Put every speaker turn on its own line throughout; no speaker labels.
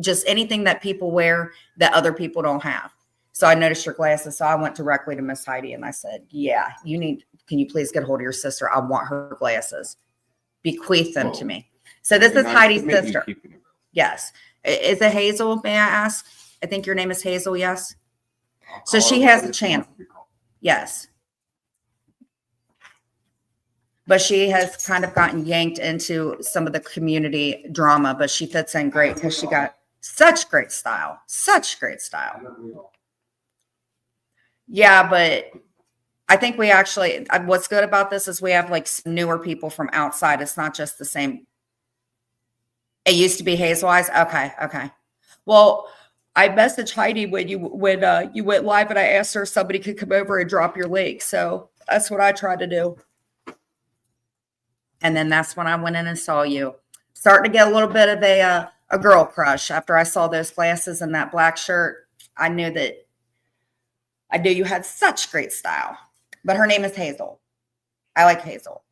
just anything that people wear that other people don't have. So I noticed your glasses. So I went directly to Miss Heidi and I said, yeah, can you please get a hold of your sister? I want her glasses. Bequeath them to me. So this is
Nice
Heidi's
to meet you,
sister.
keeping it real.
Yes. Is it Hazel? May I ask? I think your name is Hazel. Yes.
I'll
So
call
she
her
has
whatever
a
she
channel.
wants to be called.
Yes. But she has kind of gotten yanked into some of the community drama, but she fits in great because she got such great style. Such great style. Yeah, but I think we actually, what's good about this is we have like some newer people from outside. It's not just the same. It used to be Hazel Eyes. Okay. Okay. Well, I messaged Heidi when you went live and I asked her if somebody could come over and drop your link. So that's what I tried to do. And then that's when I went in and saw you. Starting to get a little bit of a girl crush after I saw those glasses and that black shirt. I knew you had such great style. But her name is Hazel. I like Hazel.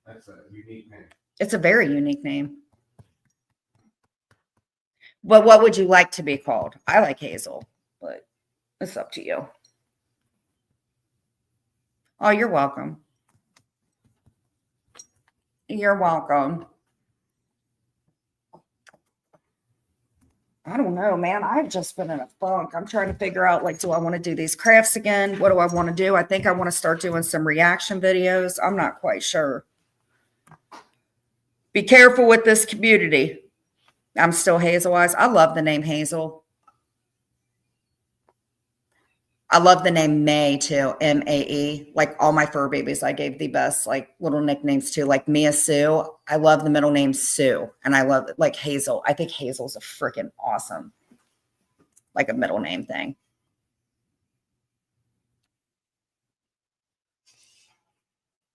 That's a unique name.
It's a very unique name. Well, what would you like to be called? I like Hazel, but it's up to you. Oh, you're welcome. You're welcome. I don't know, man. I've just been in a funk. I'm trying to figure out, like, do I want to do these crafts again? What do I want to do? I think I want to start doing some reaction videos. I'm not quite sure. Be careful with this community. I'm still Hazel Eyes. I love the name Hazel. I love the name May too, M-A-E. Like all my fur babies, I gave the best like little nicknames too, like Mia Sue. I love the middle name Sue, and I love like Hazel. I think Hazel's a freaking awesome, like a middle name thing.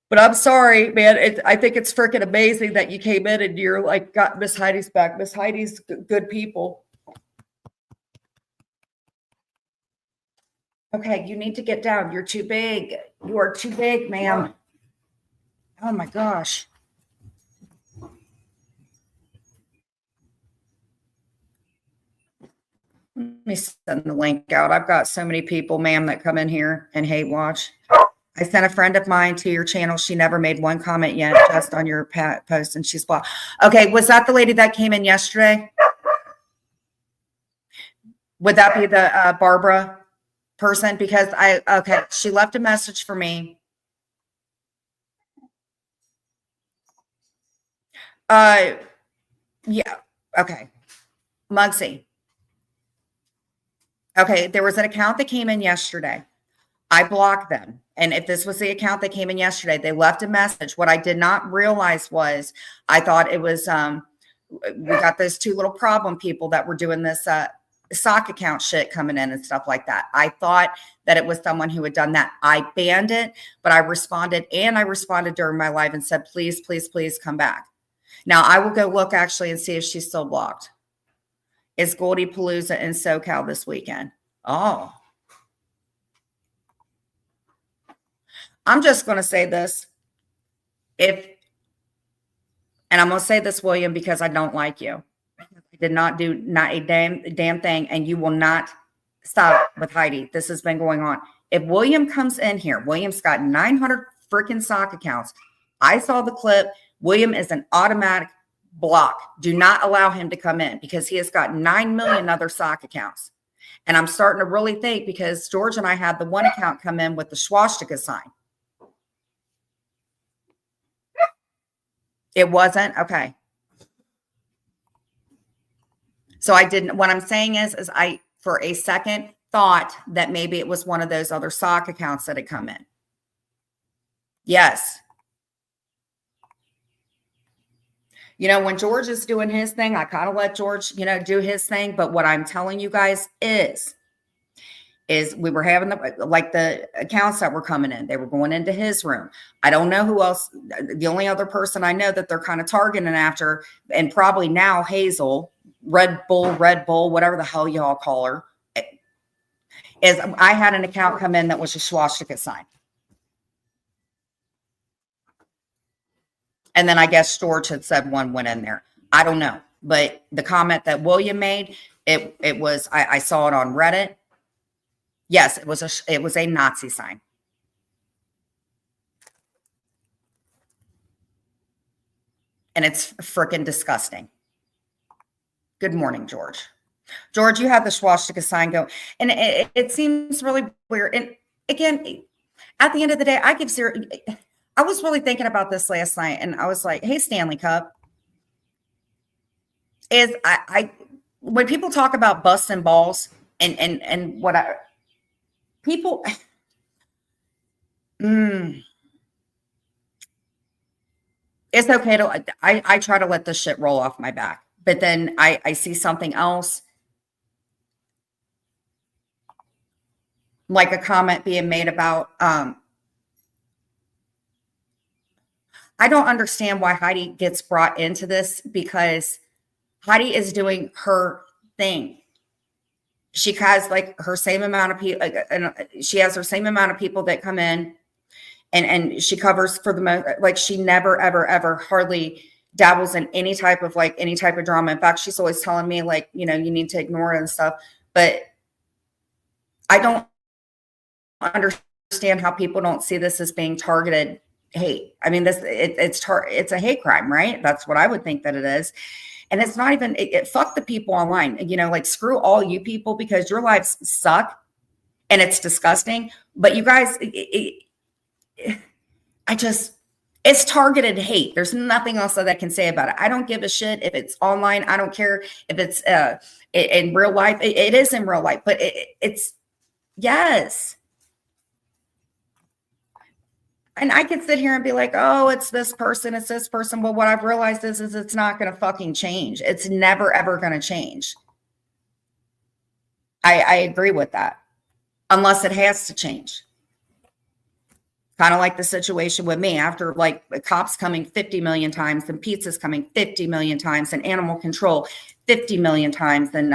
But I'm sorry, man. I think it's freaking amazing that you came in and you're like got Miss Heidi's back. Miss Heidi's good people. Okay, you need to get down. You're too big. You are too big, ma'am. Oh my gosh. Let me send the link out. I've got so many people, ma'am, that come in here and hate watch. I sent a friend of mine to your channel. She never made one comment yet, just on your post, and she's blocked. Okay, was that the lady that came in yesterday? Would that be the Barbara person? Because okay, she left a message for me. Yeah, okay. Muggsy. Okay, there was an account that came in yesterday. I blocked them. And if this was the account that came in yesterday, they left a message. What I did not realize was I thought it was, we got those two little problem people that were doing this sock account shit coming in and stuff like that. I thought that it was someone who had done that. I banned it, but I responded during my live and said, please, please, please come back. Now I will go look actually and see if she's still blocked. It's Goldie Palooza in SoCal this weekend. Oh. I'm just going to say this. And I'm going to say this, William, because I don't like you. I did not do not a damn thing, and you will not stop with Heidi. This has been going on. If William comes in here, William's got 900 freaking sock accounts. I saw the clip. William is an automatic block. Do not allow him to come in because he has got 9 million other sock accounts. And I'm starting to really think because George and I had the one account come in with the swastika sign. It wasn't? Okay. So I didn't, what I'm saying is I, for a second, thought that maybe it was one of those other sock accounts that had come in. Yes. You know, when George is doing his thing, I kind of let George, do his thing. But what I'm telling you guys is we were having the accounts that were coming in. They were going into his room. I don't know who else. The only other person I know that they're kind of targeting after, and probably now Hazel, Red Bull, whatever the hell y'all call her, is I had an account come in that was a swastika sign. And then I guess George had said one went in there. I don't know. But the comment that William made, it was, I saw it on Reddit. Yes, it was a Nazi sign. And it's freaking disgusting. Good morning, George. George, you have the swastika sign go. And it seems really weird. And again, at the end of the day, I was really thinking about this last night, and I was like, hey, Stanley Cup, when people talk about busting balls and what people, it's okay to, I try to let this shit roll off my back, but then I see something else, like a comment being made about, I don't understand why Heidi gets brought into this, because Heidi is doing her thing. She has like her same amount of people, and she has her same amount of people that come in, and she covers for the most, like she never, ever, ever hardly dabbles in any type of drama. In fact, she's always telling me like, you need to ignore it and stuff. But I don't understand how people don't see this as being targeted hate. I mean, it's a hate crime, right? That's what I would think that it is. And it's not even, fuck the people online, like screw all you people, because your lives suck and it's disgusting. But you guys, it's targeted hate. There's nothing else that I can say about it. I don't give a shit if it's online. I don't care if it's in real life. It is in real life, but it's, yes. And I could sit here and be like, oh, it's this person, it's this person. Well, what I've realized is it's not going to fucking change. It's never, ever going to change. I agree with that. Unless it has to change. Kind of like the situation with me, after like the cops coming 50 million times, and pizzas coming 50 million times, and animal control 50 million times, and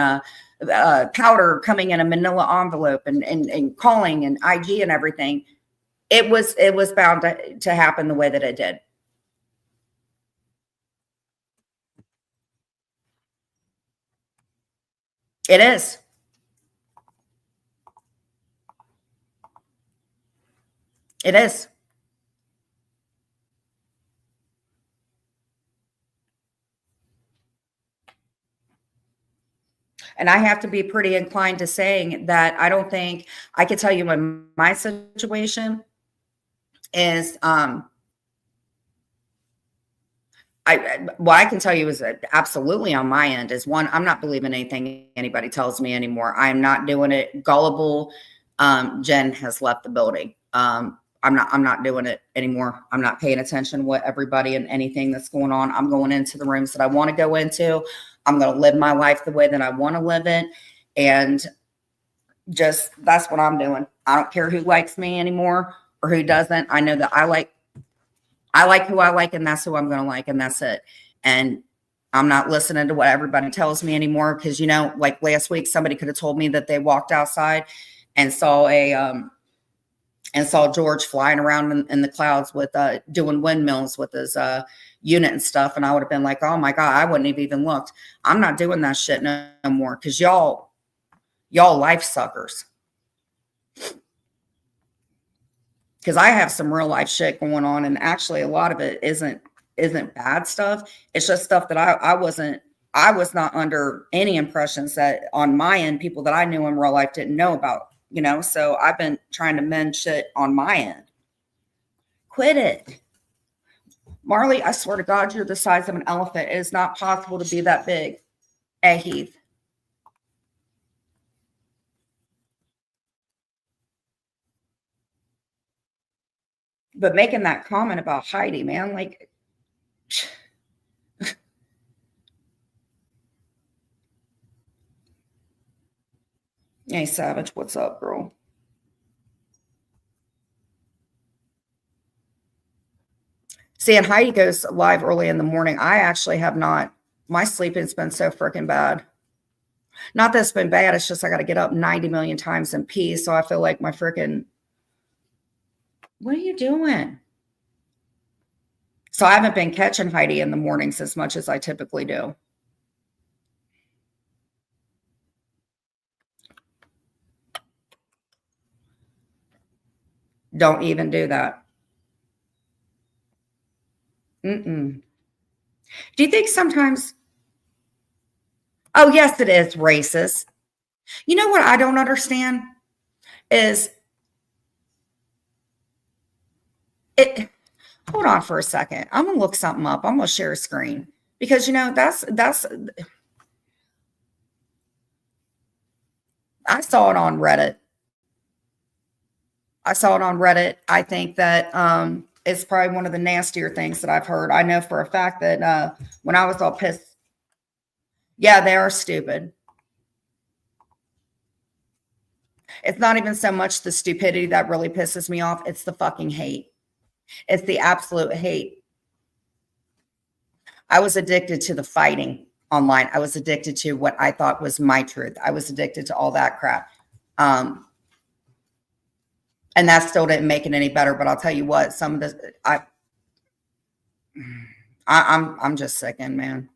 powder coming in a manila envelope, and calling and IG and everything. It was bound to happen the way that it did. It is. It is. And I have to be pretty inclined to saying that I don't think, I could tell you in my situation is, what I can tell you is that absolutely on my end is, one, I'm not believing anything anybody tells me anymore. I'm not doing it. Gullible Jen has left the building. I'm not doing it anymore. I'm not paying attention to what everybody and anything that's going on. I'm going into the rooms that I want to go into. I'm going to live my life the way that I want to live it. And just, that's what I'm doing. I don't care who likes me anymore or who doesn't. I know that I like who I like, and that's who I'm going to like, and that's it. And I'm not listening to what everybody tells me anymore, because, like last week, somebody could have told me that they walked outside and saw George flying around in the clouds with doing windmills with his unit and stuff, and I would have been like, oh my God, I wouldn't have even looked. I'm not doing that shit no more, because y'all life suckers. Because I have some real life shit going on, and actually a lot of it isn't bad stuff. It's just stuff that I was not under any impressions that on my end, people that I knew in real life didn't know about, so I've been trying to mend shit on my end. Quit it. Marley, I swear to God, you're the size of an elephant. It is not possible to be that big. Heath. But making that comment about Heidi, man, like, hey, Savage, what's up, girl? See, and Heidi goes live early in the morning. I actually have not. My sleeping's been so freaking bad. Not that it's been bad. It's just I got to get up 90 million times and pee. So I feel like my freaking. What are you doing? So I haven't been catching Heidi in the mornings as much as I typically do. Don't even do that. Mm-mm. Do you think sometimes, oh, yes, it is racist. You know what I don't understand is it. Hold on for a second. I'm going to look something up. I'm going to share a screen because, I saw it on Reddit. I think that it's probably one of the nastier things that I've heard. I know for a fact that when I was all pissed, yeah, they are stupid. It's not even so much the stupidity that really pisses me off. It's the fucking hate. It's the absolute hate. I was addicted to the fighting online. I was addicted to what I thought was my truth. I was addicted to all that crap. And that still didn't make it any better. But I'll tell you what, some of this, I'm just sickened, man.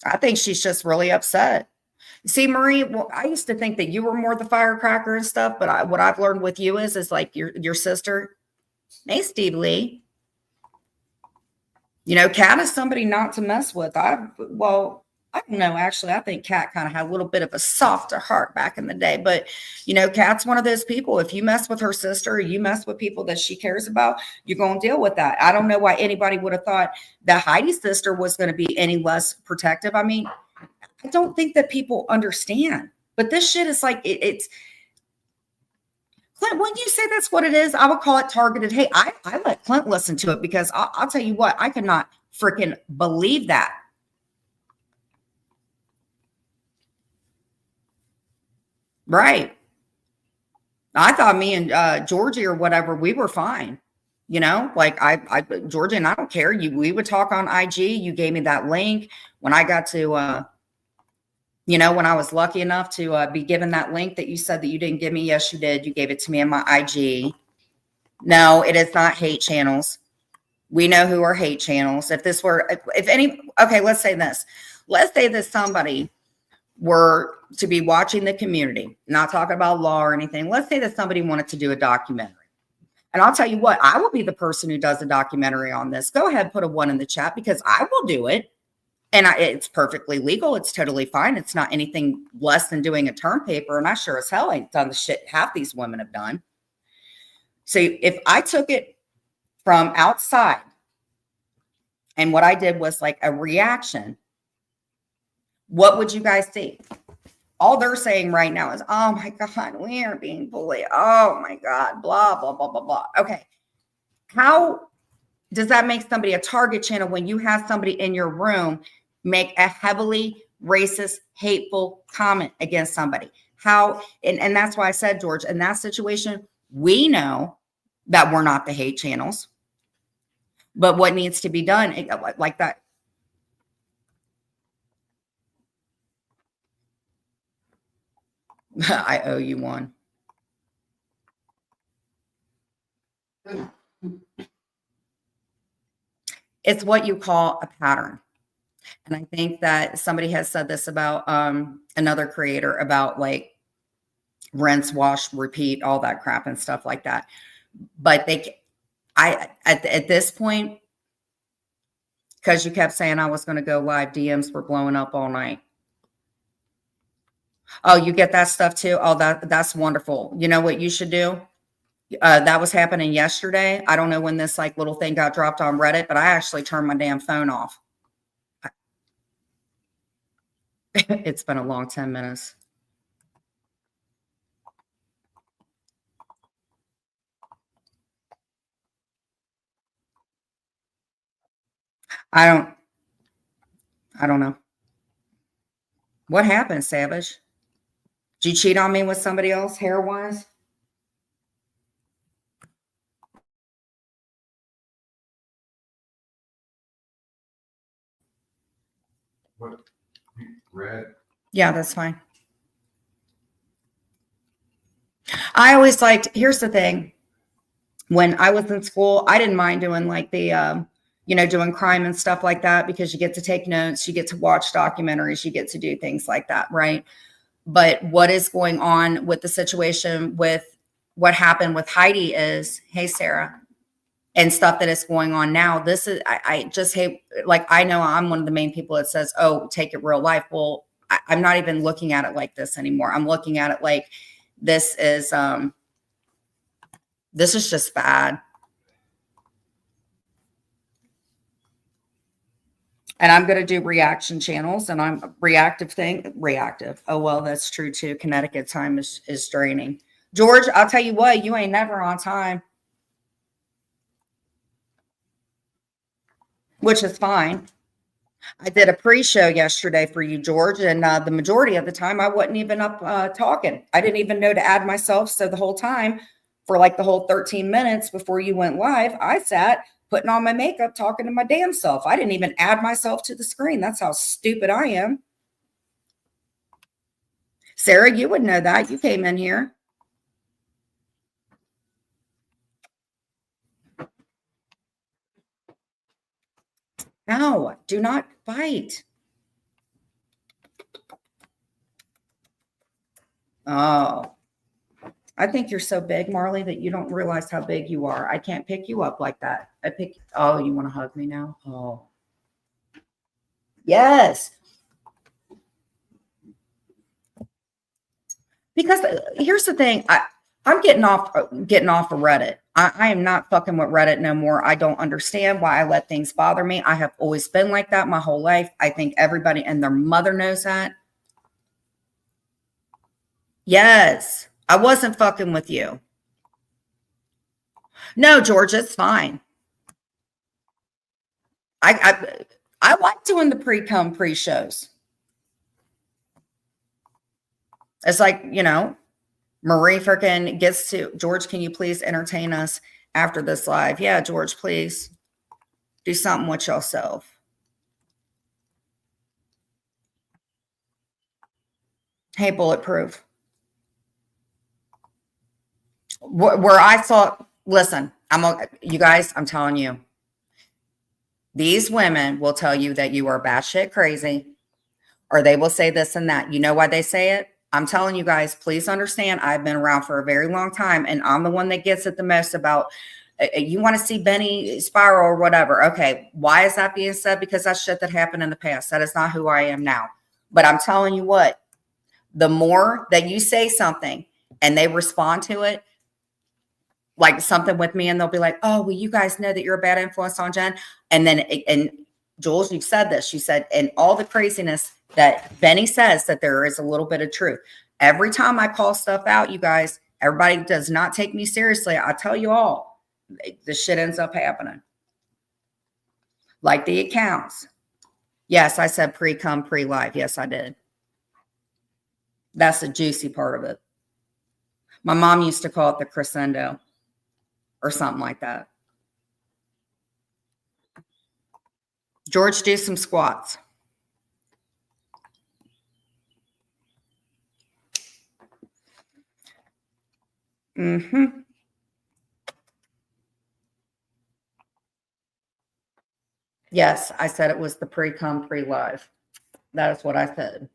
I think she's just really upset. See, Marie, well, I used to think that you were more the firecracker and stuff, but what I've learned with you is like your sister. Hey, Steve Lee. Kat is somebody not to mess with. I don't know. Actually, I think Kat kind of had a little bit of a softer heart back in the day. But, Kat's one of those people. If you mess with her sister or you mess with people that she cares about, you're going to deal with that. I don't know why anybody would have thought that Heidi's sister was going to be any less protective. I mean, I don't think that people understand. But this shit is like, it's Clint, when you say that's what it is, I would call it targeted hate. I let Clint listen to it because I'll tell you what, I could not freaking believe that. Right. I thought me and Georgie or whatever, we were fine. Like Georgie and I don't care. We would talk on IG. You gave me that link when I got to, when I was lucky enough to be given that link that you said that you didn't give me. Yes, you did. You gave it to me in my IG. No, it is not hate channels. We know who are hate channels. Okay, let's say this. Let's say that somebody were to be watching the community, not talking about law or anything. Let's say that somebody wanted to do a documentary. And I'll tell you what, I will be the person who does a documentary on this. Go ahead, put a 1 in the chat because I will do it. And it's perfectly legal. It's totally fine. It's not anything less than doing a term paper. And I sure as hell ain't done the shit half these women have done. So if I took it from outside and what I did was like a reaction, what would you guys see? All they're saying right now is, oh my God, we are being bullied. Oh my God, blah, blah, blah, blah, blah. Okay. How does that make somebody a target channel when you have somebody in your room make a heavily racist, hateful comment against somebody? How, and that's why I said, George, in that situation, we know that we're not the hate channels, but what needs to be done like that. I owe you one. It's what you call a pattern. And I think that somebody has said this about another creator about like rinse, wash, repeat, all that crap and stuff like that. But at this point, because you kept saying I was going to go live, DMs were blowing up all night. Oh, you get that stuff too? Oh, that's wonderful. You know what you should do? That was happening yesterday. I don't know when this like little thing got dropped on Reddit, but I actually turned my damn phone off. It's been a long 10 minutes. I don't know. What happened, Savage? Did you cheat on me with somebody else hair-wise?
What? Red?
Yeah, that's fine. I always liked, here's the thing. When I was in school, I didn't mind doing like the, doing crime and stuff like that because you get to take notes, you get to watch documentaries, you get to do things like that, right? But what is going on with the situation with what happened with Heidi is, hey, Sarah, and stuff that is going on now. This is, I just hate, like, I know I'm one of the main people that says, oh, take it real life. Well, I'm not even looking at it like this anymore. I'm looking at it like this is just bad. And I'm going to do reaction channels, and I'm reactive. Oh, well, that's true too. Connecticut time is draining. George, I'll tell you what, you ain't never on time, which is fine. I did a pre-show yesterday for you, George, and the majority of the time I wasn't even up talking. I didn't even know to add myself. So the whole time, for like the whole 13 minutes before you went live, I sat putting on my makeup, talking to my damn self. I didn't even add myself to the screen. That's how stupid I am. Sarah, you would know that. You came in here. No, do not fight. Oh, I think you're so big, Marley, that you don't realize how big you are. I can't pick you up like that. Oh, you want to hug me now? Oh, yes. Because here's the thing. I'm getting off of Reddit. I am not fucking with Reddit no more. I don't understand why I let things bother me. I have always been like that my whole life. I think everybody and their mother knows that. Yes. I wasn't fucking with you. No, George, it's fine. I like doing the pre-shows. It's like, Marie freaking gets to, George, can you please entertain us after this live? Yeah, George, please do something with yourself. Hey, Bulletproof. Where I saw, listen, you guys, I'm telling you, these women will tell you that you are batshit crazy, or they will say this and that. You know why they say it? I'm telling you guys, please understand, I've been around for a very long time, and I'm the one that gets it the most about, you want to see Benny spiral or whatever. Okay, why is that being said? Because that's shit that happened in the past. That is not who I am now. But I'm telling you what, the more that you say something and they respond to it, like something with me, and they'll be like, oh, well, you guys know that you're a bad influence on Jen. And then, and Jules, you've said this, you said, and all the craziness that Benny says, that there is a little bit of truth. Every time I call stuff out, you guys, everybody does not take me seriously. I tell you all, the shit ends up happening. Like the accounts. Yes, I said pre-cum, pre-live. Yes, I did. That's the juicy part of it. My mom used to call it the crescendo or something like that. George, do some squats. Mm-hmm. Yes, I said it was the pre-cum, pre-live. That is what I said.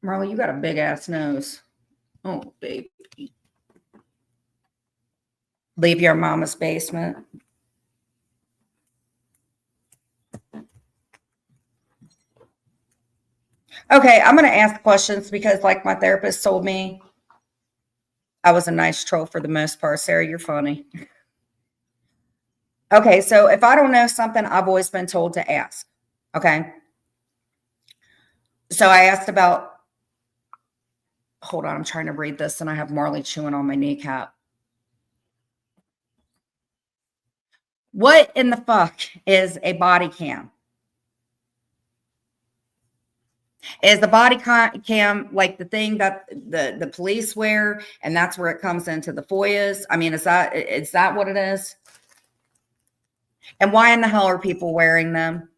Marla, you got a big ass nose. Oh, baby. Leave your mama's basement. Okay, I'm going to ask questions because, like my therapist told me, I was a nice troll for the most part. Sarah, you're funny. Okay, so if I don't know something, I've always been told to ask. Okay. So I asked about, hold on, I'm trying to read this and I have Marley chewing on my kneecap. What in the fuck is a body cam? Is the body cam like the thing that the police wear, and that's where it comes into the feuds? I mean, is that what it is? And why in the hell are people wearing them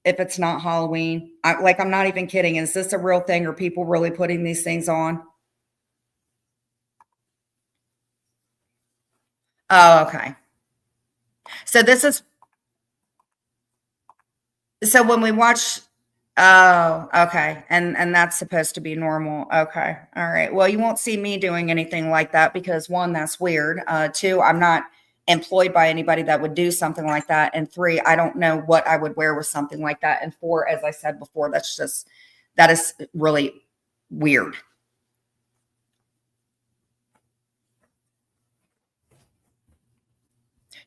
if it's not Halloween? I'm not even kidding. Is this a real thing? Are people really putting these things on? Oh, okay. So this is, so when we watch Oh, okay. And that's supposed to be normal. Okay. All right. Well, you won't see me doing anything like that because one, that's weird. Two, I'm not employed by anybody that would do something like that. And three, I don't know what I would wear with something like that. And four, as I said before, that is really weird.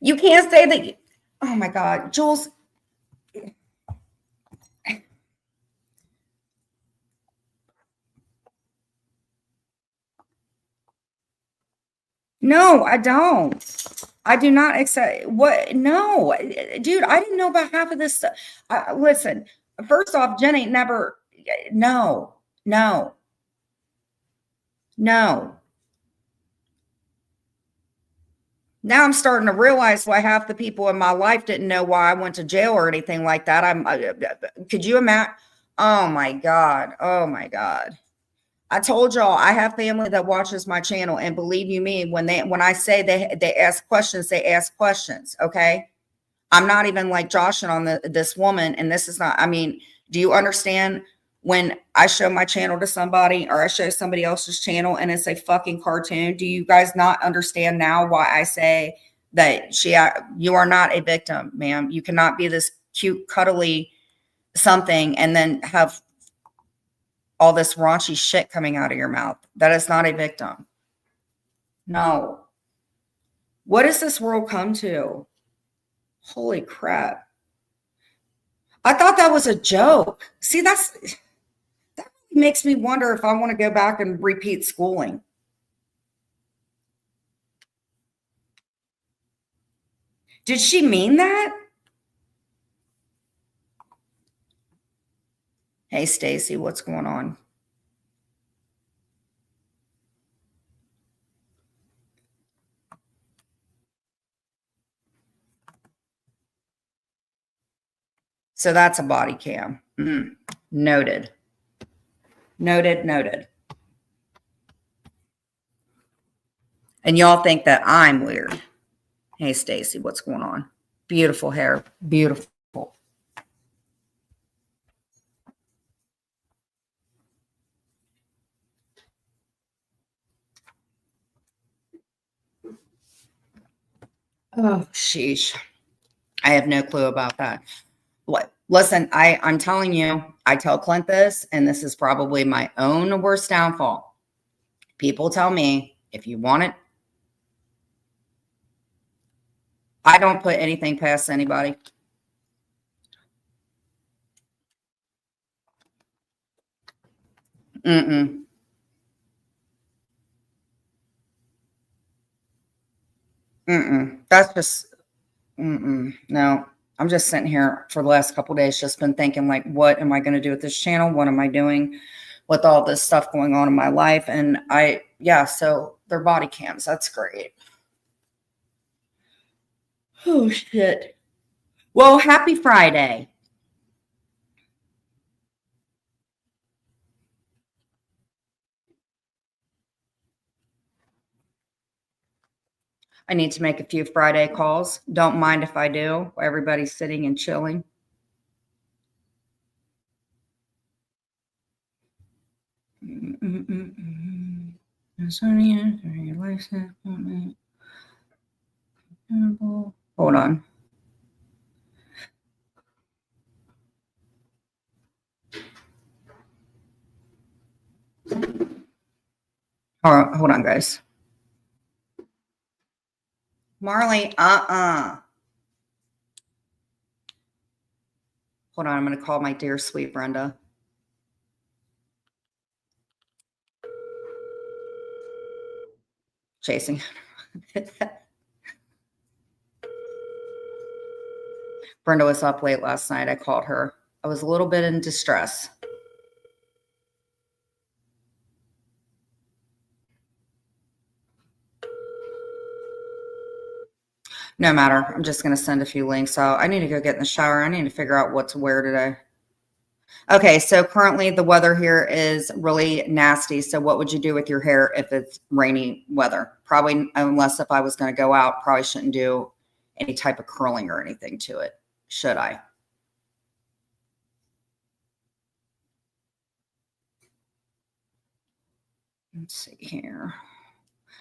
You can't say that. Oh my God, Jules. No, I don't. I do not accept what. No, dude, I didn't know about half of this stuff. Listen, first off, Jen ain't never. No, no, no. Now I'm starting to realize why half the people in my life didn't know why I went to jail or anything like that. Could you imagine? Oh my God. Oh my God. I told y'all I have family that watches my channel, and believe you me, when I say they ask questions, they ask questions. Okay. I'm not even like joshing on this woman, and this is not, I mean, do you understand when I show my channel to somebody or I show somebody else's channel and it's a fucking cartoon? Do you guys not understand now why I say that you are not a victim, ma'am? You cannot be this cute, cuddly something and then have all this raunchy shit coming out of your mouth. That is not a victim. No. What does this world come to? Holy crap. I thought that was a joke. See, that makes me wonder if I want to go back and repeat schooling. Did she mean that? Hey, Stacy, what's going on? So that's a body cam. Noted. Noted, noted. And y'all think that I'm weird. Hey, Stacy, what's going on? Beautiful hair. Beautiful. Oh, sheesh. I have no clue about that. What? Listen, I'm telling you, I tell Clint this, and this is probably my own worst downfall. People tell me, if you want it, I don't put anything past anybody. Mm-mm. Mm-mm. That's just, mm-mm. No, I'm just sitting here for the last couple of days, just been thinking like, what am I going to do with this channel? What am I doing with all this stuff going on in my life? And yeah, so they're body cams. That's great. Oh, shit. Well, happy Friday. I need to make a few Friday calls. Don't mind if I do. Everybody's sitting and chilling. Hold on. Hold on, guys. Marley, Hold on, I'm going to call my dear sweet Brenda. Chasing. Brenda was up late last night. I called her. I was a little bit in distress. No matter. I'm just going to send a few links out. I need to go get in the shower. I need to figure out what to wear today. Okay, so currently the weather here is really nasty. So what would you do with your hair if it's rainy weather? Probably, unless if I was going to go out, probably shouldn't do any type of curling or anything to it. Should I? Let's see here.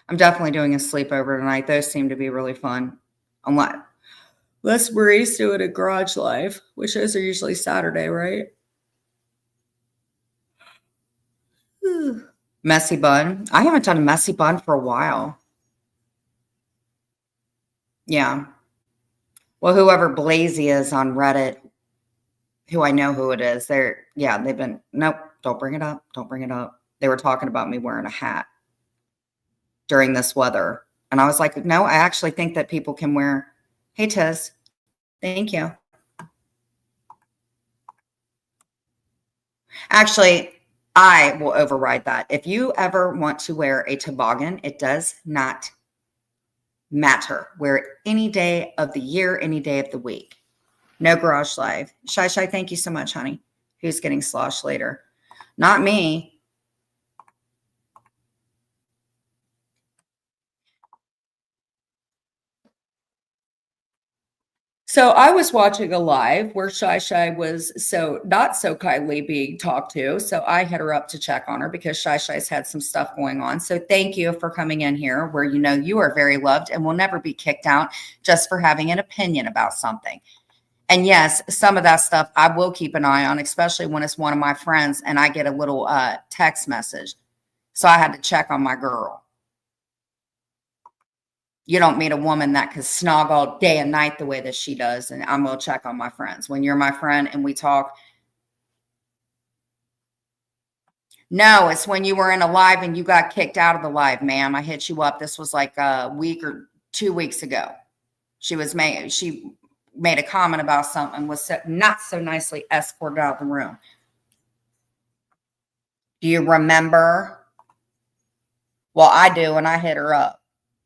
I'm definitely doing a sleepover tonight. Those seem to be really fun. Unless Marie's doing a garage live, which those are usually Saturday, right? Messy bun. I haven't done a messy bun for a while. Yeah. Well, whoever Blazy is on Reddit, who I know who it is, they've been, nope, don't bring it up. Don't bring it up. They were talking about me wearing a hat during this weather. And I was like, no, I actually think that people can wear, hey, Tiz, thank you. Actually, I will override that. If you ever want to wear a toboggan, it does not matter. Wear it any day of the year, any day of the week. No garage live. Shy, thank you so much, honey. Who's getting sloshed later? Not me. So I was watching a live where Shy was not so kindly being talked to. So I hit her up to check on her because Shy's had some stuff going on. So thank you for coming in here where you know you are very loved and will never be kicked out just for having an opinion about something. And yes, some of that stuff I will keep an eye on, especially when it's one of my friends and I get a little text message. So I had to check on my girl. You don't meet a woman that can snog all day and night the way that she does. And I'm going to check on my friends. When you're my friend and we talk. No, it's when you were in a live and you got kicked out of the live, ma'am. I hit you up. This was like a week or 2 weeks ago. She made a comment about something and was not so nicely escorted out of the room. Do you remember? Well, I do. And I hit her up.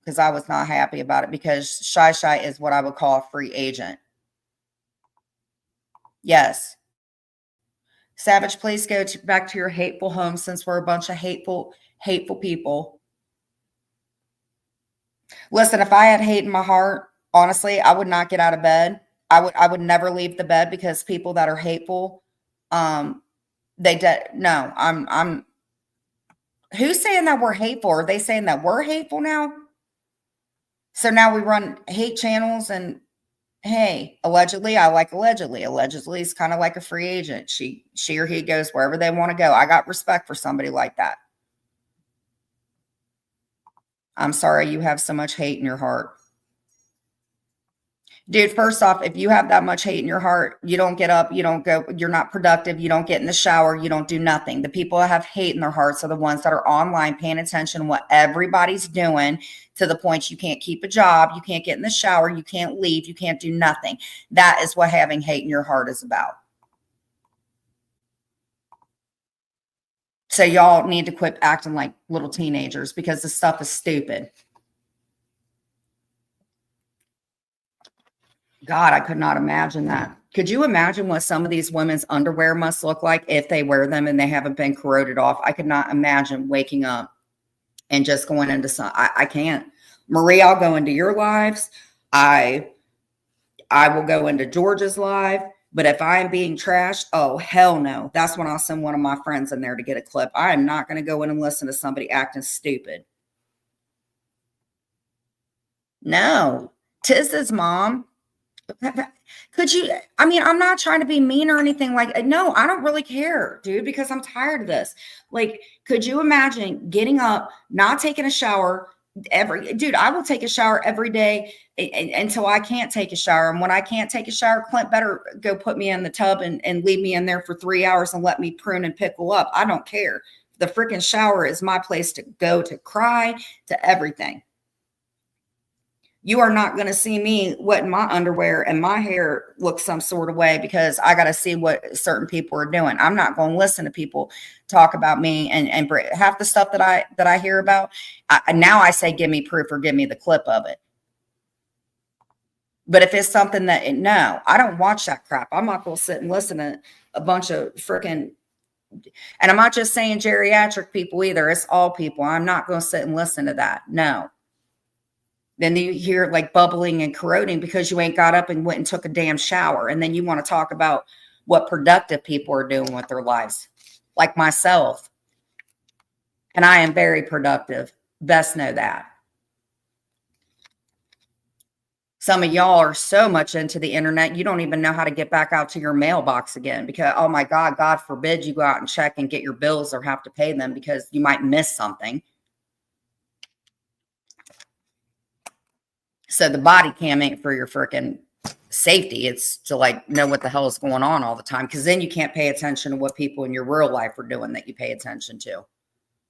Because I was not happy about it because Shy is what I would call a free agent. Yes. Savage, please go back to your hateful home since we're a bunch of hateful people. Listen, if I had hate in my heart, honestly, I would not get out of bed. I would never leave the bed because people that are hateful, I'm who's saying that we're hateful? Are they saying that we're hateful now? So now we run hate channels and hey, allegedly, I like allegedly. Allegedly is kind of like a free agent. She or he goes wherever they want to go. I got respect for somebody like that. I'm sorry you have so much hate in your heart. Dude, first off, if you have that much hate in your heart, you don't get up, you don't go, you're not productive, you don't get in the shower, you don't do nothing. The people that have hate in their hearts are the ones that are online paying attention to what everybody's doing to the point you can't keep a job, you can't get in the shower, you can't leave, you can't do nothing. That is what having hate in your heart is about. So y'all need to quit acting like little teenagers because this stuff is stupid. God, I could not imagine that. Could you imagine what some of these women's underwear must look like if they wear them and they haven't been corroded off? I could not imagine waking up and just going into some. I can't. Marie, I'll go into your lives. I will go into George's live. But if I'm being trashed, oh, hell no. That's when I'll send one of my friends in there to get a clip. I am not going to go in and listen to somebody acting stupid. No. Tiz's mom. Could you, I mean, I'm not trying to be mean or anything like, no, I don't really care, dude, because I'm tired of this. Like, could you imagine getting up, not taking a shower dude, I will take a shower every day until I can't take a shower. And when I can't take a shower, Clint better go put me in the tub and leave me in there for 3 hours and let me prune and pickle up. I don't care. The freaking shower is my place to go, to cry, to everything. You are not going to see me wetting my underwear and my hair look some sort of way because I got to see what certain people are doing. I'm not going to listen to people talk about me and half the stuff that I hear about. Now I say, give me proof or give me the clip of it. But if it's something that, no, I don't watch that crap. I'm not going to sit and listen to a bunch of freaking, and I'm not just saying geriatric people either. It's all people. I'm not going to sit and listen to that. No. Then you hear like bubbling and corroding because you ain't got up and went and took a damn shower. And then you want to talk about what productive people are doing with their lives, like myself. And I am very productive. Best know that. Some of y'all are so much into the internet, you don't even know how to get back out to your mailbox again because, oh my God, God forbid you go out and check and get your bills or have to pay them because you might miss something. So the body cam ain't for your freaking safety. It's to like know what the hell is going on all the time. Cause then you can't pay attention to what people in your real life are doing that you pay attention to,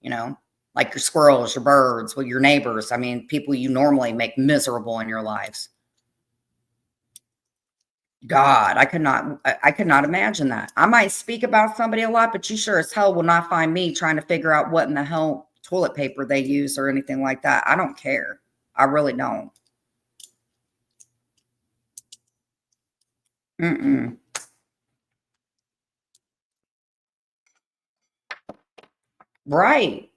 you know, like your squirrels, your birds, well, your neighbors. I mean, people you normally make miserable in your lives. God, I could not imagine that. I might speak about somebody a lot, but you sure as hell will not find me trying to figure out what in the hell toilet paper they use or anything like that. I don't care. I really don't. Mm-mm. Right.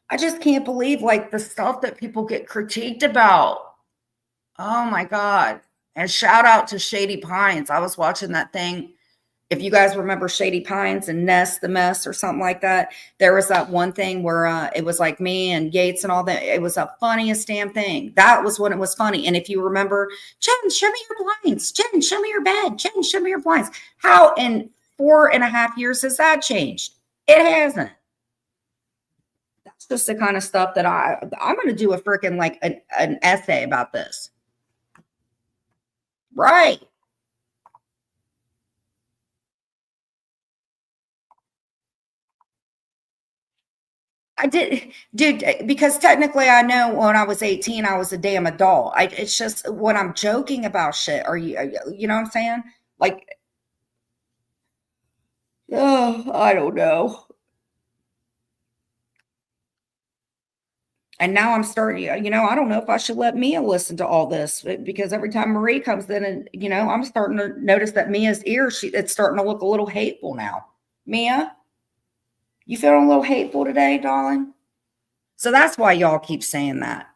I just can't believe like the stuff that people get critiqued about. Oh my God. And shout out to Shady Pines. I was watching that thing. If you guys remember Shady Pines and Nest the Mess or something like that, there was that one thing where it was like me and Gates and all that. It was the funniest damn thing. That was when it was funny. And if you remember, Jen, show me your blinds. Jen, show me your bed. Jen, show me your blinds. How in 4.5 years has that changed? It hasn't. That's just the kind of stuff that I'm going to do a freaking like an essay about this. Right. I did, dude, because technically I know when I was 18, I was a damn adult. It's just when I'm joking about shit, you know what I'm saying? Like, oh, I don't know. And now I'm starting, I don't know if I should let Mia listen to all this because every time Marie comes in and, I'm starting to notice that Mia's ear, it's starting to look a little hateful now. Mia, you feeling a little hateful today, darling? So that's why y'all keep saying that.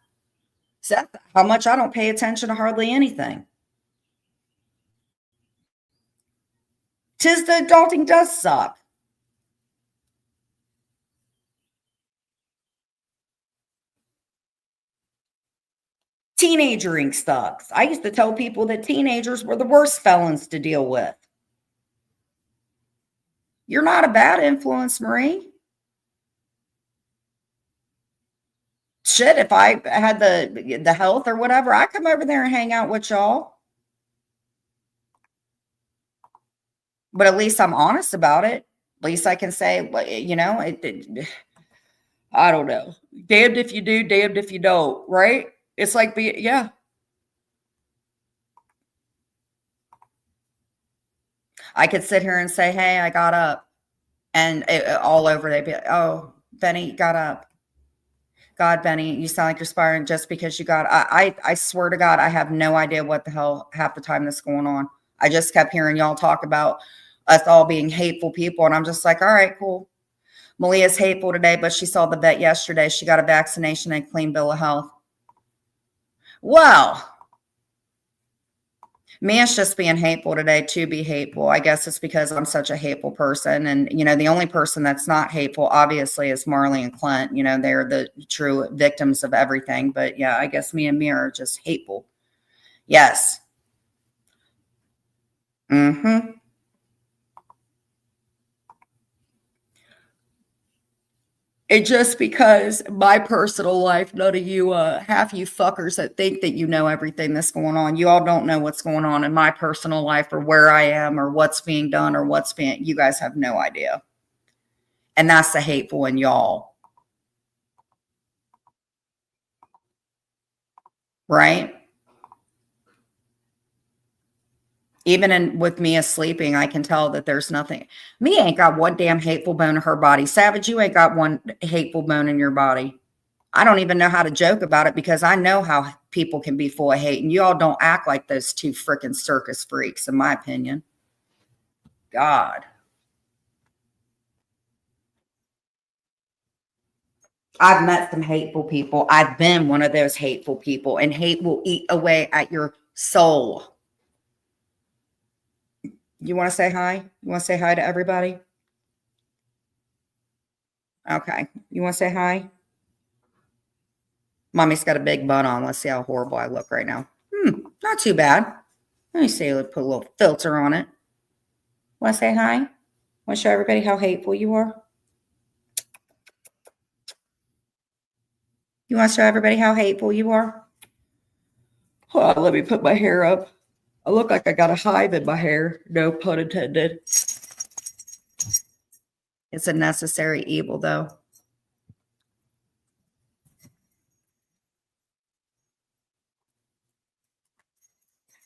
So that's how much I don't pay attention to hardly anything. 'Tis the adulting does suck. Teenagering sucks. I used to tell people that teenagers were the worst felons to deal with. You're not a bad influence, Marie. Shit, if I had the health or whatever, I'd come over there and hang out with y'all. But at least I'm honest about it. At least I can say, I don't know. Damned if you do, damned if you don't, right? It's like, yeah. I could sit here and say, hey, I got up. And all over, they'd be like, oh, Benny got up. God, Benny, you sound like you're sparring just because you got. I swear to God, I have no idea what the hell half the time that's going on. I just kept hearing y'all talk about us all being hateful people, and I'm just like, all right, cool. Malia's hateful today, but she saw the vet yesterday. She got a vaccination and a clean bill of health. Well, Mia's just being hateful today to be hateful. I guess it's because I'm such a hateful person. And, the only person that's not hateful, obviously, is Marley and Clint. They're the true victims of everything. But yeah, I guess me and Mia are just hateful. Yes. Mm-hmm. And just because my personal life, none of you, half you fuckers that think that you know everything that's going on, you all don't know what's going on in my personal life or where I am or what's being done or you guys have no idea. And that's the hateful in y'all. Right? Even with Mia sleeping, I can tell that there's nothing. Mia ain't got one damn hateful bone in her body. Savage, you ain't got one hateful bone in your body. I don't even know how to joke about it because I know how people can be full of hate. And you all don't act like those two freaking circus freaks, in my opinion. God. I've met some hateful people. I've been one of those hateful people, and hate will eat away at your soul. You want to say hi? You want to say hi to everybody? Okay. You want to say hi? Mommy's got a big bun on. Let's see how horrible I look right now. Not too bad. Let me see. Let's put a little filter on it. Want to say hi? Want to show everybody how hateful you are? You want to show everybody how hateful you are? Oh, let me put my hair up. I look like I got a hive in my hair. No pun intended. It's a necessary evil, though.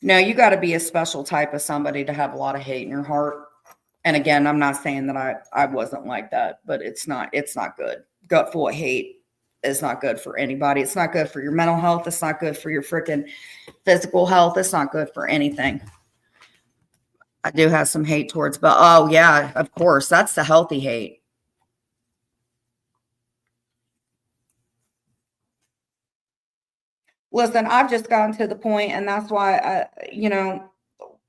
No, you got to be a special type of somebody to have a lot of hate in your heart. And again, I'm not saying that I wasn't like that, but it's not good. Gut full of hate is not good for anybody. It's not good for your mental health. It's not good for your freaking physical health. It's not good for anything. I do have some hate towards, but oh yeah, of course, that's the healthy hate. Listen, I've just gotten to the point, and that's why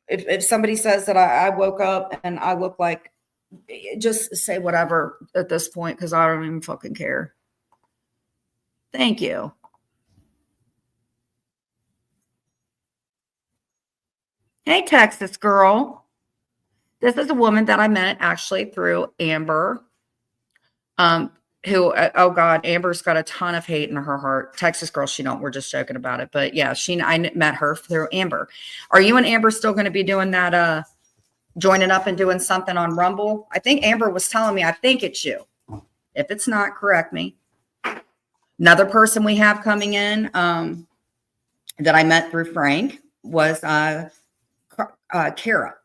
if somebody says that I woke up and I look like, just say whatever at this point, because I don't even fucking care. Thank you. Hey, Texas girl. This is a woman that I met actually through Amber. Who, oh God, Amber's got a ton of hate in her heart. Texas girl, she don't, we're just joking about it. But yeah, I met her through Amber. Are you and Amber still going to be doing that, joining up and doing something on Rumble? I think Amber was telling me, I think it's you. If it's not, correct me. Another person we have coming in that I met through Frank was Kara.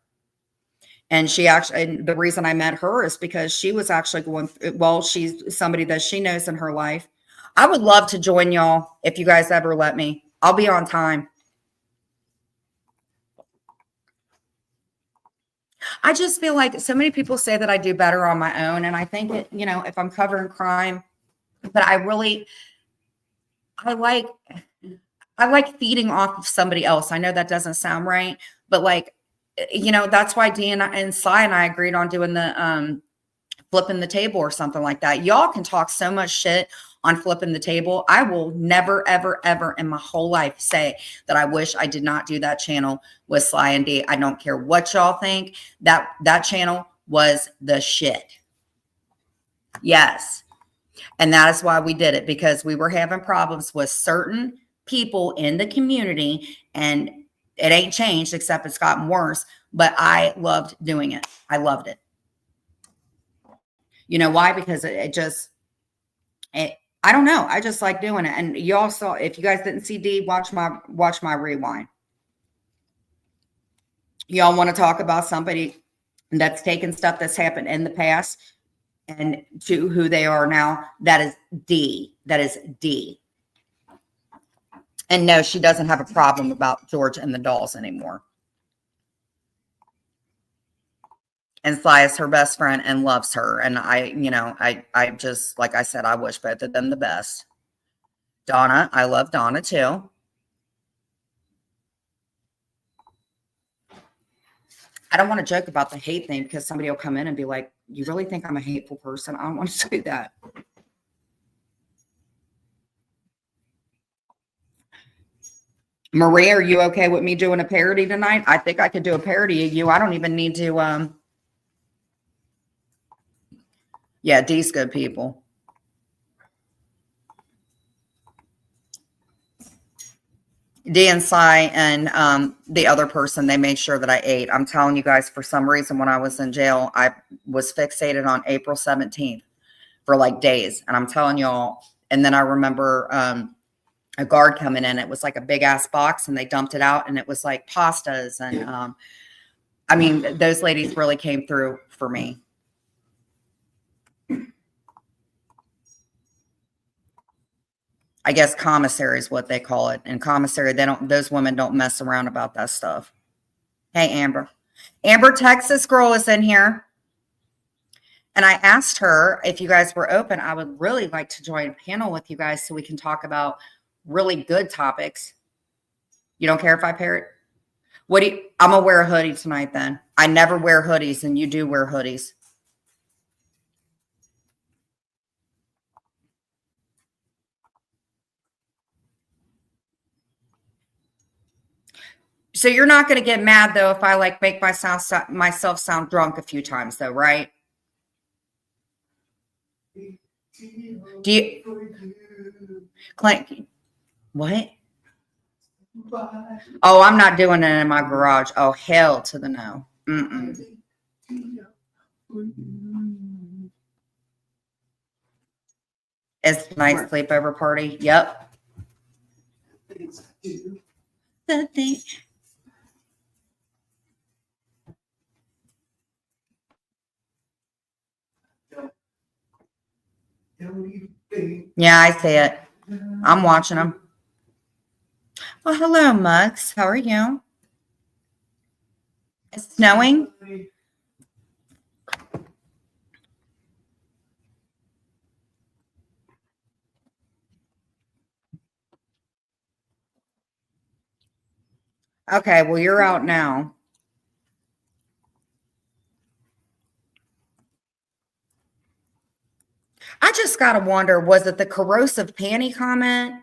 And she actually, and the reason I met her is because she was actually going, well, she's somebody that she knows in her life. I would love to join y'all if you guys ever let me. I'll be on time. I just feel like so many people say that I do better on my own. And I think it, if I'm covering crime, but I like feeding off of somebody else. I know that doesn't sound right, but that's why Dee and Sly and I agreed on doing the flipping the table or something like that. Y'all can talk so much shit on flipping the table. I will never, ever, ever in my whole life say that I wish I did not do that channel with Sly and Dee. I don't care what y'all think. That channel was the shit. Yes. And that is why we did it, because we were having problems with certain people in the community, and it ain't changed except it's gotten worse. But I loved doing it. I loved it. You know why? Because I don't know. I just like doing it. And y'all saw, if you guys didn't see D, watch my rewind. Y'all want to talk about somebody that's taken stuff that's happened in the past and to who they are now? That is D. That is D. And no, she doesn't have a problem about George and the dolls anymore. And Sly is her best friend and loves her. And I just, like I said, I wish both of them the best. Donna, I love Donna too. I don't want to joke about the hate thing because somebody will come in and be like, you really think I'm a hateful person? I don't want to say that. Maria, are you okay with me doing a parody tonight? I think I could do a parody of you. I don't even need to, yeah, D's good people. D and Sly and the other person, they made sure that I ate. I'm telling you guys, for some reason, when I was in jail, I was fixated on April 17th for like days. And I'm telling y'all, and then I remember a guard coming in. It was like a big ass box and they dumped it out and it was like pastas. And I mean, those ladies really came through for me. I guess commissary is what they call it. And commissary, those women don't mess around about that stuff. Hey, Amber. Amber, Texas girl is in here. And I asked her if you guys were open. I would really like to join a panel with you guys so we can talk about really good topics. You don't care if I parrot? I'm going to wear a hoodie tonight then. I never wear hoodies and you do wear hoodies. So you're not going to get mad though if I like make myself sound drunk a few times though, right? Do you, Clint? What? Oh, I'm not doing it in my garage. Oh, hell to the no. Mm-mm. It's a nice sleepover party. Yep. The thing. Yeah, I see it. I'm watching them. Well, hello, Mugs. How are you? It's snowing. Okay, well, you're out now. I just got to wonder, was it the corrosive panty comment?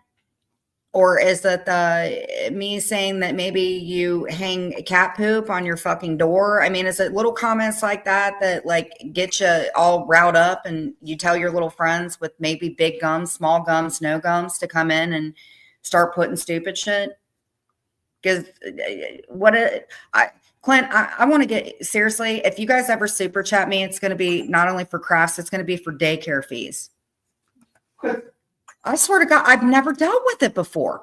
Or is it the me saying that maybe you hang cat poop on your fucking door? I mean, is it little comments like that that like get you all riled up and you tell your little friends with maybe big gums, small gums, no gums to come in and start putting stupid shit? Because Clint, I want to get seriously. If you guys ever super chat me, it's going to be not only for crafts, it's going to be for daycare fees. I swear to God, I've never dealt with it before.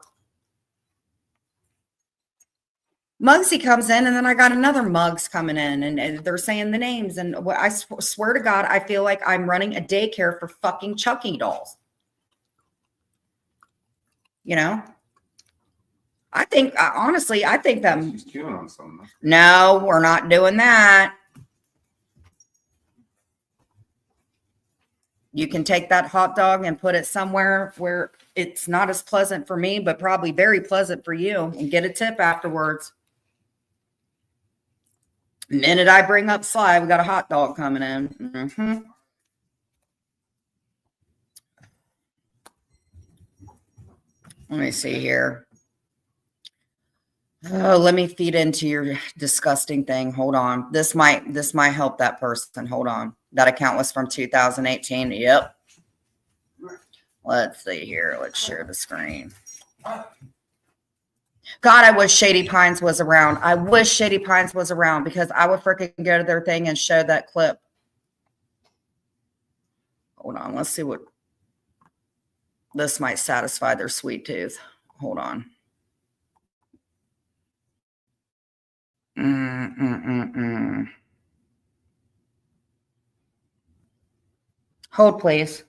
Muggsy comes in, and then I got another Muggs coming in, and they're saying the names. And I swear to God, I feel like I'm running a daycare for fucking Chucky dolls. You know? I think, honestly, I think that.
She's chewing on something.
No, we're not doing that. You can take that hot dog and put it somewhere where it's not as pleasant for me, but probably very pleasant for you, and get a tip afterwards. The minute I bring up Sly, we got a hot dog coming in. Mm-hmm. Let me see here. Oh, let me feed into your disgusting thing. Hold on. This might help that person. Hold on. That account was from 2018. Yep. Let's see here. Let's share the screen. God, I wish Shady Pines was around. I wish Shady Pines was around because I would freaking go to their thing and show that clip. Hold on. Let's see what this might satisfy their sweet tooth. Hold on. Hold, please.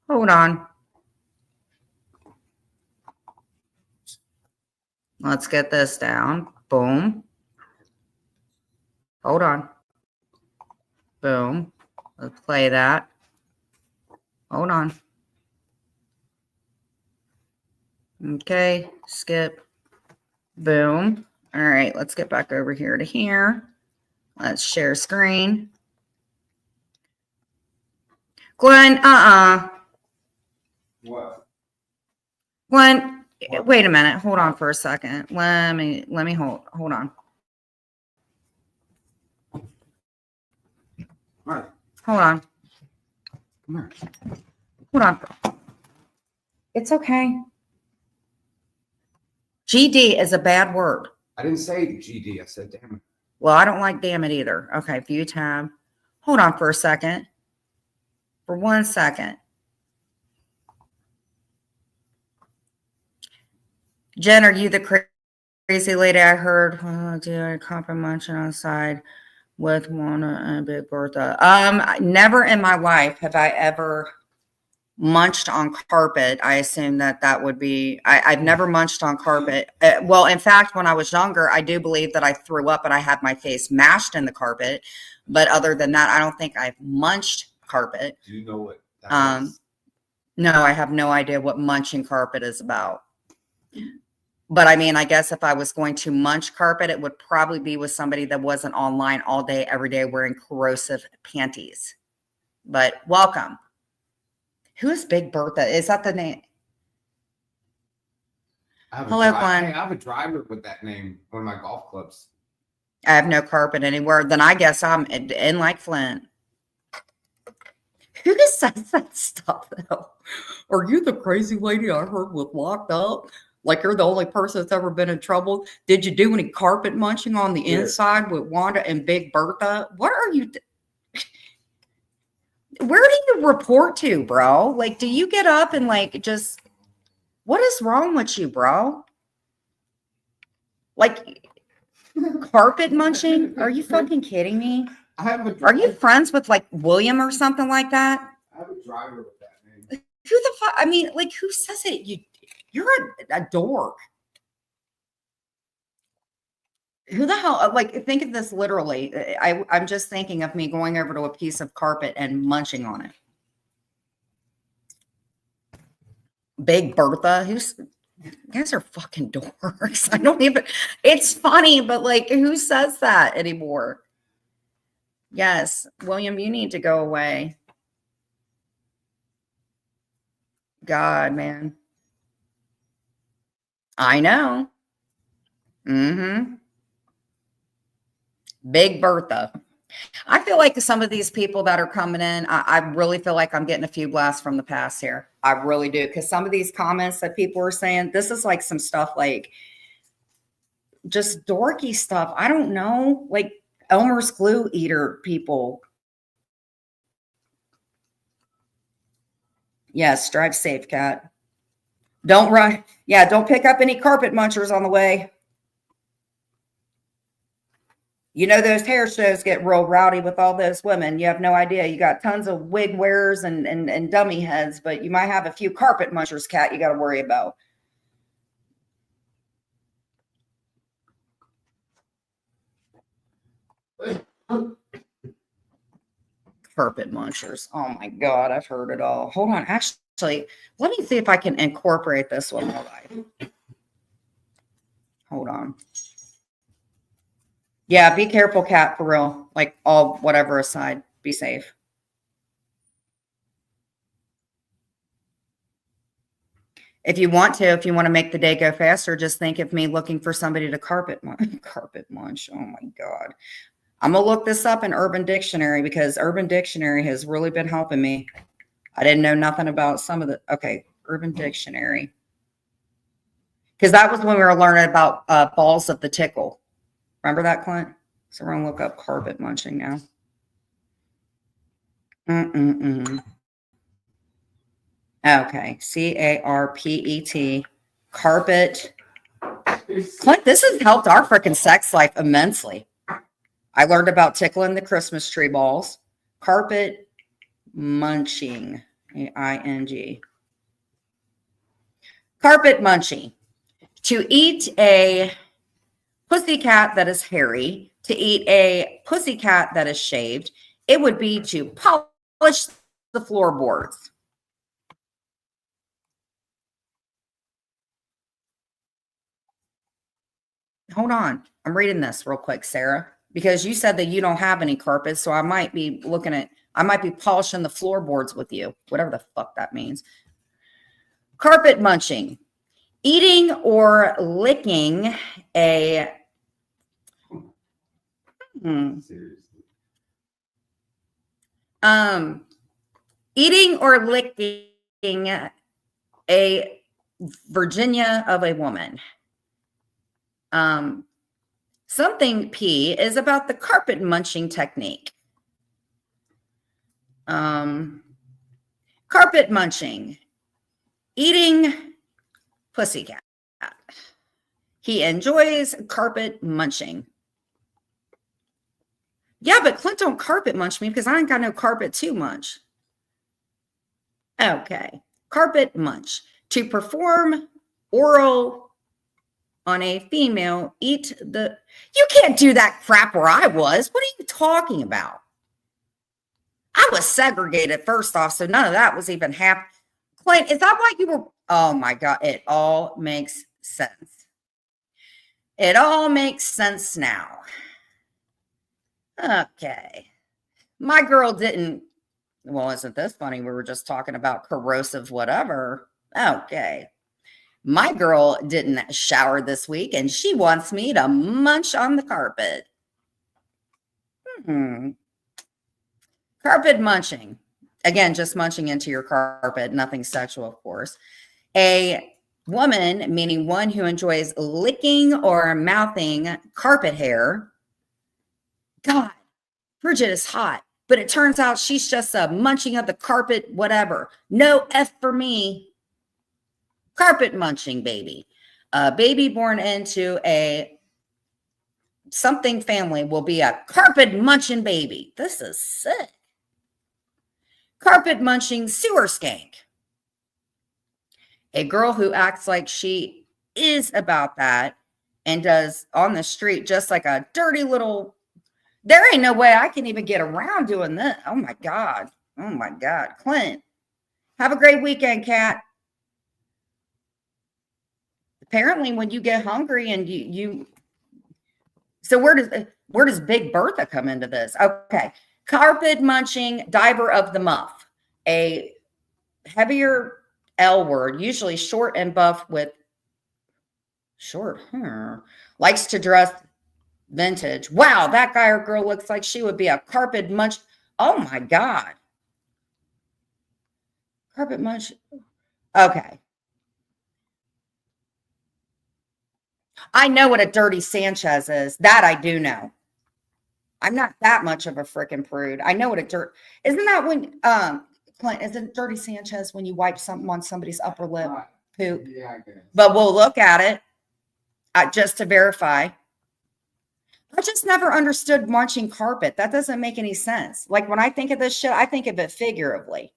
Hold on. Let's get this down. Boom. Hold on. Boom. Let's play that. Hold on. Okay. Skip. Boom. All right. Let's get back over here to here. Let's share screen. Glenn,
What?
Glenn, wait a minute. Hold on for a second. Let me hold on.
Right.
Hold on.
Come here.
Hold on. It's okay. GD is a bad word.
I didn't say GD. I said damn it.
Well, I don't like damn it either. Okay, view tab. Hold on for a second. For 1 second. Jen, are you the crazy lady I heard? Oh, dude, copper munching outside with Wanda and Big Bertha. Never in my life have I ever munched on carpet. I assume that would be, I've never munched on carpet. Well, in fact, when I was younger, I do believe that I threw up and I had my face mashed in the carpet. But other than that, I don't think I've munched carpet.
Do you know what that is?
No, I have no idea what munching carpet is about. But I mean, I guess if I was going to munch carpet, it would probably be with somebody that wasn't online all day, every day wearing corrosive panties. But welcome. Who's Big Bertha? Is that the name? Hello, Glenn.
Hey, I have a driver with that name, one of my golf clubs.
I have no carpet anywhere. Then I guess I'm in like Flint. Who says that stuff though? Are you the crazy lady I heard was locked up? Like you're the only person that's ever been in trouble? Did you do any carpet munching on the inside with Wanda and Big Bertha? What are you? Where do you report to, bro? Like, do you get up and like just? What is wrong with you, bro? Like carpet munching? Are you fucking kidding me? Are you friends with like William or something like that?
I have a driver with that name.
Who the fuck? I mean, like, who says it? You're a dork. Who the hell? Like, think of this literally. I'm just thinking of me going over to a piece of carpet and munching on it. Big Bertha, you guys are fucking dorks. I don't even. It's funny, but like, who says that anymore? Yes, William, you need to go away. God, man. I know. Mm-hmm. Big Bertha. I feel like some of these people that are coming in, I really feel like I'm getting a few blasts from the past here. I really do. Because some of these comments that people are saying, this is like some stuff like just dorky stuff. I don't know. Like Elmer's glue eater people. Yes, drive safe, cat. Don't run. Yeah, don't pick up any carpet munchers on the way. You know, those hair shows get real rowdy with all those women. You have no idea. You got tons of wig wearers and dummy heads, but you might have a few carpet munchers, cat, you got to worry about. Carpet munchers. Oh my God, I've heard it all. Hold on. Actually, let me see if I can incorporate this one in my life. Hold on. Yeah, be careful, cat, for real. Like all whatever aside, be safe. If you want to make the day go faster, just think of me looking for somebody to carpet munch. Oh my God. I'm going to look this up in Urban Dictionary because Urban Dictionary has really been helping me. I didn't know nothing about some of the, okay, Urban Dictionary. Because that was when we were learning about balls of the tickle. Remember that, Clint? So we're going to look up carpet munching now. Okay, C-A-R-P-E-T, carpet. Clint, this has helped our freaking sex life immensely. I learned about tickling the Christmas tree balls. Carpet munching, A-I-N-G. Carpet munching. To eat a pussycat that is hairy, to eat a pussycat that is shaved, it would be to polish the floorboards. Hold on. I'm reading this real quick, Sarah, because you said that you don't have any carpets. So I might be polishing the floorboards with you, whatever the fuck that means. Carpet munching, eating or licking a, eating or licking a Virginia of a woman. Something P is about the carpet munching technique. Carpet munching, eating pussycat. He enjoys carpet munching. Yeah, but Clint don't carpet munch me because I ain't got no carpet to munch. Okay, carpet munch. To perform oral on a female, eat the... You can't do that crap where I was. What are you talking about? I was segregated first off, so none of that was even happening. Clint, is that why you were... Oh my God, it all makes sense. It all makes sense now. Okay. My girl didn't, well, isn't this funny? We were just talking about corrosive whatever. Okay. My girl didn't shower this week and she wants me to munch on the carpet. Carpet munching. Again, just munching into your carpet, nothing sexual, of course. A woman, meaning one who enjoys licking or mouthing carpet hair. God, Bridget is hot, but it turns out she's just munching of the carpet, whatever. No F for me. Carpet munching baby. A baby born into a something family will be a carpet munching baby. This is sick. Carpet munching sewer skank. A girl who acts like she is about that and does on the street just like a dirty little, there ain't no way I can even get around doing this. Oh my God. Oh my God. Clint, have a great weekend, Kat. Apparently when you get hungry and you so where does Big Bertha come into this? Okay. Carpet munching diver of the muff. A heavier L word, usually short and buff with short hair, likes to dress vintage. Wow, that guy or girl looks like she would be a carpet munch. Oh my God. Carpet munch. Okay. I know what a dirty Sanchez is. That I do know. I'm not that much of a freaking prude. I know what isn't that when Clint, isn't dirty Sanchez when you wipe something on somebody's upper lip? Poop.
Yeah, I guess.
But we'll look at it just to verify. I just never understood munching carpet. That doesn't make any sense. Like when I think of this shit, I think of it figuratively.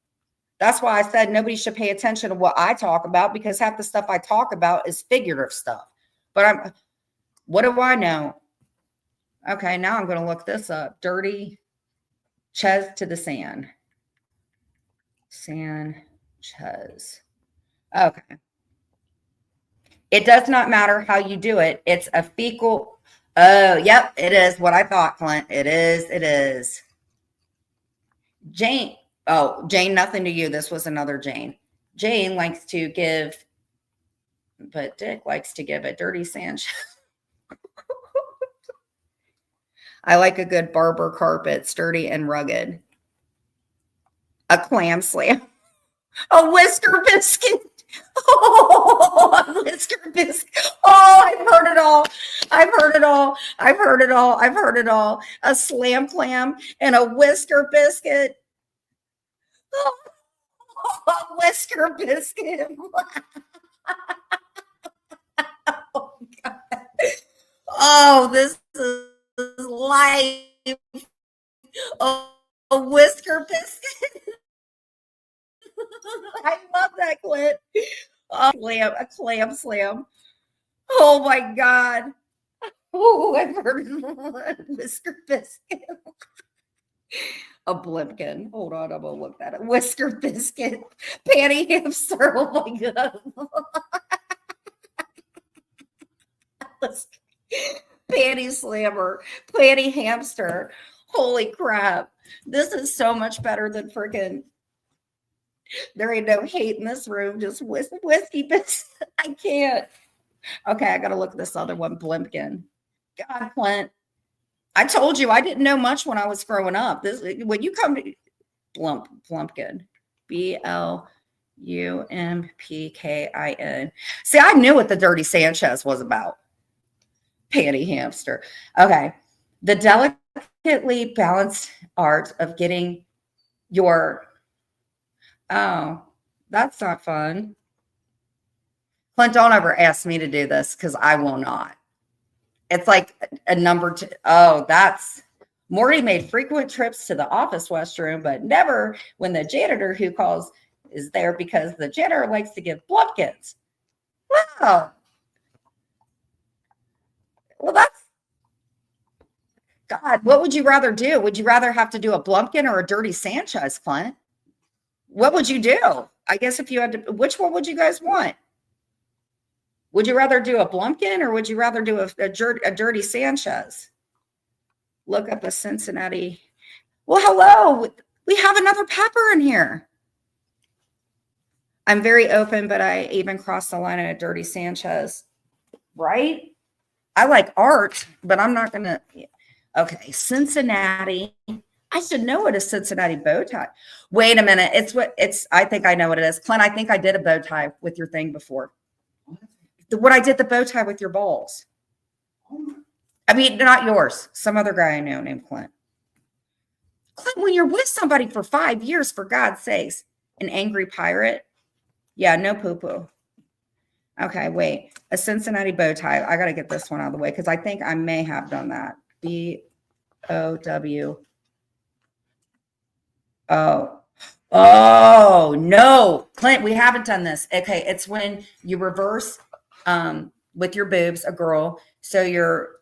That's why I said nobody should pay attention to what I talk about because half the stuff I talk about is figurative stuff. But what do I know? Okay, now I'm going to look this up. Dirty Chez to the sand. Sanchez. Okay. It does not matter how you do it. It's a fecal. Oh, yep, it is what I thought, Clint. It is. Jane. Oh, Jane, nothing to you. This was another Jane. Jane likes to give, but Dick likes to give a dirty Sanchez. I like a good barber carpet, sturdy and rugged. A clam slam. A whisker biscuit. Oh, a whisker biscuit. Oh, I've heard it all. I've heard it all. I've heard it all. I've heard it all. A slam clam and a whisker biscuit. Oh, a whisker biscuit. Oh, God. Oh, this is life. Oh, a whisker biscuit. I love that, Clint. A clam slam. Oh my God. Oh, I've heard a whisker biscuit. A blimpkin. Hold on, I'm gonna look that up. Whisker biscuit. Panty hamster. Oh my God. Panty slammer. Panty hamster. Holy crap. This is so much better than freaking. There ain't no hate in this room. Just whiskey biscuit. I can't. Okay, I gotta look at this other one. Blimpkin. God, Clint. I told you I didn't know much when I was growing up. This when you come to Blumpkin. BLUMPKIN. See, I knew what the dirty Sanchez was about. Panty hamster. Okay. The delicately balanced art of getting your that's not fun. Clint, don't ever ask me to do this because I will not. It's like a number two. Oh, that's Morty made frequent trips to the office restroom, but never when the janitor who calls is there because the janitor likes to give blumpkins. Wow. Well, that's God. What would you rather do? Would you rather have to do a blumpkin or a dirty Sanchez, Clint? What would you do? I guess if you had to, which one would you guys want? Would you rather do a Blumpkin or would you rather do a dirty Sanchez? Look up a Cincinnati. Well, hello. We have another Pepper in here. I'm very open, but I even crossed the line at a dirty Sanchez. Right? I like art, but I'm not going to. Okay, Cincinnati. I should know what a Cincinnati bow tie. Wait a minute. I think I know what it is. Clint, I think I did a bow tie with your thing before. What I did the bow tie with your balls. I mean, not yours. Some other guy I know named Clint. Clint, when you're with somebody for 5 years, for God's sakes, an angry pirate. Yeah, no poo-poo. Okay, wait. A Cincinnati bow tie. I got to get this one out of the way because I think I may have done that. B-O-W. Oh, no. Clint, we haven't done this. Okay, it's when you reverse with your boobs, a girl. So your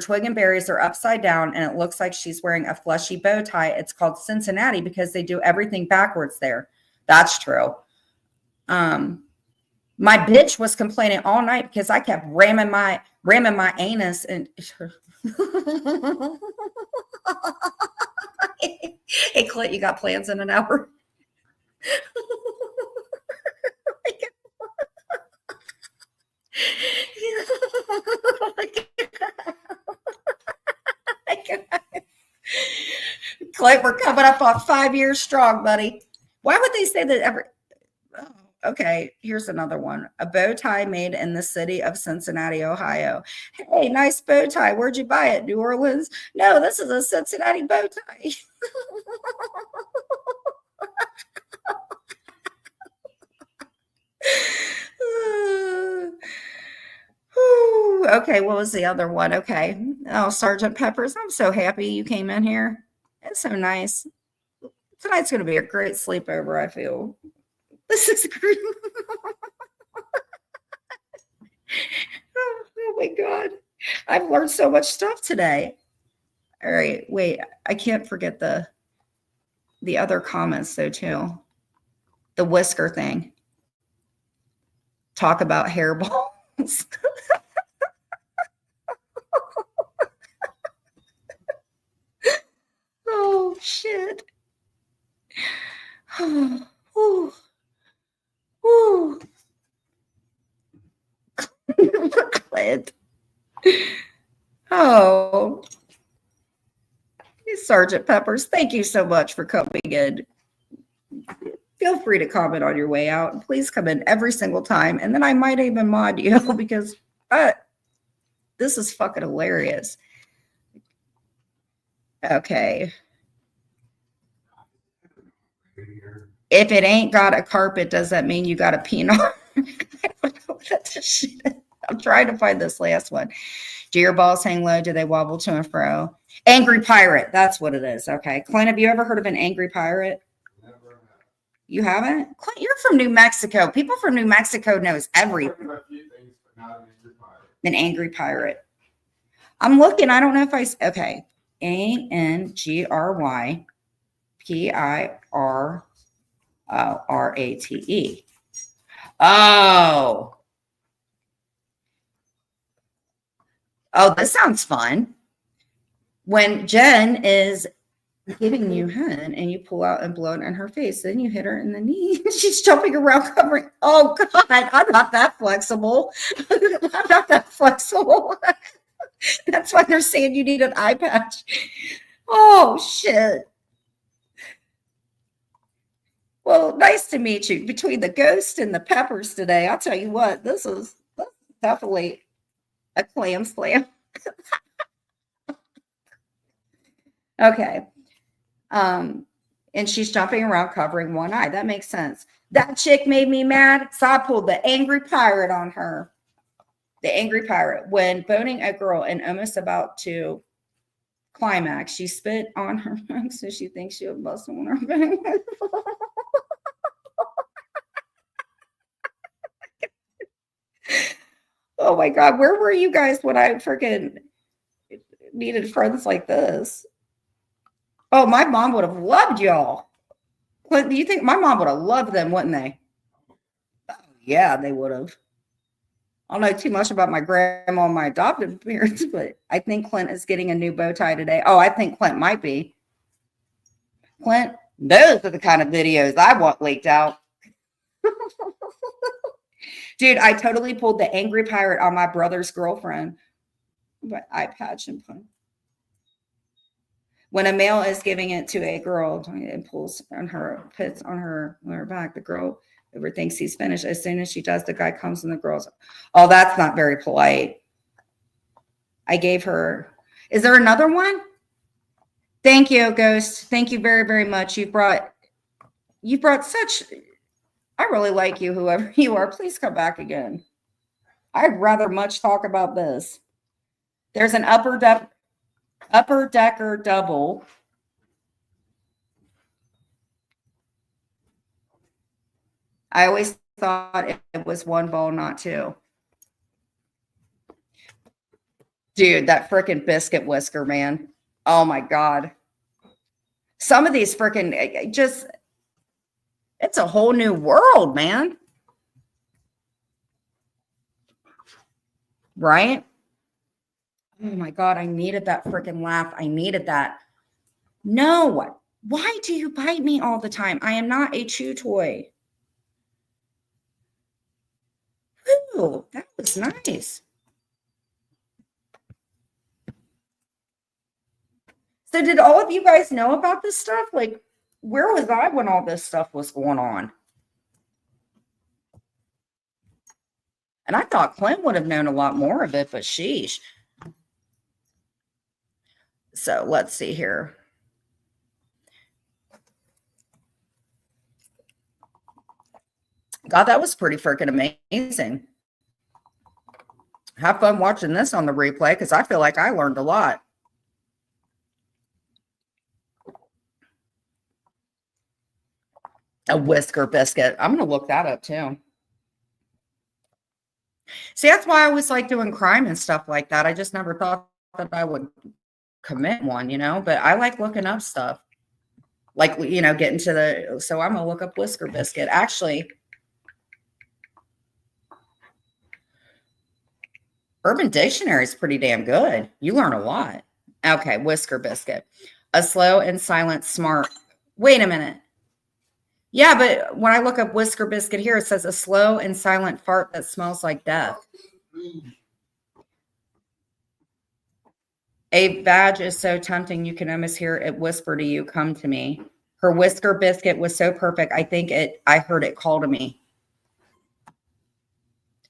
twig and berries are upside down and it looks like she's wearing a fleshy bow tie. It's called Cincinnati because they do everything backwards there. That's true. My bitch was complaining all night because I kept ramming my anus and hey Clint, you got plans in an hour? Clint, we're coming up on 5 years strong, buddy. Why would they say that every? Oh, okay, here's another one. A bow tie made in the city of Cincinnati, Ohio. Hey, nice bow tie. Where'd you buy it? New Orleans? No, this is a Cincinnati bow tie. Okay, what was the other one? Okay. Oh, Sergeant Peppers, I'm so happy you came in here. It's so nice. Tonight's going to be a great sleepover, I feel. This is great. Oh my God. I've learned so much stuff today. All right, wait. I can't forget the other comments though, too. The whisker thing. Talk about hairballs. Oh, shit. Ooh. Ooh. Clint. Oh. Sergeant Peppers, thank you so much for coming in. Feel free to comment on your way out. Please come in every single time. And then I might even mod you because this is fucking hilarious. Okay. If it ain't got a carpet, does that mean you got a peanut? I don't know what that shit is. I'm trying to find this last one. Do your balls hang low? Do they wobble to and fro? Angry pirate. That's what it is. Okay. Clint, have you ever heard of an angry pirate?
Never have.
You haven't? Clint, you're from New Mexico. People from New Mexico knows everything.
I've heard a few things, but not an angry pirate.
An angry pirate. I'm looking. I don't know if okay. ANGRYPIRRATE. Oh. Oh, this sounds fun. When Jen is giving you head and you pull out and blow it in her face, then you hit her in the knee. She's jumping around covering. Oh, God, I'm not that flexible. I'm not that flexible. That's why they're saying you need an eye patch. Oh, shit. Well, nice to meet you. Between the ghost and the peppers today, I'll tell you what, this is definitely a clam slam. Okay. And she's jumping around covering one eye. That makes sense. That chick made me mad, so I pulled the angry pirate on her. The angry pirate. When boning a girl and almost about to climax, she spit on her mouth so she thinks she'll bust on her back. Oh my God, where were you guys when I freaking needed friends like this? Oh, my mom would have loved y'all. What do you think? My mom would have loved them, wouldn't they? Oh, yeah, they would have. I don't know too much about my grandma and my adoptive parents, but I think Clint is getting a new bow tie today. Oh, I think Clint might be. Clint, those are the kind of videos I want leaked out. Dude, I totally pulled the angry pirate on my brother's girlfriend. But eye patch and put. When a male is giving it to a girl, it pulls on her, puts on her back. The girl overthinks he's finished. As soon as she does, the guy comes and the girl's. Oh, that's not very polite. I gave her. Is there another one? Thank you, Ghost. Thank you very, very much. You brought such. I really like you, whoever you are. Please come back again. I'd rather much talk about this. There's an upper decker double. I always thought it was one ball, not two. Dude, that freaking biscuit whisker, man. Oh my God. Some of these freaking just, it's a whole new world, man. Right? Oh my God, I needed that freaking laugh. I needed that. No. Why do you bite me all the time? I am not a chew toy. Ooh, that was nice. So did all of you guys know about this stuff? Like, where was I when all this stuff was going on? And I thought Clint would have known a lot more of it, but sheesh. So let's see here. God, that was pretty freaking amazing. Have fun watching this on the replay because I feel like I learned a lot. A whisker biscuit. I'm going to look that up too. See, that's why I always like doing crime and stuff like that. I just never thought that I would commit one, but I like looking up stuff. Like, getting to the, so I'm going to look up whisker biscuit. Actually, Urban Dictionary is pretty damn good. You learn a lot. Okay, whisker biscuit. A slow and silent smart. Wait a minute. Yeah, but when I look up whisker biscuit here, it says a slow and silent fart that smells like death. A badge is so tempting you can almost hear it whisper to you, come to me. Her whisker biscuit was so perfect. I heard it call to me.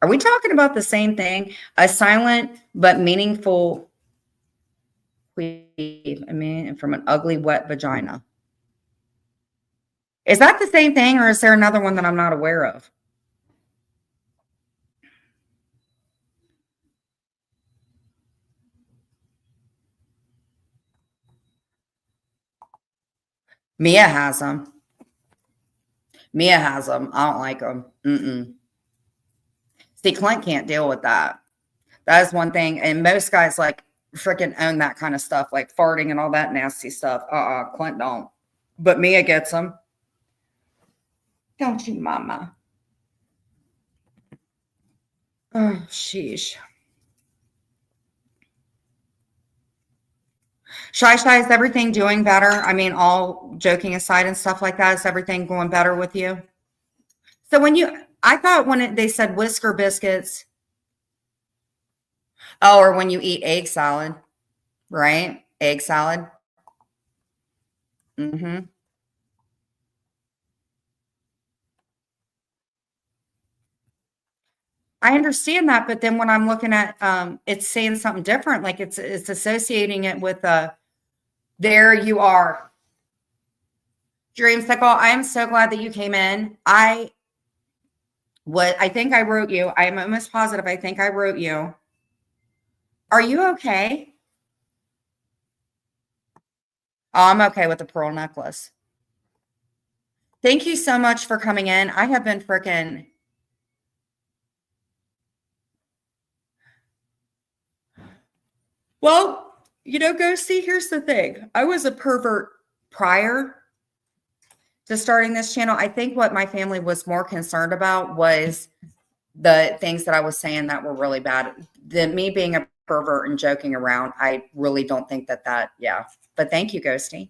Are we talking about the same thing? A silent but meaningful queef, from an ugly, wet vagina. Is that the same thing, or is there another one that I'm not aware of? Mia has them. I don't like them. See, Clint can't deal with that. That is one thing. And most guys like freaking own that kind of stuff, like farting and all that nasty stuff. Clint don't. But Mia gets them. Don't you, mama? Oh, sheesh. Shy, is everything doing better? I mean, all joking aside and stuff like that, is everything going better with you? So I thought when they said whisker biscuits, or when you eat egg salad, right? Egg salad. Mm-hmm. I understand that, but then when I'm looking at, it's saying something different. Like it's associating it with there you are. Dreamsicle, I am so glad that you came in. I think I wrote you. I am almost positive. I think I wrote you. Are you okay? Oh, I'm okay with the pearl necklace. Thank you so much for coming in. I have been freaking. Well, go see, here's the thing. I was a pervert prior to starting this channel. I think what my family was more concerned about was the things that I was saying that were really bad, me being a pervert and joking around, I really don't think that, yeah. But thank you, Ghosty.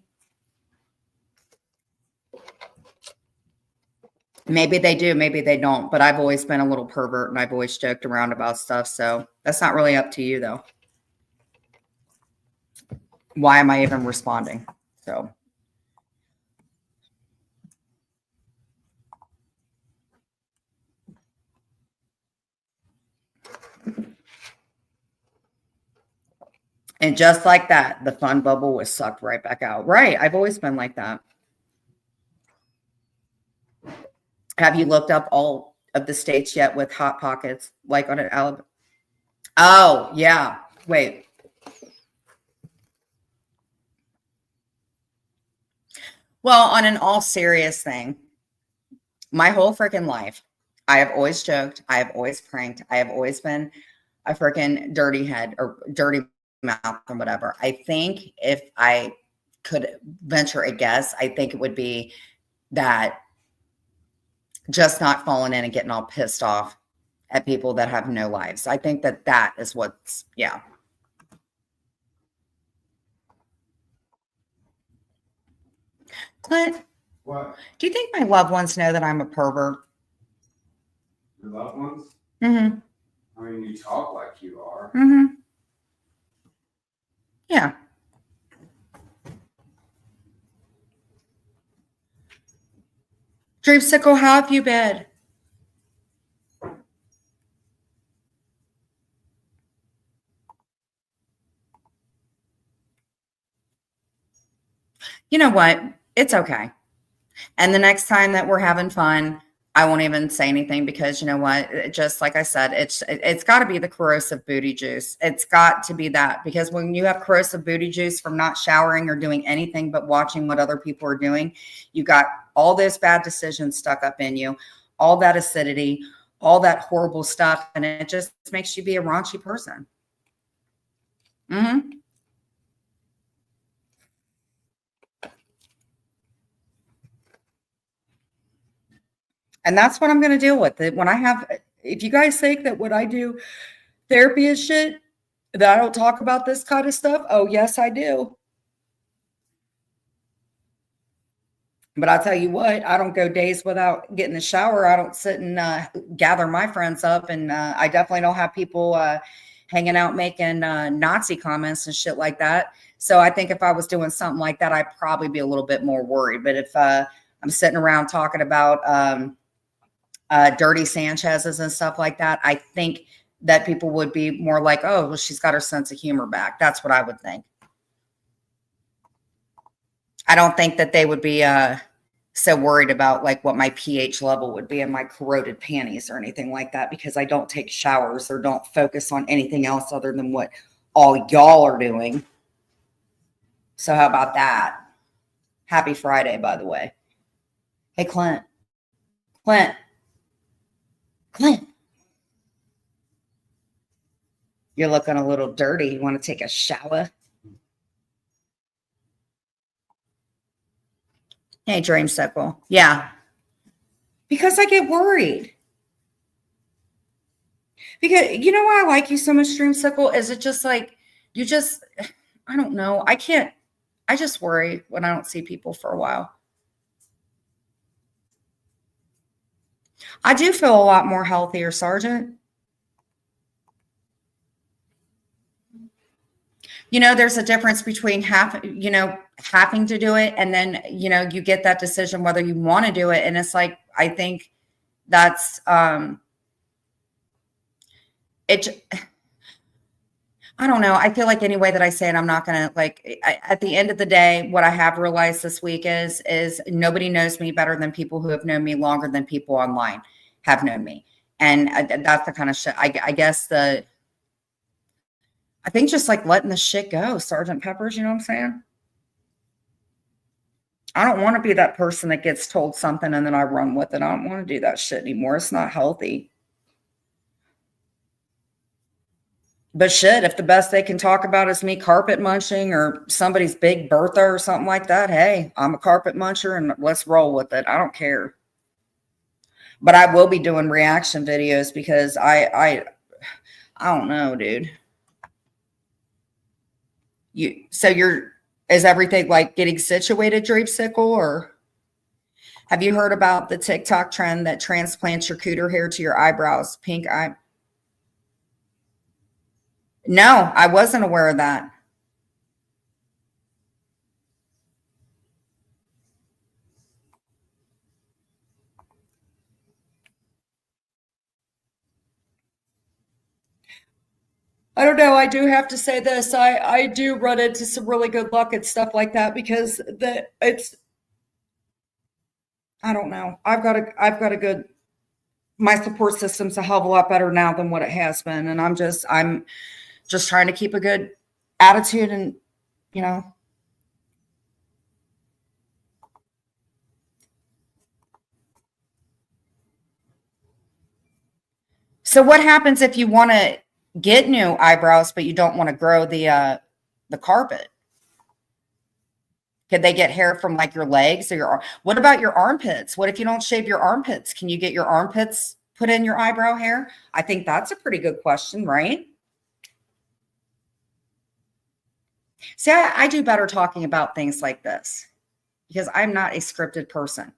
Maybe they do, maybe they don't, but I've always been a little pervert and I've always joked around about stuff. So that's not really up to you though. Why am I even responding? So. And just like that, the fun bubble was sucked right back out. Right. I've always been like that. Have you looked up all of the states yet with hot pockets, like on an Alabama? Oh, yeah. Wait. Well, on an all serious thing, my whole freaking life, I have always joked. I have always pranked. I have always been a freaking dirty head or dirty mouth and whatever. I think if I could venture a guess, I think it would be that just not falling in and getting all pissed off at people that have no lives. I think that is what's, yeah. Clint,
What?
do you think my loved ones know that I'm a pervert?
Your loved ones?
Mm-hmm.
I mean, you talk like you are.
Mm-hmm. Yeah. Dreamsicle, how have you been? You know what? It's okay. And the next time that we're having fun, I won't even say anything because you know what? Just like I said, it's got to be the corrosive booty juice. It's got to be that because when you have corrosive booty juice from not showering or doing anything but watching what other people are doing, you got all those bad decisions stuck up in you, all that acidity, all that horrible stuff, and it just makes you be a raunchy person. Mm-hmm. And that's what I'm going to deal with. It when I have, if you guys think that what I do therapy is shit, that I don't talk about this kind of stuff. Oh, yes, I do. But I'll tell you what, I don't go days without getting a shower. I don't sit and gather my friends up. And I definitely don't have people hanging out making Nazi comments and shit like that. So I think if I was doing something like that, I'd probably be a little bit more worried. But if I'm sitting around talking about dirty Sanchez's and stuff like that, I think that people would be more like, oh, well, she's got her sense of humor back. That's what I would think. I don't think that they would be so worried about like what my pH level would be in my corroded panties or anything like that, because I don't take showers or don't focus on anything else other than what all y'all are doing. So how about that? Happy Friday, by the way. Hey, Clint. You're looking a little dirty. You want to take a shower? Hey, Dreamsicle. Yeah. Because I get worried. Because you know why I like you so much, Dreamsicle? Is it just like, you just, I don't know. I just worry when I don't see people for a while. I do feel a lot more healthier, Sergeant. You know, there's a difference between having to do it and then, you get that decision whether you want to do it. And it's like, I think that's, I don't know. I feel like any way that I say it, I'm not going to at the end of the day, what I have realized this week is nobody knows me better than people who have known me longer than people online have known me. And that's the kind of shit, I guess I think just like letting the shit go, Sergeant Peppers, you know what I'm saying? I don't want to be that person that gets told something and then I run with it. I don't want to do that shit anymore. It's not healthy. But shit, if the best they can talk about is me carpet munching or somebody's big Bertha or something like that, hey, I'm a carpet muncher and let's roll with it. I don't care. But I will be doing reaction videos because I don't know, dude. Is everything like getting situated, Dreamsicle, or have you heard about the TikTok trend that transplants your cooter hair to your eyebrows? Pink eye. No, I wasn't aware of that. I don't know. I do have to say this. I do run into some really good luck and stuff like that because I don't know. I've got a good my support system's a hell of a lot better now than what it has been. And I'm just trying to keep a good attitude and you know. So what happens if you want to get new eyebrows, but you don't want to grow the carpet? Could they get hair from like your legs or what about your armpits? What if you don't shave your armpits? Can you get your armpits put in your eyebrow hair? I think that's a pretty good question, right? See, I do better talking about things like this because I'm not a scripted person.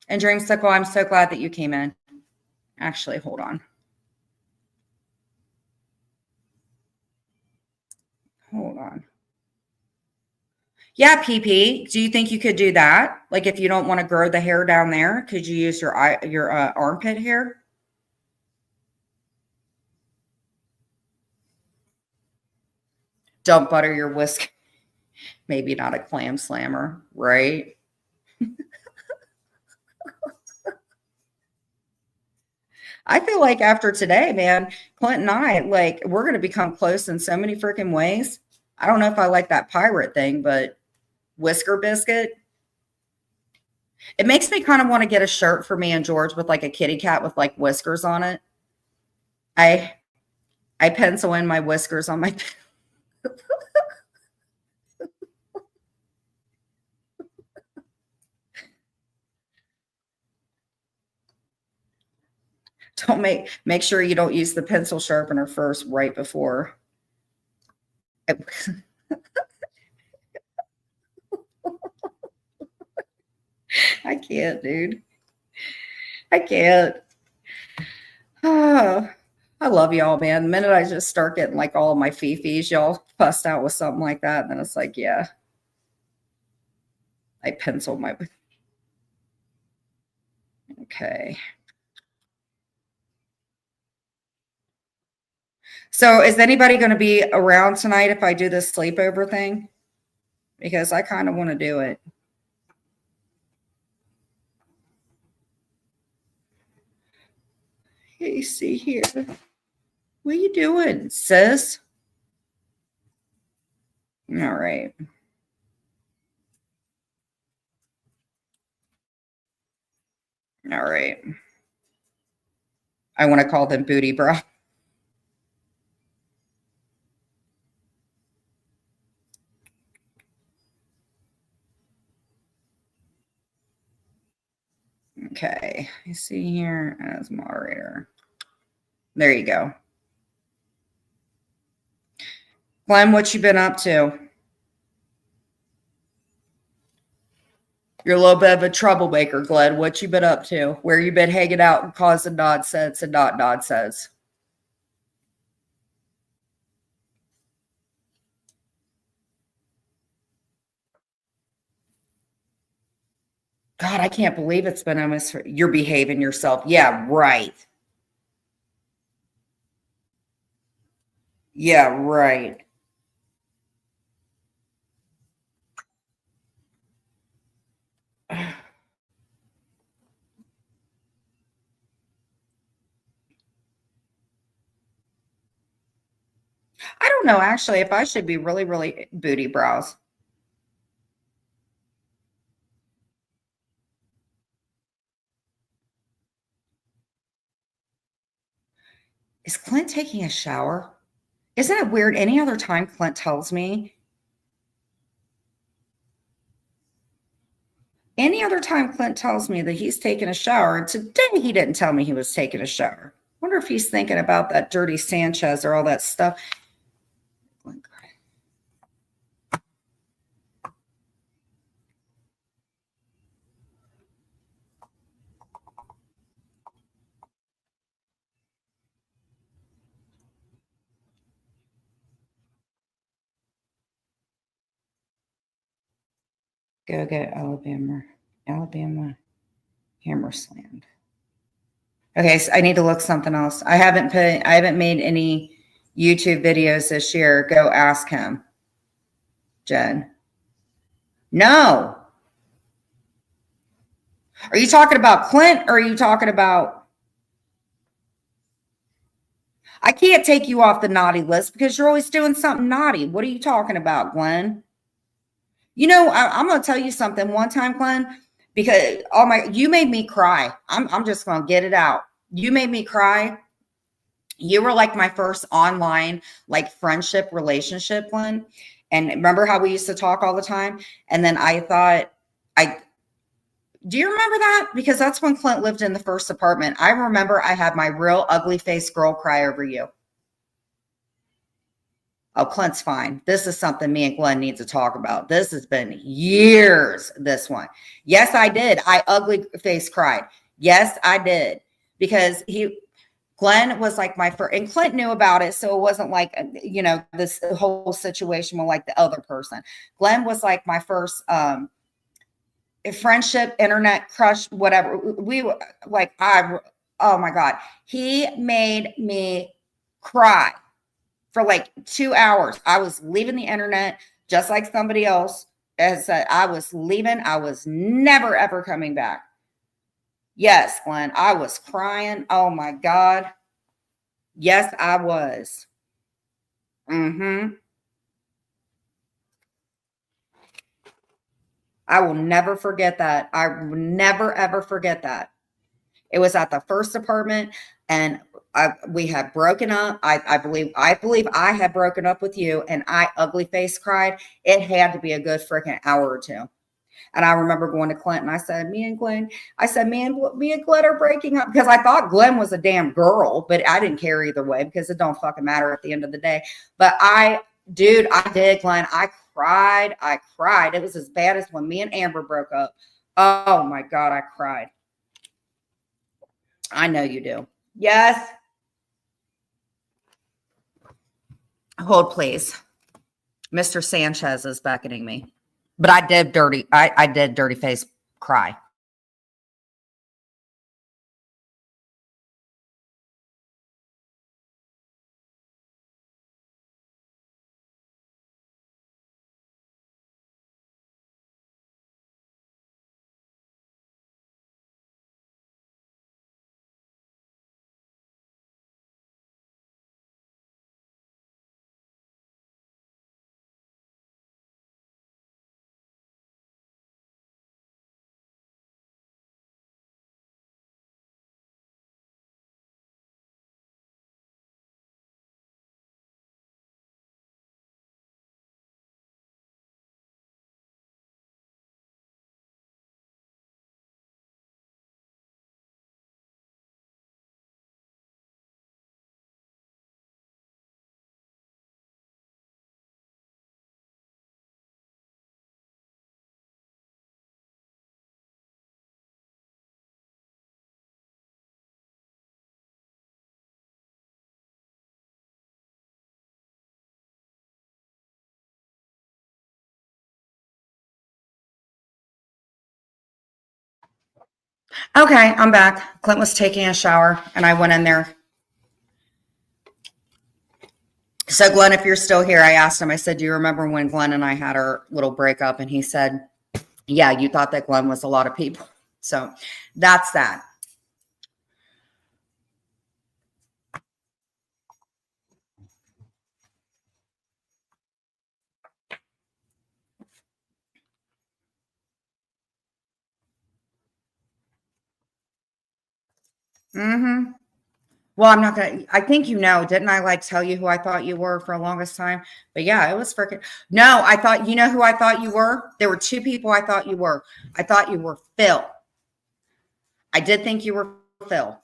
And Dreamsicle, I'm so glad that you came in. Actually, hold on. Hold on. Yeah, PP. Do you think you could do that? Like if you don't want to grow the hair down there, could you use your armpit hair? Don't butter your whisk. Maybe not a clam slammer, right? I feel like after today, man, Clint and I, like, we're going to become close in so many freaking ways. I don't know if I like that pirate thing, but whisker biscuit. It makes me kind of want to get a shirt for me and George with like a kitty cat with like whiskers on it. I I pencil in my whiskers on my don't make sure you don't use the pencil sharpener first right before. I can't, dude. I can't. Oh, I love y'all, man. The minute I just start getting like all of my fifis, y'all bust out with something like that, then it's like, yeah, I penciled my. Okay. So is anybody going to be around tonight if I do this sleepover thing? Because I kind of want to do it. Hey, see here. What are you doing, sis? All right. All right. I want to call them booty bra. Okay. You see here as moderator. There you go. Glenn, what you been up to? You're a little bit of a troublemaker, Glenn. What you been up to? Where you been hanging out and causing nonsense and not nonsense? God, I can't believe it's been almost. You're behaving yourself. Yeah, right. Yeah, right. I don't know actually if I should be really, really booty brows. Is Clint taking a shower? Isn't it weird? Any other time Clint tells me Any other time Clint tells me that he's taking a shower, and today he didn't tell me he was taking a shower. Wonder if he's thinking about that dirty Sanchez or all that stuff. Go get Alabama. Alabama hammer slammed. Okay, so I need to look something else. I haven't made any YouTube videos this year. Go ask him, Jen. No. Are you talking about Clint or are you talking about? I can't take you off the naughty list because you're always doing something naughty. What are you talking about, Glenn? You know, I'm going to tell you something one time, Glenn, because you made me cry. I'm just going to get it out. You made me cry. You were like my first online like friendship relationship, Glenn. And remember how we used to talk all the time? And then I thought, do you remember that? Because that's when Clint lived in the first apartment. I remember I had my real ugly face girl cry over you. Oh, Clint's fine. This is something me and Glenn need to talk about. This has been years, this one. Yes, I did. I ugly face cried. Yes, I did. Because Glenn was like my first, and Clint knew about it. So it wasn't like, this whole situation with like the other person. Glenn was like my first friendship, internet crush, whatever. We were like, oh my God. He made me cry for like 2 hours. I was leaving the internet just like somebody else has said. I was leaving. I was never, ever coming back. Yes, Glenn, I was crying. Oh my God. Yes, I was. Mm-hmm. I will never forget that. I will never, ever forget that. It was at the first apartment, and we had broken up. I believe I had broken up with you, and I ugly face cried. It had to be a good freaking hour or two. And I remember going to Clint, and I said, me and Glenn are breaking up, because I thought Glenn was a damn girl, but I didn't care either way because it don't fucking matter at the end of the day. But I did, Glenn. I cried. It was as bad as when me and Amber broke up. Oh my God, I cried. I know you do. Yes. Hold, please. Mr. Sanchez is beckoning me. But I did dirty face cry. Okay, I'm back. Clint was taking a shower and I went in there. So Glenn, if you're still here, I asked him, I said, do you remember when Glenn and I had our little breakup? And he said, yeah, you thought that Glenn was a lot of people. So that's that. Mm-hmm. Well, I'm not gonna. I think you know, didn't I like tell you who I thought you were for the longest time? But yeah, it was freaking. No, I thought you know who I thought you were. There were two people I thought you were. I thought you were Phil. I did think you were Phil.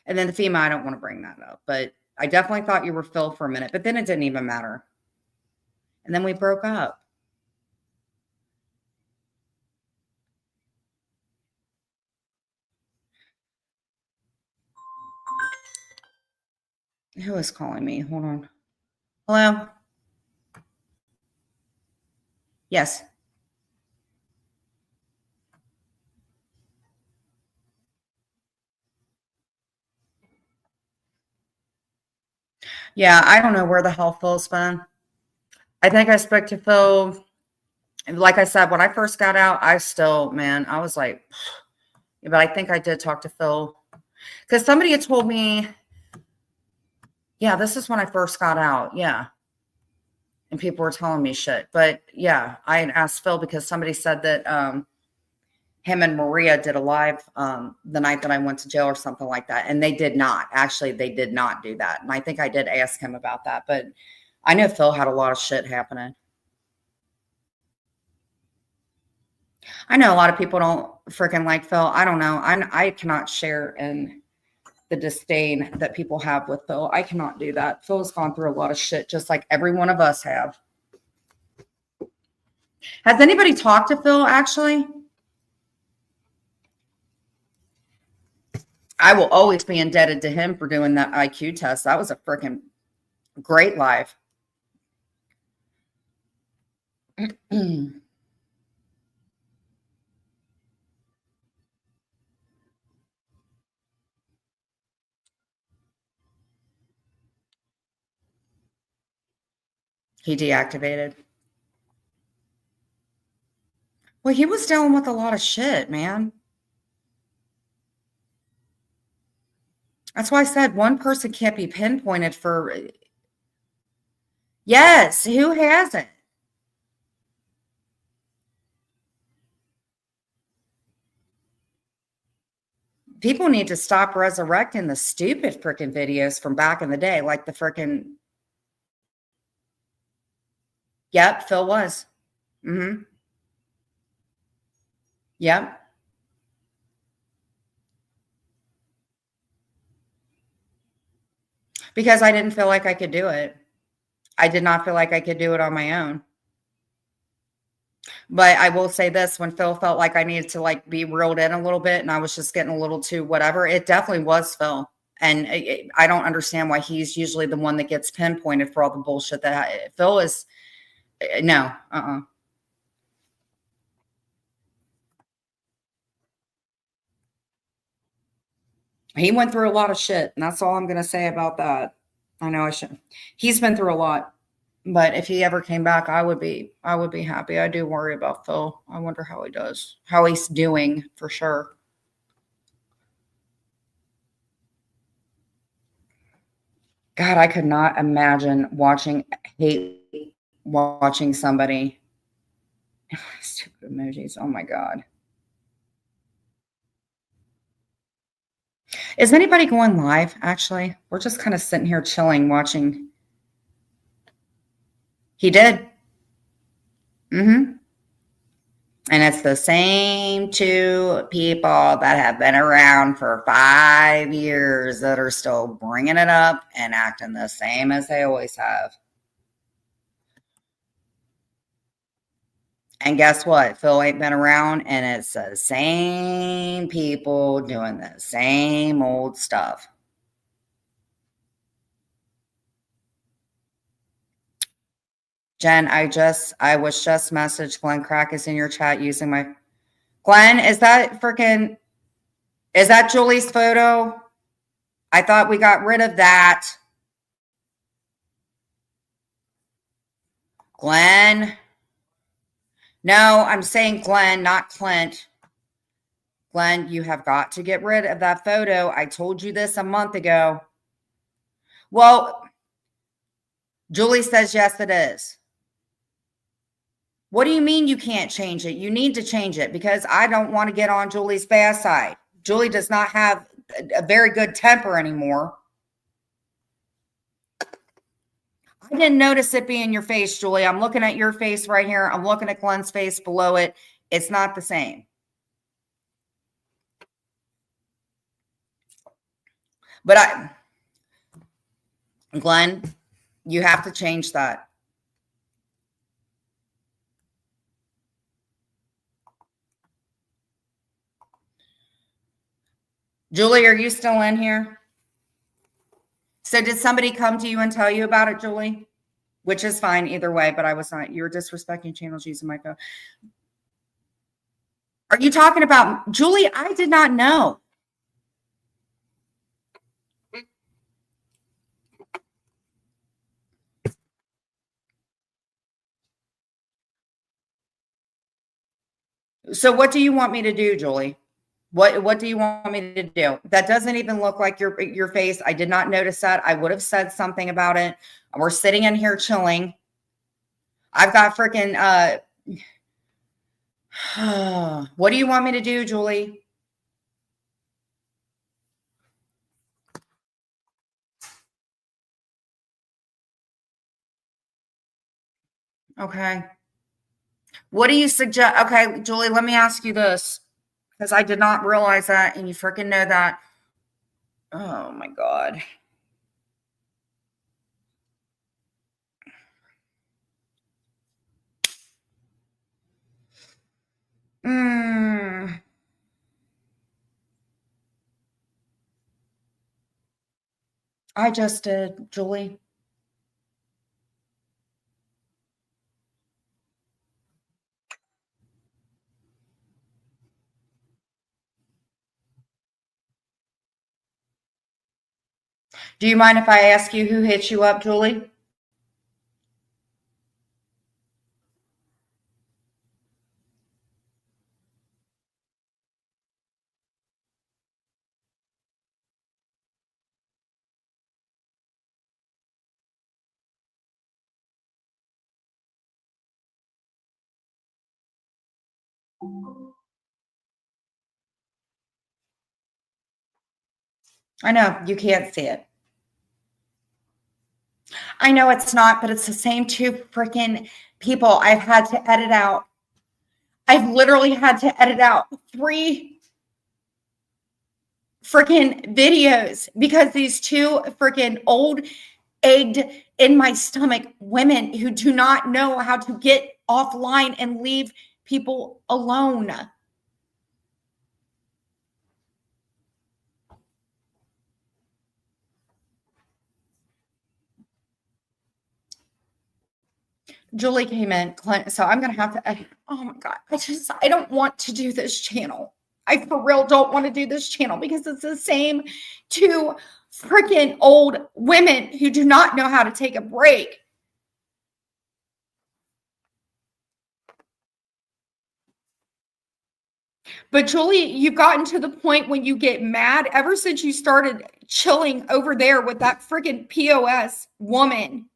And then the female, I don't want to bring that up, but I definitely thought you were Phil for a minute. But then it didn't even matter. And then we broke up. Who is calling me? Hold on. Hello? Yes. Yeah, I don't know where the hell Phil's been. I think I spoke to Phil. Like I said, when I first got out, I still, man, I was like, but I think I did talk to Phil because somebody had told me, yeah, this is when I first got out. Yeah. And people were telling me shit. But yeah, I had asked Phil because somebody said that him and Maria did a live the night that I went to jail or something like that. And they did not. Actually, they did not do that. And I think I did ask him about that. But I know Phil had a lot of shit happening. I know a lot of people don't freaking like Phil. I don't know. I cannot share in the disdain that people have with Phil. I cannot do that. Phil's gone through a lot of shit, just like every one of us have. Has anybody talked to Phil, actually? I will always be indebted to him for doing that IQ test. That was a freaking great live. He deactivated. Well, he was dealing with a lot of shit, man. That's why I said one person can't be pinpointed for. Yes, who hasn't? People need to stop resurrecting the stupid freaking videos from back in the day, like the freaking. Yep, Phil was. Mm-hmm. Yep. Because I didn't feel like I could do it. I did not feel like I could do it on my own. But I will say this, when Phil felt like I needed to like be reeled in a little bit and I was just getting a little too whatever, it definitely was Phil. And I don't understand why he's usually the one that gets pinpointed for all the bullshit that Phil is. No, He went through a lot of shit, and that's all I'm going to say about that. I know I shouldn't. He's been through a lot, but if he ever came back, I would be happy. I do worry about Phil. I wonder how he does, how he's doing for sure. God, I could not imagine watching somebody. Stupid emojis. Oh my God. Is anybody going live? Actually, we're just kind of sitting here chilling, watching. He did. Mm-hmm. And it's the same two people that have been around for 5 years that are still bringing it up and acting the same as they always have. And guess what? Phil ain't been around, and it's the same people doing the same old stuff. Jen, I was just messaged Glenn Crack is in your chat using my Glenn, is that Julie's photo? I thought we got rid of that. Glenn. No, I'm saying Glenn, not Clint. Glenn, you have got to get rid of that photo. I told you this a month ago. Well, Julie says, yes, it is. What do you mean you can't change it? You need to change it because I don't want to get on Julie's bad side. Julie does not have a very good temper anymore. I didn't notice it being your face, Julie. I'm looking at your face right here. I'm looking at Glenn's face below it. It's not the same. But Glenn, you have to change that. Julie, are you still in here? So did somebody come to you and tell you about it, Julie? Which is fine either way, but I was not. You're disrespecting channels using my phone. Are you talking about Julie? I did not know. So what do you want me to do, Julie? What do you want me to do? That doesn't even look like your face. I did not notice that. I would have said something about it. We're sitting in here chilling. I've got freaking what do you want me to do, Julie? Okay. What do you suggest? Okay, Julie, let me ask you this, because I did not realize that, and you freaking know that. Oh my God. I just did, Julie. Do you mind if I ask you who hit you up, Julie? I know you can't see it. I know it's not, but it's the same two freaking people I've had to edit out. I've literally had to edit out 3 freaking videos because these 2 freaking old, egged in my stomach women who do not know how to get offline and leave people alone. Julie came in, so I'm gonna have to edit. Oh my God, I don't want to do this channel. I for real don't want to do this channel because it's the same 2 freaking old women who do not know how to take a break. But Julie, you've gotten to the point when you get mad ever since you started chilling over there with that freaking POS woman.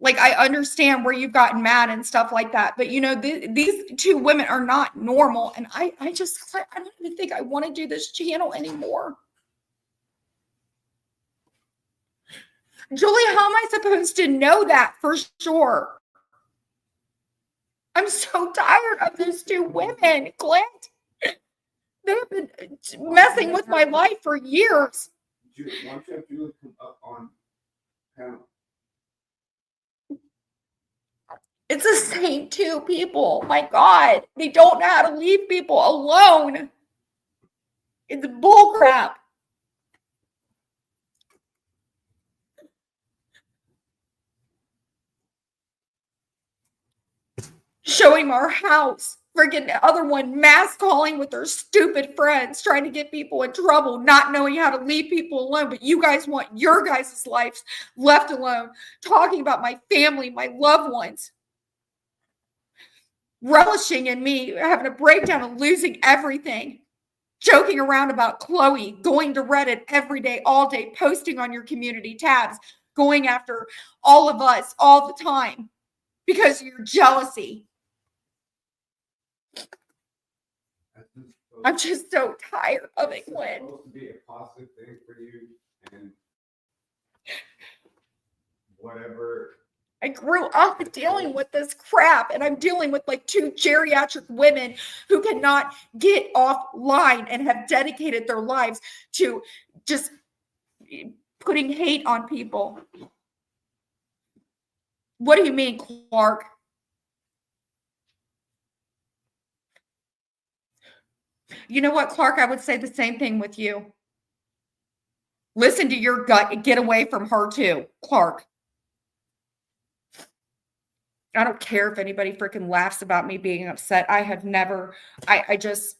Like, I understand where you've gotten mad and stuff like that, but you know, these 2 women are not normal. And I don't even think I want to do this channel anymore. Julie, how am I supposed to know that for sure? I'm so tired of these 2 women, Clint. They've been messing with my life for years.
Why don't you have Julie come up on panel?
It's the same 2 people. My God, they don't know how to leave people alone. It's bullcrap. Showing our house. Freaking the other one mass calling with their stupid friends, trying to get people in trouble, not knowing how to leave people alone. But you guys want your guys' lives left alone. Talking about my family, my loved ones. Relishing in me having a breakdown and losing everything. Joking around about Chloe, going to Reddit every day, all day, posting on your community tabs, going after all of us all the time because of your jealousy. I'm just so tired of it,
It's
Glenn.
supposed to be a positive thing for you, and whatever.
I grew up dealing with this crap, and I'm dealing with like 2 geriatric women who cannot get offline and have dedicated their lives to just putting hate on people. What do you mean, Clark? You know what, Clark? I would say the same thing with you. Listen to your gut and get away from her too, Clark. I don't care if anybody freaking laughs about me being upset. I have never, I just,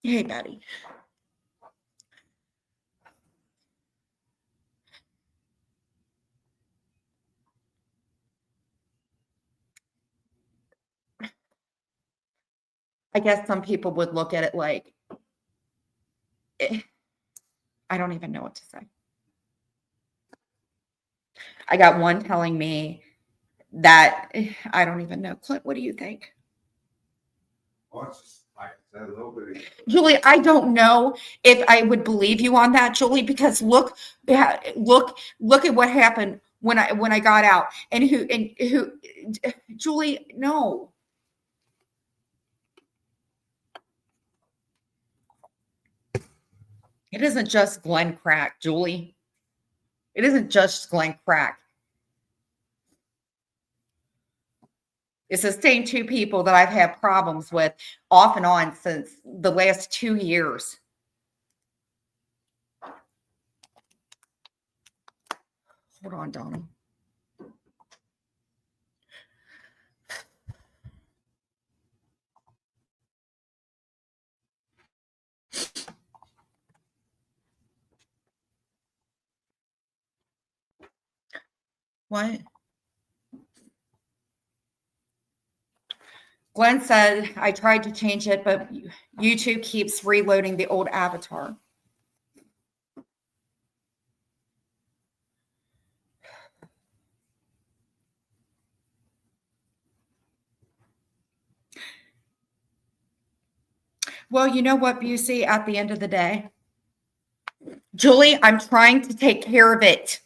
hey, buddy. I guess some people would look at it like, I don't even know what to say. I got one telling me that I don't even know. Clint, what do you think?
Well, it's just like I said, a little bit.
Julie, I don't know if I would believe you on that, Julie, because look at what happened when I got out and who Julie, no. It isn't just Glenn Crack, Julie. It isn't just Glenn Crack. It's the same 2 people that I've had problems with off and on since the last 2 years. Hold on, Donna. What? Glenn said, I tried to change it, but YouTube keeps reloading the old avatar. Well, you know what, Busey, at the end of the day, Julie, I'm trying to take care of it.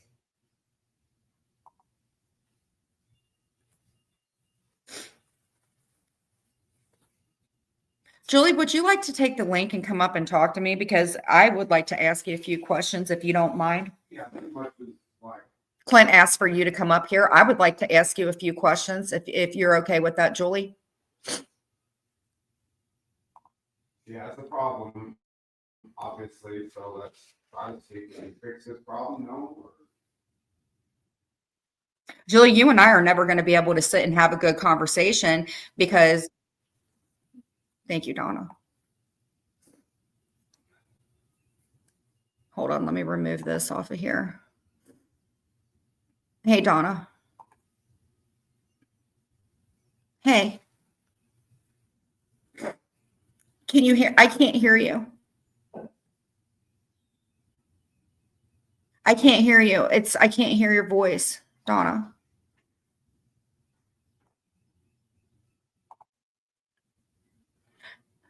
Julie, would you like to take the link and come up and talk to me? Because I would like to ask you a few questions if you don't mind.
Yeah, pretty much is like.
Clint asked for you to come up here. I would like to ask you a few questions if you're okay with that, Julie.
Yeah, it's a problem, obviously. So let's try to see if we can fix this problem. No. Or...
Julie, you and I are never going to be able to sit and have a good conversation because, thank you, Donna. Hold on, let me remove this off of here. Hey, Donna. Hey. Can you hear? I can't hear you. I can't hear you. I can't hear your voice, Donna.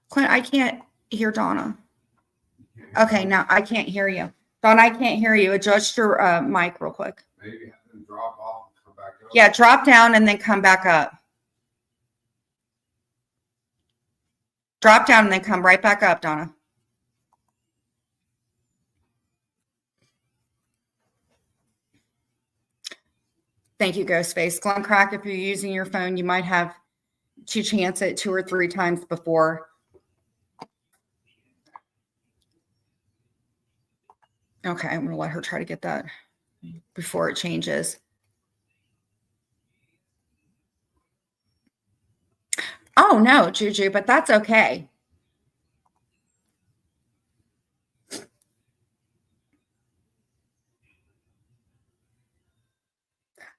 Clint, I can't hear Donna. Okay, now I can't hear you. Donna, I can't hear you. Adjust your mic real quick.
Maybe have them drop off and come back up.
Yeah, drop down and then come back up. Drop down and then come right back up, Donna. Thank you, Ghostface. Glenn Crack, if you're using your phone, you might have to chance it 2 or 3 times before. Okay, I'm going to let her try to get that before it changes. Oh, no, Juju, but that's okay.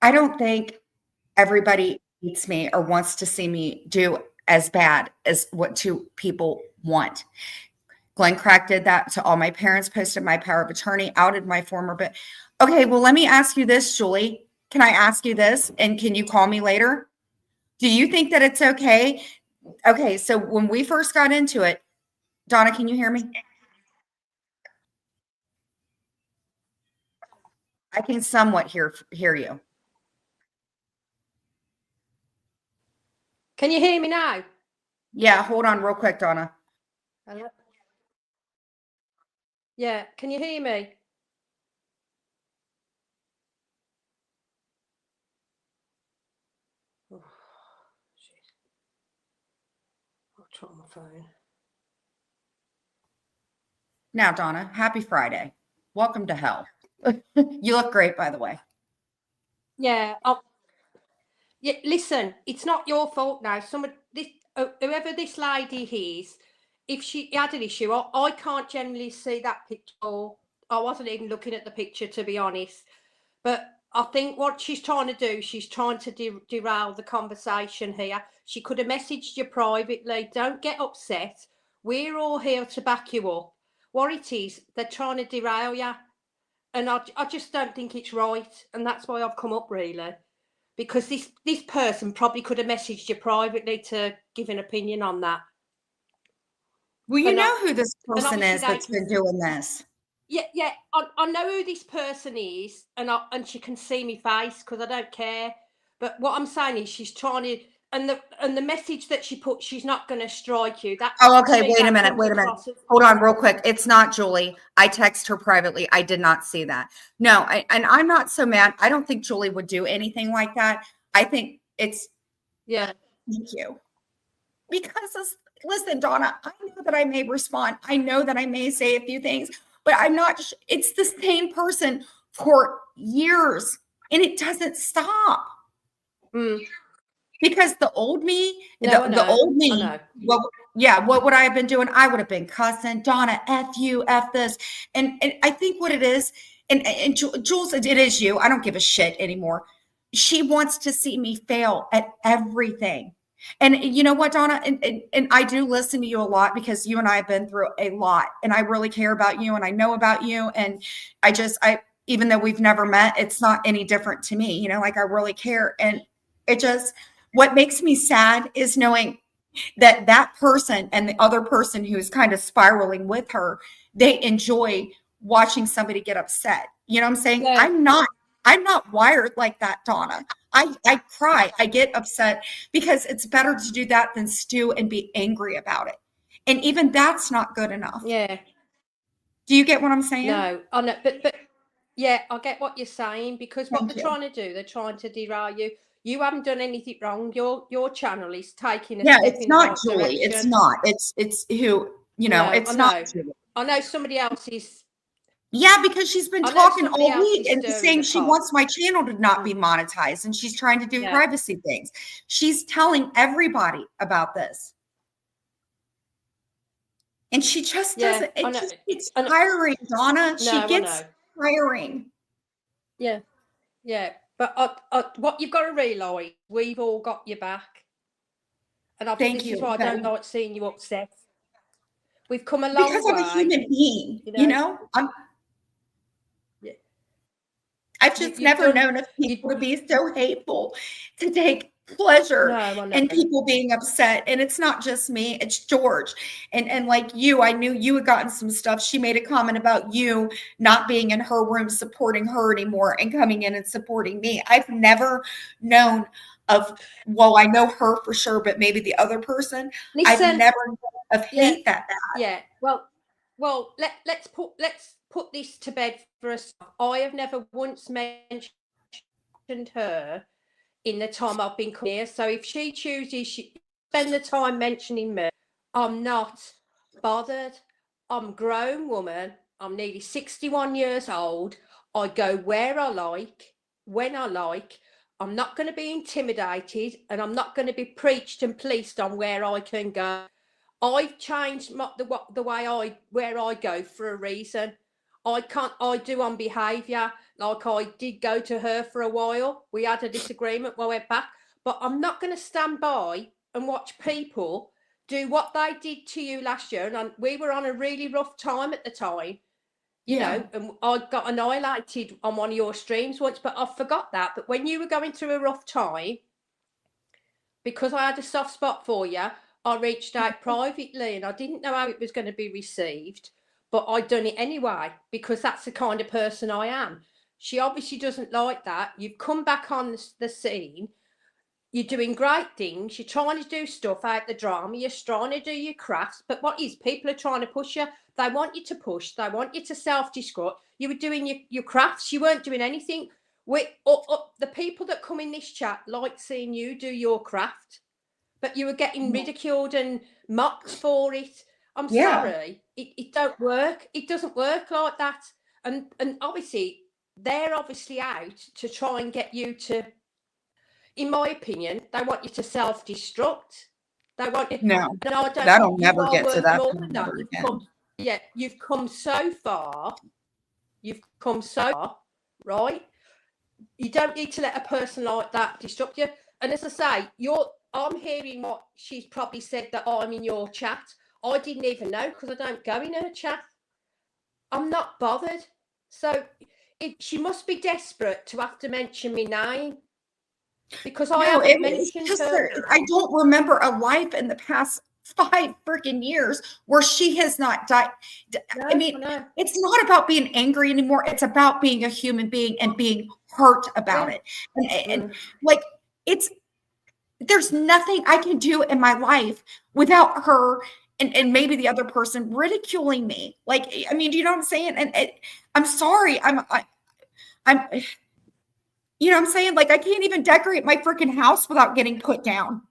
I don't think everybody hates me or wants to see me do as bad as what two people want. Glenn Crack did that to all my parents, posted my power of attorney, outed my former, but okay, well, let me ask you this, Julie. Can I ask you this? And can you call me later? Do you think that it's okay? Okay, so when we first got into it, Donna, can you hear me? I can somewhat hear you.
Can you hear me now?
Yeah, hold on real quick, Donna.
Hello? Yeah, can you hear me? Oh, shit. I'll try my phone.
Now, Donna, happy Friday. Welcome to hell. You look great, by the way.
Yeah, yeah. Listen, it's not your fault now. Whoever this lady is, if she had an issue, I can't generally see that picture. I wasn't even looking at the picture, to be honest. But I think what she's trying to do, she's trying to derail the conversation here. She could have messaged you privately. Don't get upset. We're all here to back you up. What it is, they're trying to derail you. And I just don't think it's right. And that's why I've come up, really. Because this person probably could have messaged you privately to give an opinion on that.
Well, you
And
know who this person
obviously
is that's been doing this.
Yeah, I know who this person is, and she can see me face because I don't care. But what I'm saying is, she's trying to, and the message that she put, she's not going to strike you. That
Oh, okay.
to me,
Wait a
that
minute.
comes
Wait a minute.
across as-
Hold on real quick. It's not Julie. I text her privately. I did not see that. No, and I'm not so mad. I don't think Julie would do anything like that. I think it's,
Yeah,
thank you. Because listen, Donna, I know that I may respond. I know that I may say a few things, but I'm not, it's the same person for years and it doesn't stop. Because the old me,
no,
the old me,
I know.
well, yeah, what would I have been doing? I would have been cussing, Donna, F you, F this. And I think what it is, and Jules, it is you. I don't give a shit anymore. She wants to see me fail at everything. And you know what, Donna? And I do listen to you a lot because you and I have been through a lot. And I really care about you and I know about you. And even though we've never met, it's not any different to me. You know, like I really care. And it just, what makes me sad is knowing that that person and the other person who's kind of spiraling with her, they enjoy watching somebody get upset. You know what I'm saying?
Yeah.
I'm not wired like that, Donna. I cry, I get upset because it's better to do that than stew and be angry about it. And even that's not good enough.
Yeah.
Do you get what I'm saying?
No, I know, but yeah, I get what you're saying because what
Thank
they're
you.
trying to do, they're trying to derail you. You haven't done anything wrong. Your channel is taking a
Yeah,
step
it's
in the
not
right
Julie.
direction.
It's not. It's who, you know,
No,
it's
I
not
know.
Julie.
I know somebody else is.
Yeah, because she's been
I know
talking
somebody
all
else
week
is
and
stirring
saying
the
she
pot.
wants my channel to not be monetized and she's trying to do
Yeah.
privacy things. She's telling everybody about this. And she just
Yeah,
doesn't,
I
it
know.
just gets
I know.
tiring, Donna. She
No, I
gets
know.
tiring.
Yeah, yeah. But what you've got to realise, we've all got your back, and
Thank
this
you.
is why I
Okay.
don't like seeing you upset. We've come a long
Because I'm a
way.
human being, you know?
Yeah.
I've just
You've
never
done.
known of people to be so hateful, to take pleasure
No, I know.
in people being upset. And it's not just me, it's George. And like you, I knew you had gotten some stuff. She made a comment about you not being in her room supporting her anymore and coming in and supporting me. I've never known of, well, I know her for sure, but maybe the other person.
Listen,
I've never known of hate that bad.
Yeah. Well. Let's put this to bed for us. I have never once mentioned her in the time I've been here. So if she chooses, she spend the time mentioning me. I'm not bothered. I'm a grown woman. I'm nearly 61 years old. I go where I like, when I like. I'm not going to be intimidated, and I'm not going to be preached and policed on where I can go. I've changed the way where I go for a reason. I do on behaviour. Like I did go to her for a while. We had a disagreement when I went back, but I'm not going to stand by and watch people do what they did to you last year. And we were on a really rough time at the time, you know, and I got annihilated on one of your streams once, but I forgot that. But when you were going through a rough time, because I had a soft spot for you, I reached out privately, and I didn't know how it was going to be received, but I'd done it anyway, because that's the kind of person I am. She obviously doesn't like that. You've come back on the scene. You're doing great things. You're trying to do stuff out the drama. You're trying to do your crafts. But what is, people are trying to push you. They want you to push. They want you to self-destruct. You were doing your crafts. You weren't doing anything. The people that come in this chat like seeing you do your craft, but you were getting ridiculed and mocked for it. I'm sorry. It don't work. It doesn't work like that. And obviously, they're obviously out to try and get you to, in my opinion, they want you to self-destruct. They want you.
No,
and I don't
that'll never get to that
more
point
than
ever again.
You've come so far. You've come so far, right? You don't need to let a person like that disrupt you. And as I say, I'm hearing what she's probably said, that I'm in your chat. I didn't even know, because I don't go in her chat. I'm not bothered. So she must be desperate to have to mention my name, because I haven't mentioned her.
I don't remember a life in the past 5 freaking years where she has not died.
No,
I mean, it's not about being angry anymore. It's about being a human being and being hurt about it. And like, there's nothing I can do in my life without her and maybe the other person ridiculing me. Like, I mean, do you know what I'm saying? And I'm sorry. I'm you know what I'm saying? Like, I can't even decorate my freaking house without getting put down.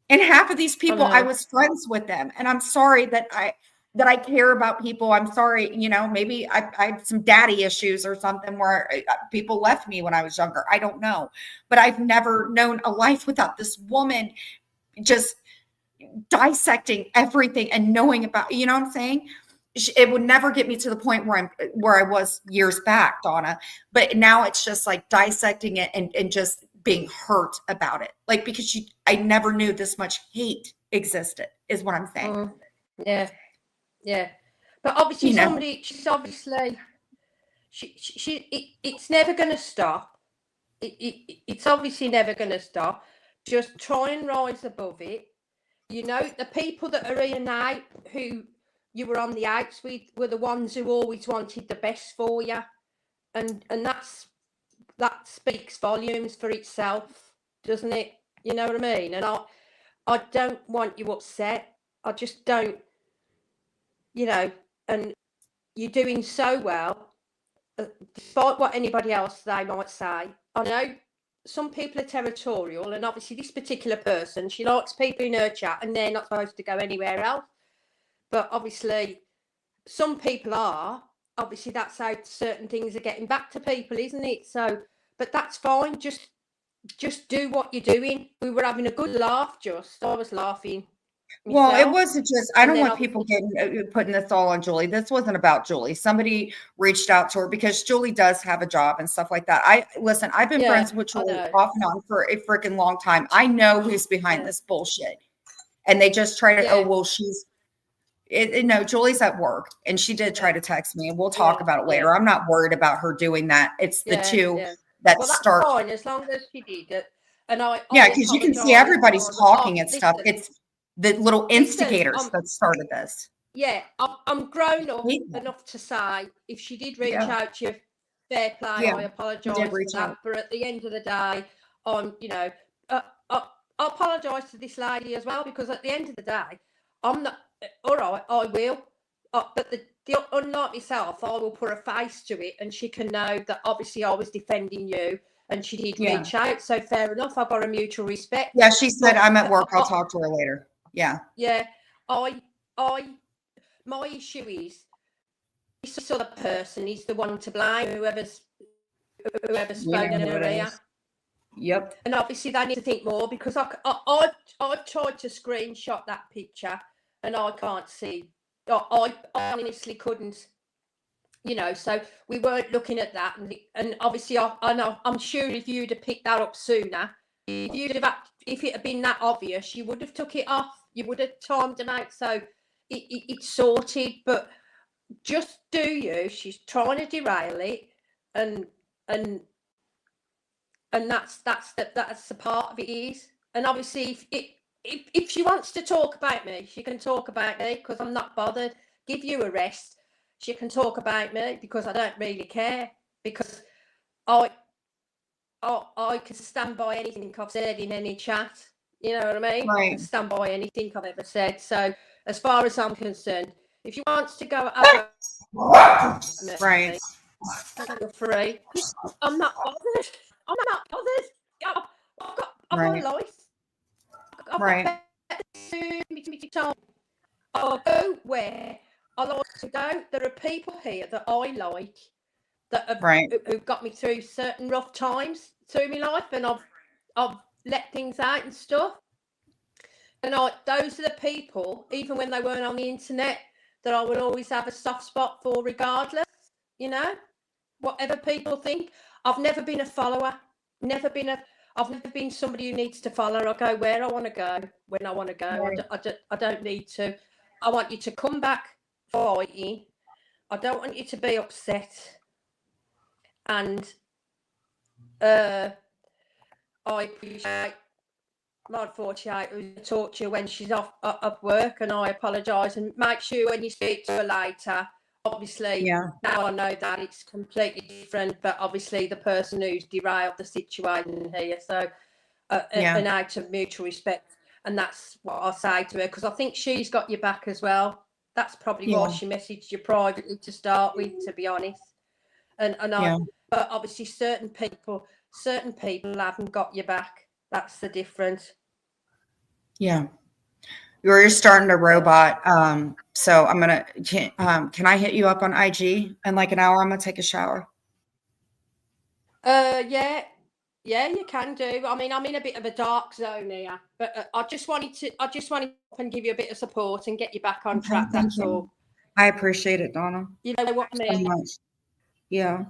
And half of these people, I was friends with them. And I'm sorry that I care about people. I'm sorry, you know, maybe I had some daddy issues or something where people left me when I was younger. I don't know. But I've never known a life without this woman just dissecting everything and knowing about, you know what I'm saying? It would never get me to the point where I was years back, Donna. But now it's just like dissecting it and just being hurt about it. Like, because I never knew this much hate existed, is what I'm saying.
Yeah. But obviously, it's never going to stop. It's obviously never going to stop. Just try and rise above it. You know, the people that are in now who you were on the outs with were the ones who always wanted the best for you. And that speaks volumes for itself, doesn't it? You know what I mean? And I don't want you upset. I just don't, you know, and you're doing so well, despite what anybody else they might say. I know some people are territorial, and obviously this particular person, she likes people in her chat and they're not supposed to go anywhere else. But obviously some people are. Obviously that's how certain things are getting back to people, isn't it? So, but that's fine. Just do what you're doing. We were having a good laugh. I was laughing myself.
Well, it wasn't just, I don't want people putting this all on Julie. This wasn't about Julie. Somebody reached out to her because Julie does have a job and stuff like that. I've been friends with Julie off and on for a freaking long time. I know who's behind this bullshit. And they just try to, no, Julie's at work, and she did try to text me, and we'll talk about it later. I'm not worried about her doing that. It's the two that start.
Fine, as long as she did it. And
because you can see everybody's talking and stuff. It's the little instigators that started this.
Yeah, I'm grown up enough to say, if she did reach out to you, fair play. I apologise for that. But at the end of the day, you know, I apologise to this lady as well, because at the end of the day, I'm not. All right, I will. But unlike myself, I will put a face to it, and she can know that obviously I was defending you, and she did reach out. So fair enough. I've got a mutual respect.
Yeah, she said, I'm at work. I'll talk to her later. Yeah.
Yeah. My issue is this other person is the one to blame. Whoever's spoken in her ear.
Yep.
And obviously they need to think more, because I've tried to screenshot that picture and I can't see. I honestly couldn't you know, so we weren't looking at that. And obviously, I know, I'm sure if you'd have picked that up sooner, if it had been that obvious, you would have took it off. You would have timed them out, so it's sorted. But just do you? She's trying to derail it, and and that's the part of it is. And obviously, if she wants to talk about me, she can talk about me, because I'm not bothered. Give you a rest. She can talk about me because I don't really care, because I can stand by anything I've said in any chat. You know what I mean? I can stand by anything I've ever said. So as far as I'm concerned, if she wants to go over
Right.
feel free. I'm not bothered. I'm not bothered. I've got a life. I've got better time. I'll go where I like to go. There are people here that I like, that have who got me through certain rough times through my life, and I've let things out and stuff. And those are the people, even when they weren't on the internet, that I would always have a soft spot for, regardless. You know, whatever people think. I've never been a follower. I've never been somebody who needs to follow. I go where I want to go, when I want to go. I don't need to. I want you to come back fighting. I don't want you to be upset. And I appreciate Lord 48 who talk to you when she's off of work, and I apologise, and make sure when you speak to her later, obviously, now I know that it's completely different, but obviously the person who's derailed the situation here, so an out of mutual respect, and that's what I say to her, because I think she's got your back as well. That's probably why she messaged you privately to start with, to be honest. But obviously certain people haven't got your back. That's the difference.
Yeah. You're starting to robot. So I'm gonna can I hit you up on IG in like an hour? I'm gonna take a shower.
Yeah, you can do. I mean, I'm in a bit of a dark zone here, but I just wanted to give you a bit of support and get you back on track. That's all.
I appreciate it, Donna.
You know what I mean?
So much. Yeah.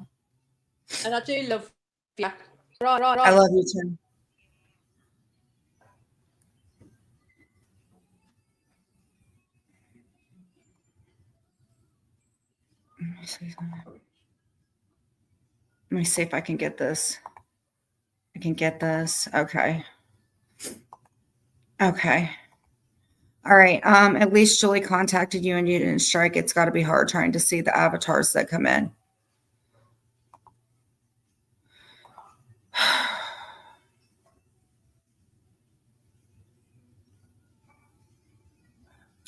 And I do love you. Right.
I love you too. Let me see if I can get this. I can get this. Okay. Okay. All right. At least Julie contacted you and you didn't strike. It's got to be hard trying to see the avatars that come in.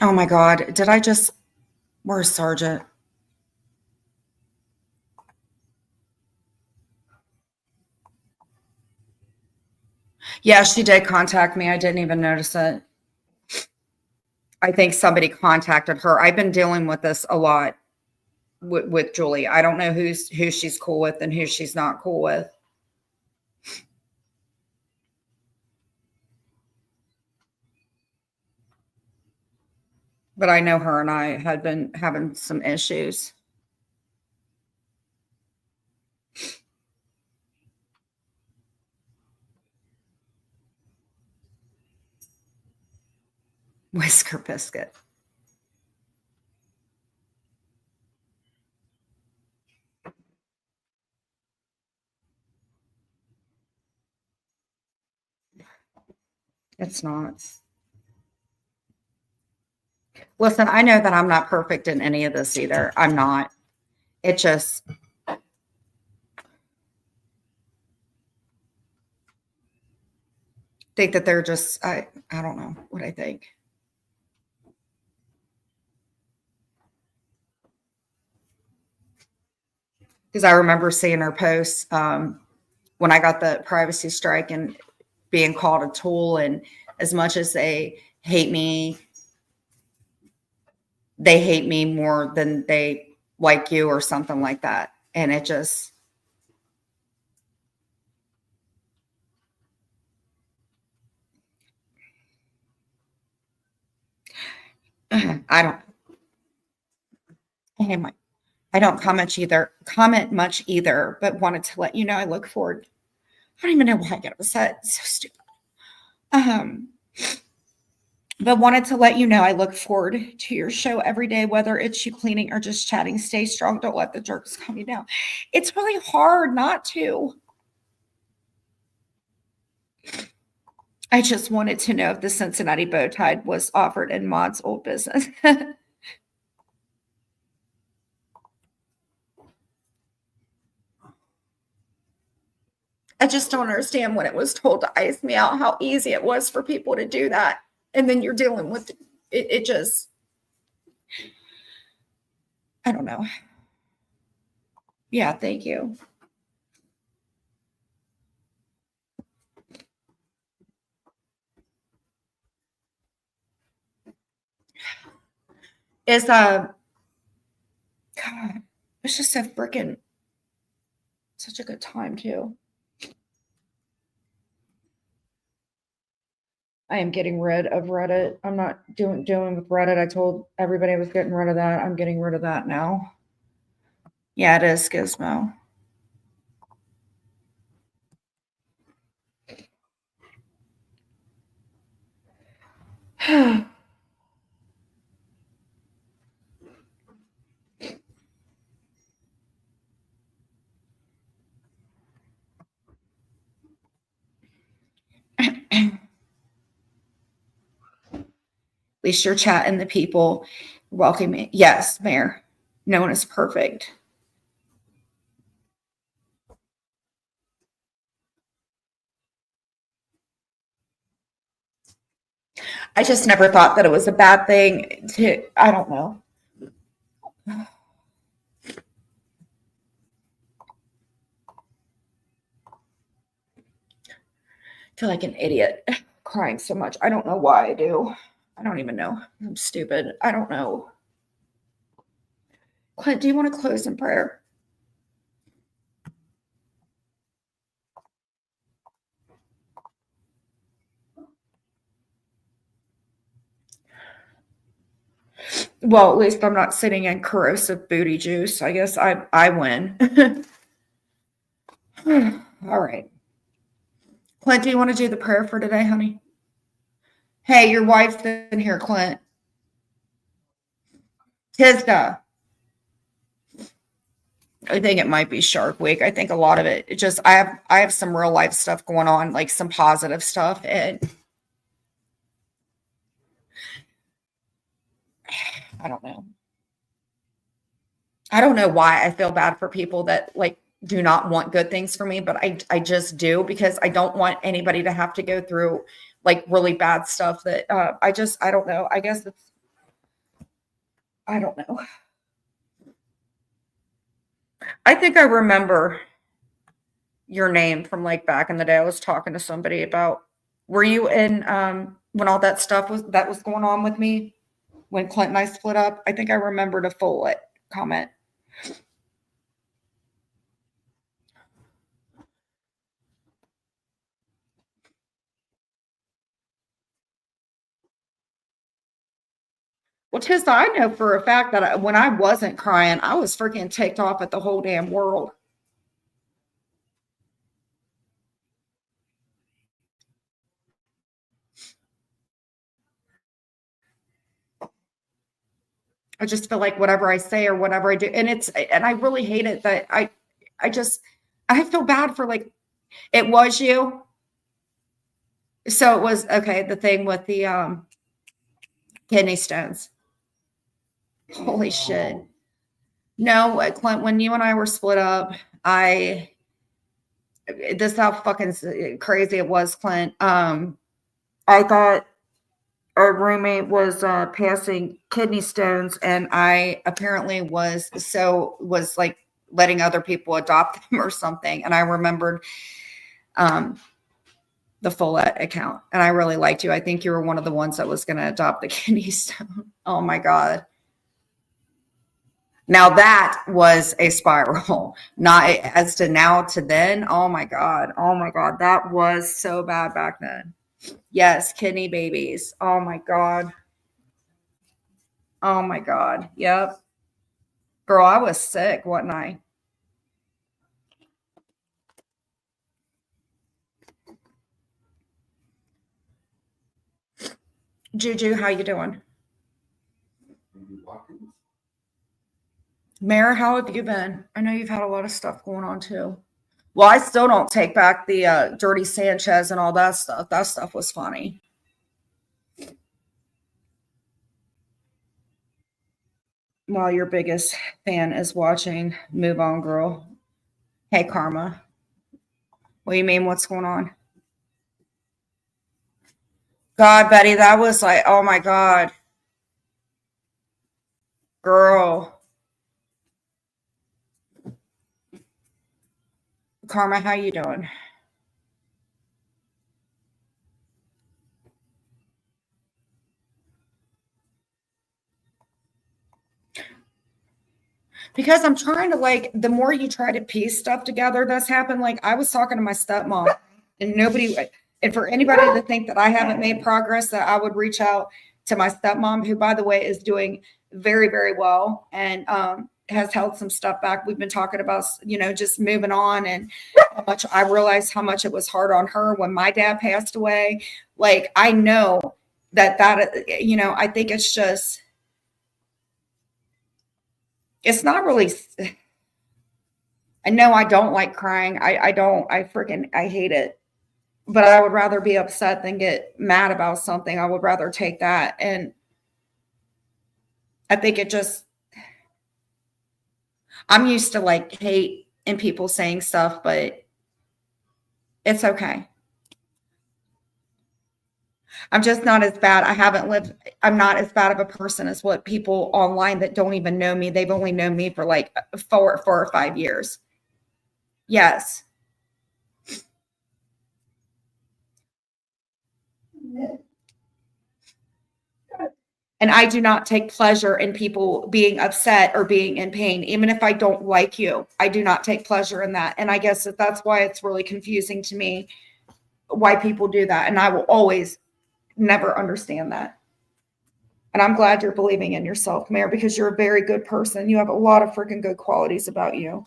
Oh my God. Did I just, where's Sergeant? Yeah, she did contact me. I didn't even notice it. I think somebody contacted her. I've been dealing with this a lot with Julie. I don't know who she's cool with and who she's not cool with. But I know her and I had been having some issues. Whisker biscuit. It's not. Listen, I know that I'm not perfect in any of this either. I'm not. It just, think that they're just, I don't know what I think. Because I remember seeing her post when I got the privacy strike and being called a tool. And as much as they hate me more than they like you or something like that. And it just, I don't, anyway. I don't comment much either, but wanted to let you know I look forward. I don't even know why I get upset. It's so stupid. But wanted to let you know I look forward to your show every day, whether it's you cleaning or just chatting. Stay strong. Don't let the jerks calm you down. It's really hard not to. I just wanted to know if the Cincinnati bow tie was offered in Maud's old business. I just don't understand when it was told to ice me out, how easy it was for people to do that. And then you're dealing with it just, I don't know. Yeah, thank you. It's God, it's just so freaking such a good time too. I am getting rid of Reddit. I'm not doing with Reddit. I told everybody I was getting rid of that. I'm getting rid of that now. Yeah, it is Gizmo. At least you're chatting the people welcoming. Yes, Mayor. No one is perfect. I just never thought that it was a bad thing to, I don't know. Feel like an idiot crying so much. I don't know why I do. I don't even know. I'm stupid. I don't know. Clint, do you want to close in prayer? Well, at least I'm not sitting in corrosive booty juice. I guess I win. All right. Clint, do you want to do the prayer for today, honey? Hey, your wife's in here, Clint. Tisda. I think it might be Shark Week. I think a lot of it just I have some real life stuff going on, like some positive stuff, and I don't know. I don't know why I feel bad for people that like do not want good things for me, but I just do, because I don't want anybody to have to go through like really bad stuff that I don't know. I guess it's I don't know. I think I remember your name from like back in the day. I was talking to somebody about, were you in when all that stuff was going on with me when Clint and I split up? I think I remembered a full comment. Well, Tissa, I know for a fact that when I wasn't crying, I was freaking ticked off at the whole damn world. I just feel like whatever I say or whatever I do, and I really hate it that I feel bad for like, it was you. So it was okay. The thing with the kidney stones. Holy shit. No, Clint, when you and I were split up, this is how fucking crazy it was, Clint. I thought our roommate was passing kidney stones, and I apparently was like letting other people adopt them or something. And I remembered the Follett account, and I really liked you. I think you were one of the ones that was going to adopt the kidney stone. Oh my God. Now that was a spiral, not as to now to then. Oh my God. Oh my God. That was so bad back then. Yes. Kidney babies. Oh my God. Oh my God. Yep. Girl, I was sick, wasn't I? Juju, how you doing? Mayor, how have you been? I know you've had a lot of stuff going on too. Well, I still don't take back the Dirty Sanchez and all that stuff. That stuff was funny. While your biggest fan is watching, move on, girl. Hey, Karma. What do you mean? What's going on? God, Betty, that was like, oh my God. Girl. Karma, how you doing? Because I'm trying to like, the more you try to piece stuff together that's happened, like I was talking to my stepmom and nobody, and for anybody to think that I haven't made progress, that I would reach out to my stepmom, who by the way is doing very, very well and has held some stuff back. We've been talking about, just moving on and how much I realized how much it was hard on her when my dad passed away. Like, I know that, I think it's just, it's not really, I know I don't like crying. I hate it. But I would rather be upset than get mad about something. I would rather take that. And I think I'm used to like hate and people saying stuff, but it's okay. I'm just not as bad. I'm not as bad of a person as what people online that don't even know me. They've only known me for like 4 or 5 years. Yes. And I do not take pleasure in people being upset or being in pain. Even if I don't like you, I do not take pleasure in that. And I guess that's why it's really confusing to me why people do that. And I will always never understand that. And I'm glad you're believing in yourself, Mayor, because you're a very good person. You have a lot of freaking good qualities about you.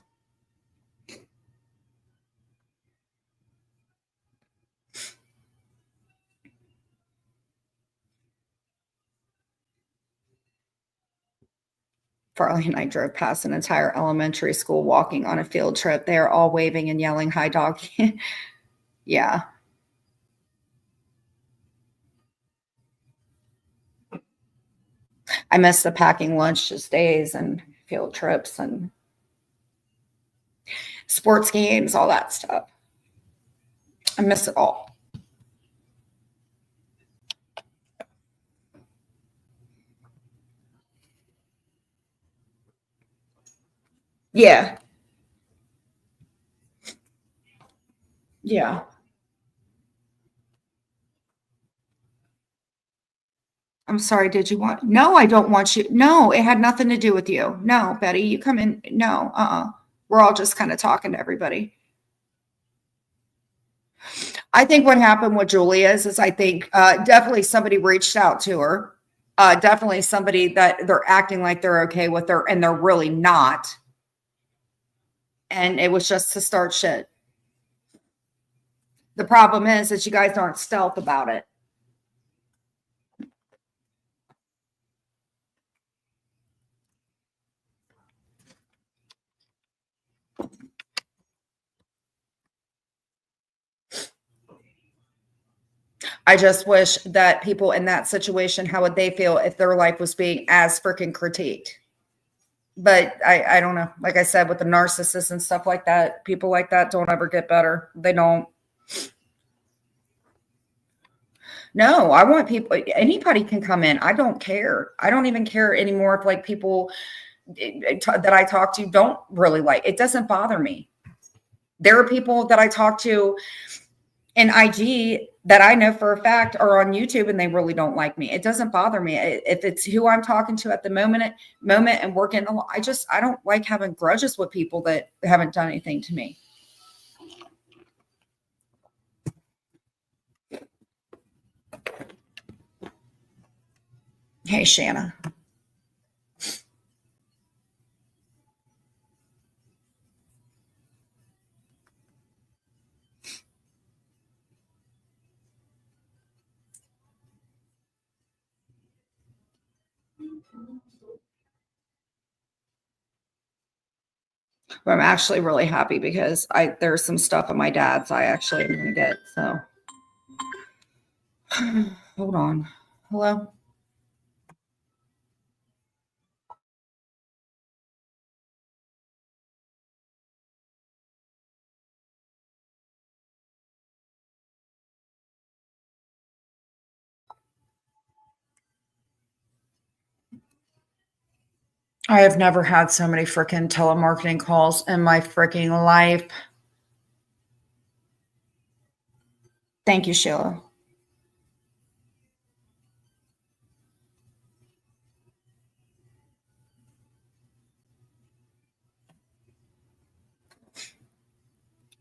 Farley and I drove past an entire elementary school walking on a field trip. They are all waving and yelling, "Hi, dog." Yeah. I miss the packing lunches days and field trips and sports games, all that stuff. I miss it all. Yeah. Yeah. I'm sorry. Did you want? No, I don't want you. No, it had nothing to do with you. No, Betty, you come in. No, we're all just kind of talking to everybody. I think what happened with Julia is I think definitely somebody reached out to her. Definitely somebody that they're acting like they're okay with her and they're really not. And it was just to start shit. The problem is that you guys aren't stealth about it. I just wish that people in that situation, how would they feel if their life was being as freaking critiqued? But I don't know. Like I said, with the narcissists and stuff like that, people like that don't ever get better. They don't. No, I want people, anybody can come in. I don't care. I don't even care anymore if like people that I talk to don't really like. It doesn't bother me. There are people that I talk to in IG that I know for a fact are on YouTube and they really don't like me. It doesn't bother me. If it's who I'm talking to at the moment and working, I don't like having grudges with people that haven't done anything to me. Hey, Shanna. But I'm actually really happy because there's some stuff on my dad's I actually am gonna get. So hold on. Hello? I have never had so many freaking telemarketing calls in my freaking life. Thank you, Sheila.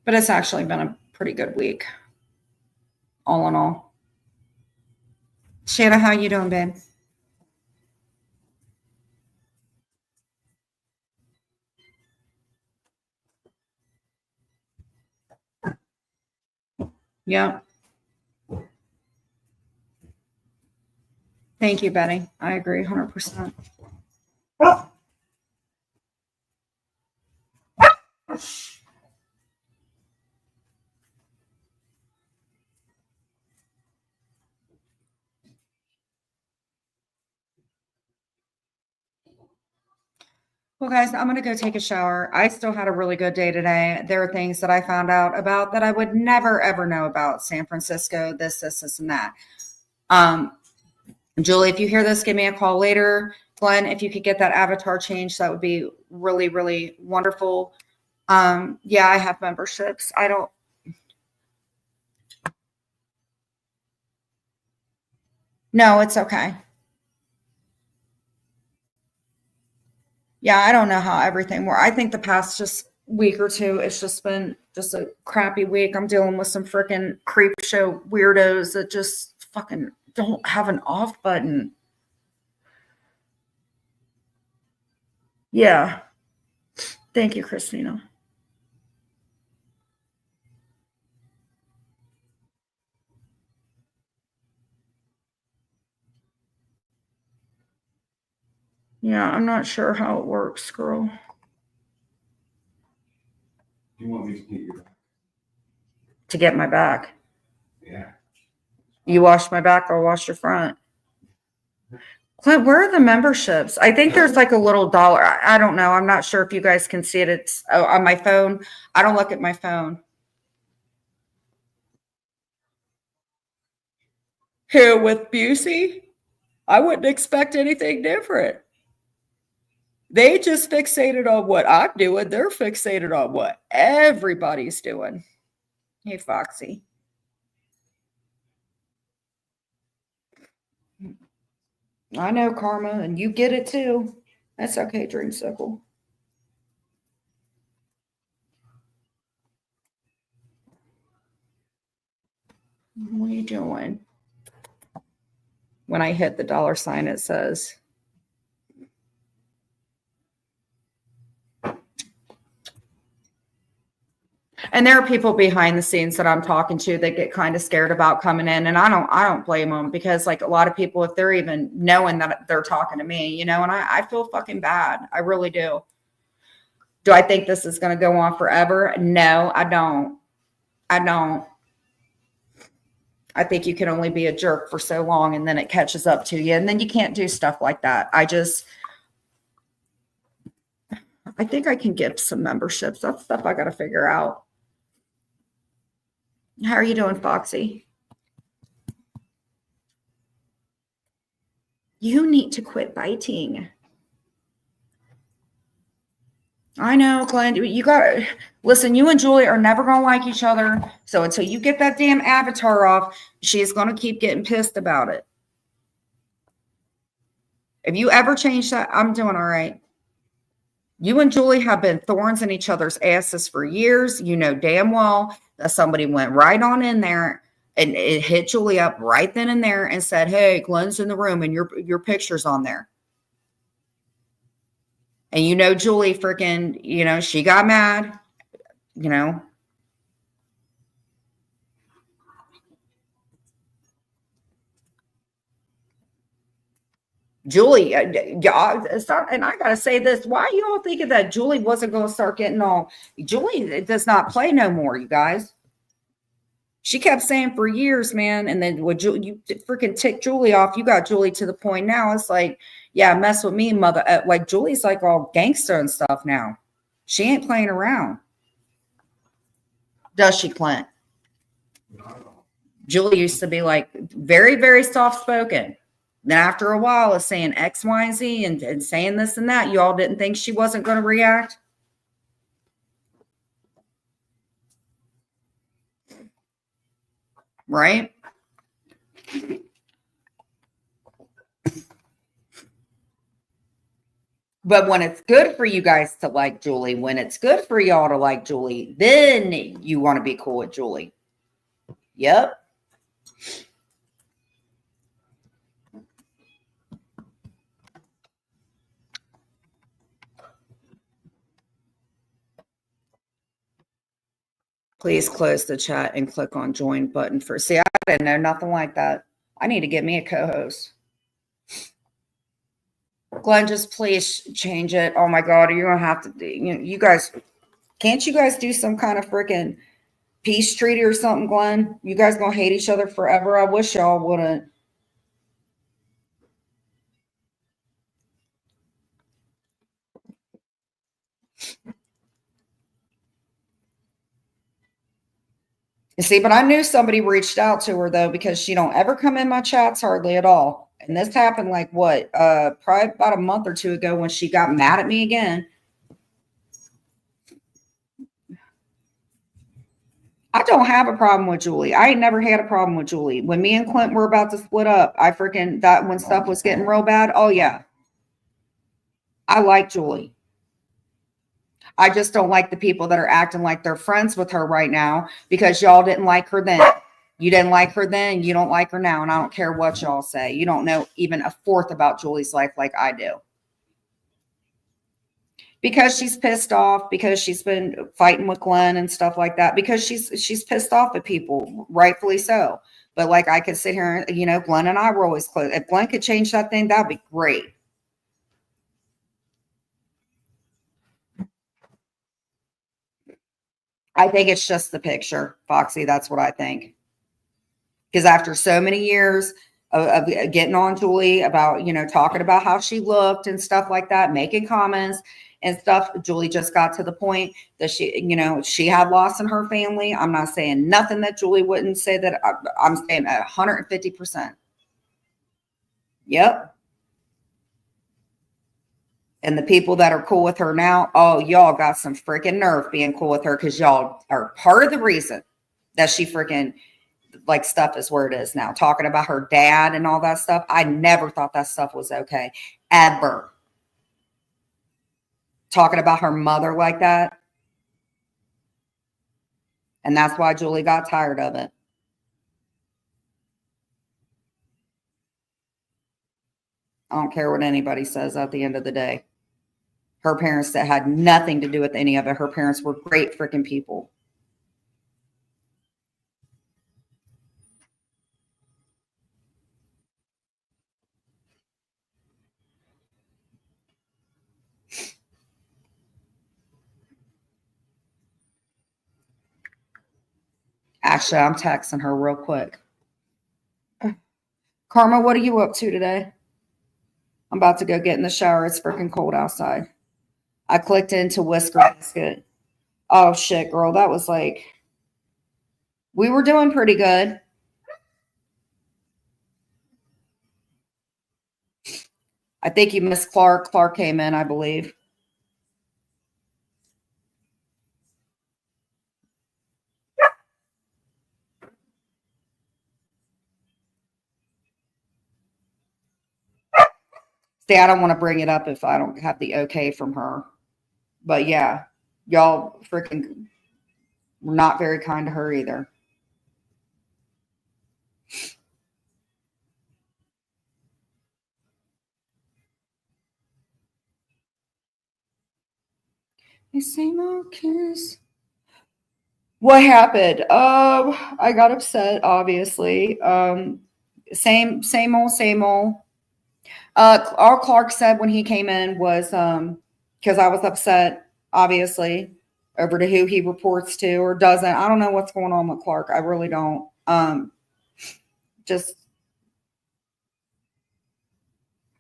But it's actually been a pretty good week, all in all. Sheila, how you doing, babe? Yeah. Thank you, Betty. I agree 100%. Well, guys, I'm going to go take a shower. I still had a really good day today. There are things that I found out about that I would never, ever know about San Francisco, this, and that. Julie, if you hear this, give me a call later. Glenn, if you could get that avatar changed, that would be really, really wonderful. Yeah, I have memberships. I don't. No, it's okay. Yeah, I don't know how everything works. I think the past just week or two, it's just been just a crappy week. I'm dealing with some freaking creep show weirdos that just fucking don't have an off button. Yeah. Thank you, Christina. Yeah, I'm not sure how it works, girl.
You want me to get your back?
To get my back.
Yeah.
You wash my back, I'll wash your front. Clint, where are the memberships? I think there's like a little dollar. I don't know. I'm not sure if you guys can see it. It's on my phone. I don't look at my phone. Here with Busey, I wouldn't expect anything different. They just fixated on what I'm doing. They're fixated on what everybody's doing. Hey, Foxy. I know, Karma, and you get it too. That's okay, Dreamsicle. What are you doing? When I hit the dollar sign, it says. And there are people behind the scenes that I'm talking to that get kind of scared about coming in, and I don't blame them, because like a lot of people, if they're even knowing that they're talking to me, and I feel fucking bad. I really do. Do I think this is going to go on forever? No, I don't. I don't. I think you can only be a jerk for so long, and then it catches up to you, and then you can't do stuff like that. I think I can give some memberships. That's stuff I got to figure out. How are you doing, Foxy? You need to quit biting. I know, Glenn. You got listen. You and Julie are never gonna like each other. So until you get that damn avatar off, she's gonna keep getting pissed about it. If you ever change that, I'm doing all right. You and Julie have been thorns in each other's asses for years. You know damn well that somebody went right on in there and it hit Julie up right then and there and said, "Hey, Glenn's in the room and your picture's on there." And Julie freaking, she got mad, you know. Julie, y'all, and I gotta say this: why y'all thinking that Julie wasn't going to start getting all? Julie does not play no more, you guys. She kept saying for years, man, and then when you freaking tick Julie off, you got Julie to the point now. It's like, yeah, mess with me, mother. Like Julie's like all gangster and stuff now. She ain't playing around, does she, Clint? Julie used to be like very, very soft spoken. Then after a while of saying X, Y, and Z and saying this and that, you all didn't think she wasn't going to react? Right? But when it's good for you guys to like Julie, when it's good for y'all to like Julie, then you want to be cool with Julie. Yep. Please close the chat and click on join button for. See, I didn't know nothing like that. I need to get me a co-host. Glenn, just please change it. Oh my God, you're gonna have to do. You guys, can't you guys do some kind of freaking peace treaty or something, Glenn? You guys gonna hate each other forever? I wish y'all wouldn't. You see, but I knew somebody reached out to her though, because she don't ever come in my chats hardly at all. And this happened like what? Probably about a month or two ago when she got mad at me again. I don't have a problem with Julie. I ain't never had a problem with Julie. When me and Clint were about to split up, I freaking that when stuff was getting real bad. Oh yeah. I like Julie. I just don't like the people that are acting like they're friends with her right now because y'all didn't like her then. You didn't like her then. You don't like her now. And I don't care what y'all say. You don't know even a fourth about Julie's life like I do. Because she's pissed off, because she's been fighting with Glenn and stuff like that, because she's pissed off at people, rightfully so. But like I could sit here, Glenn and I were always close. If Glenn could change that thing, that'd be great. I think it's just the picture, Foxy. That's what I think. Because after so many years of getting on Julie about, talking about how she looked and stuff like that, making comments and stuff, Julie just got to the point that she had loss in her family. I'm not saying nothing that Julie wouldn't say that. I'm saying 150%. Yep. And the people that are cool with her now, oh, y'all got some freaking nerve being cool with her because y'all are part of the reason that she freaking like stuff is where it is now. Talking about her dad and all that stuff. I never thought that stuff was okay. Ever. Talking about her mother like that. And that's why Julie got tired of it. I don't care what anybody says at the end of the day. Her parents that had nothing to do with any of it. Her parents were great freaking people. Actually, I'm texting her real quick. Karma, what are you up to today? I'm about to go get in the shower. It's freaking cold outside. I clicked into Whisker Biscuit. Oh, shit, girl. That was like, we were doing pretty good. I think you missed Clark. Clark came in, I believe. See, I don't want to bring it up if I don't have the okay from her. But yeah, y'all freaking were not very kind to her either. Same old kiss. What happened? I got upset, obviously. Same old, same old. All Clark said when he came in was because I was upset, obviously, over to who he reports to or doesn't. I don't know what's going on with Clark. I really don't. Just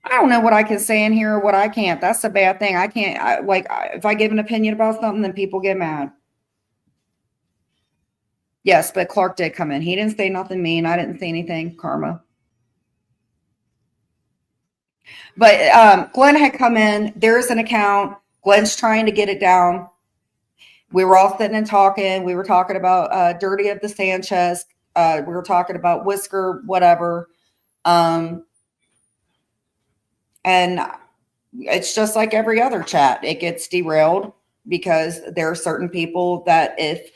I don't know what I can say in here or what I can't. That's a bad thing. I can't if I give an opinion about something, then people get mad. Yes, but Clark did come in. He didn't say nothing mean. I didn't say anything, Karma. But Glenn had come in. There's an account. Glenn's trying to get it down. We were all sitting and talking. We were talking about Dirty of the Sanchez. We were talking about Whisker, whatever. And it's just like every other chat. It gets derailed because there are certain people that if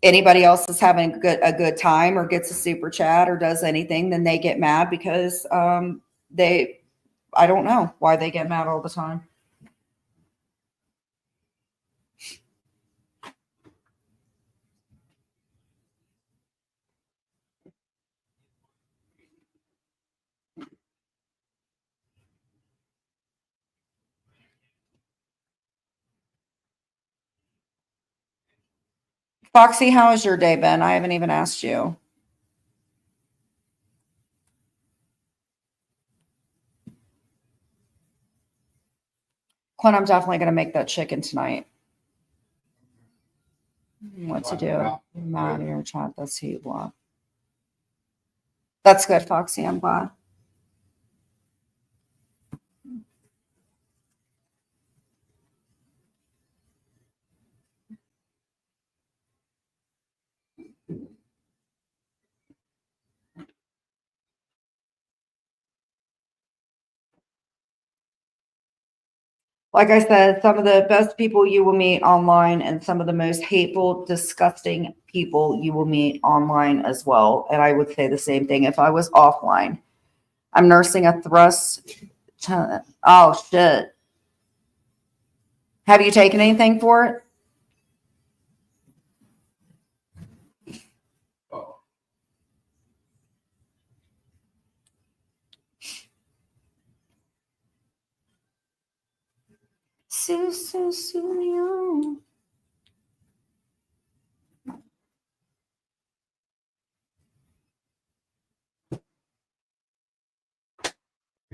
anybody else is having a good time or gets a super chat or does anything, then they get mad because I don't know why they get mad all the time. Foxy, how has your day been? I haven't even asked you. Clint, I'm definitely going to make that chicken tonight. What to do? Not in your chat. That's who you block. That's good, Foxy. I'm glad. Like I said, some of the best people you will meet online and some of the most hateful, disgusting people you will meet online as well. And I would say the same thing if I was offline. I'm nursing a thrust. Oh, shit. Have you taken anything for it?
Oh,
Leon.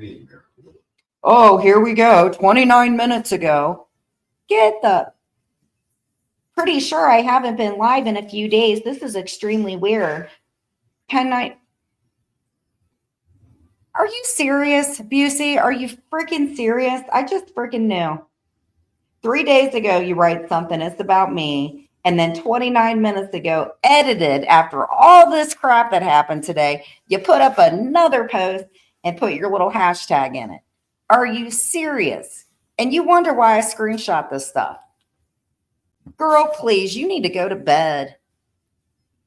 here.
Oh, here we go. 29 minutes ago. Get the. Pretty sure I haven't been live in a few days. This is extremely weird. Can I? Are you serious, Busey? Are you freaking serious? I just freaking knew. 3 days ago, you write something. It's about me. And then 29 minutes ago, edited after all this crap that happened today, you put up another post and put your little hashtag in it. Are you serious? And you wonder why I screenshot this stuff. Girl, please, you need to go to bed.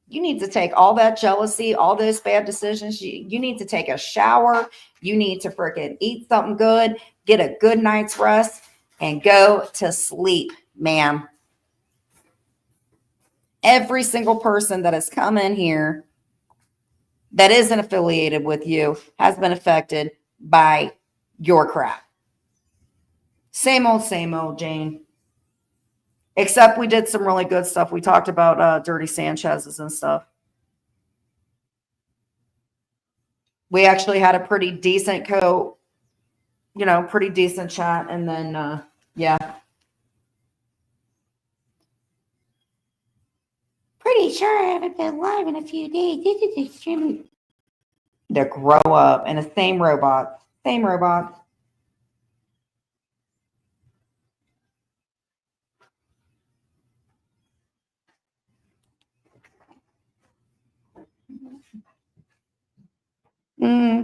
You need to take all that jealousy, all those bad decisions. You need to take a shower. You need to freaking eat something good, get a good night's rest, and go to sleep, ma'am. Every single person that has come in here that isn't affiliated with you has been affected by your crap. Same old, Jane. Except we did some really good stuff. We talked about Dirty Sanchez's and stuff. We actually had a pretty decent pretty decent chat. And then, yeah. Pretty sure I haven't been live in a few days. This is extremely. To grow up and the same robot. Same robot.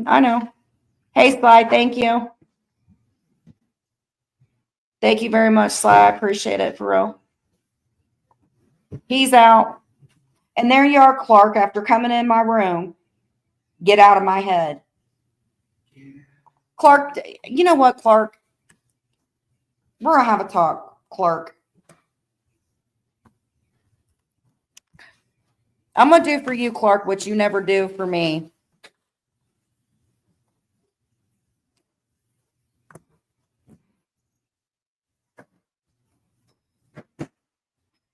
I know. Hey, Sly, thank you. Thank you very much, Sly. I appreciate it, for real. He's out. And there you are, Clark, after coming in my room. Get out of my head. Clark, you know what, Clark? We're going to have a talk, Clark. I'm going to do for you, Clark, what you never do for me.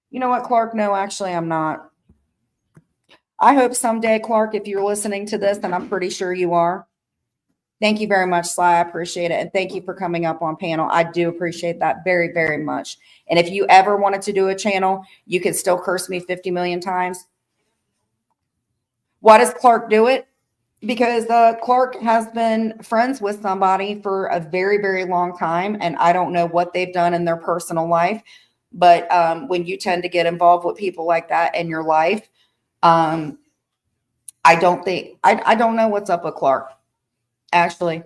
You know what, Clark? No, actually, I'm not. I hope someday, Clark, if you're listening to this, and I'm pretty sure you are. Thank you very much, Sly. I appreciate it. And thank you for coming up on panel. I do appreciate that very, very much. And if you ever wanted to do a channel, you could still curse me 50 million times. Why does Clark do it? Because Clark has been friends with somebody for a very, very long time. And I don't know what they've done in their personal life. But when you tend to get involved with people like that in your life, um, I don't know what's up with Clark, actually.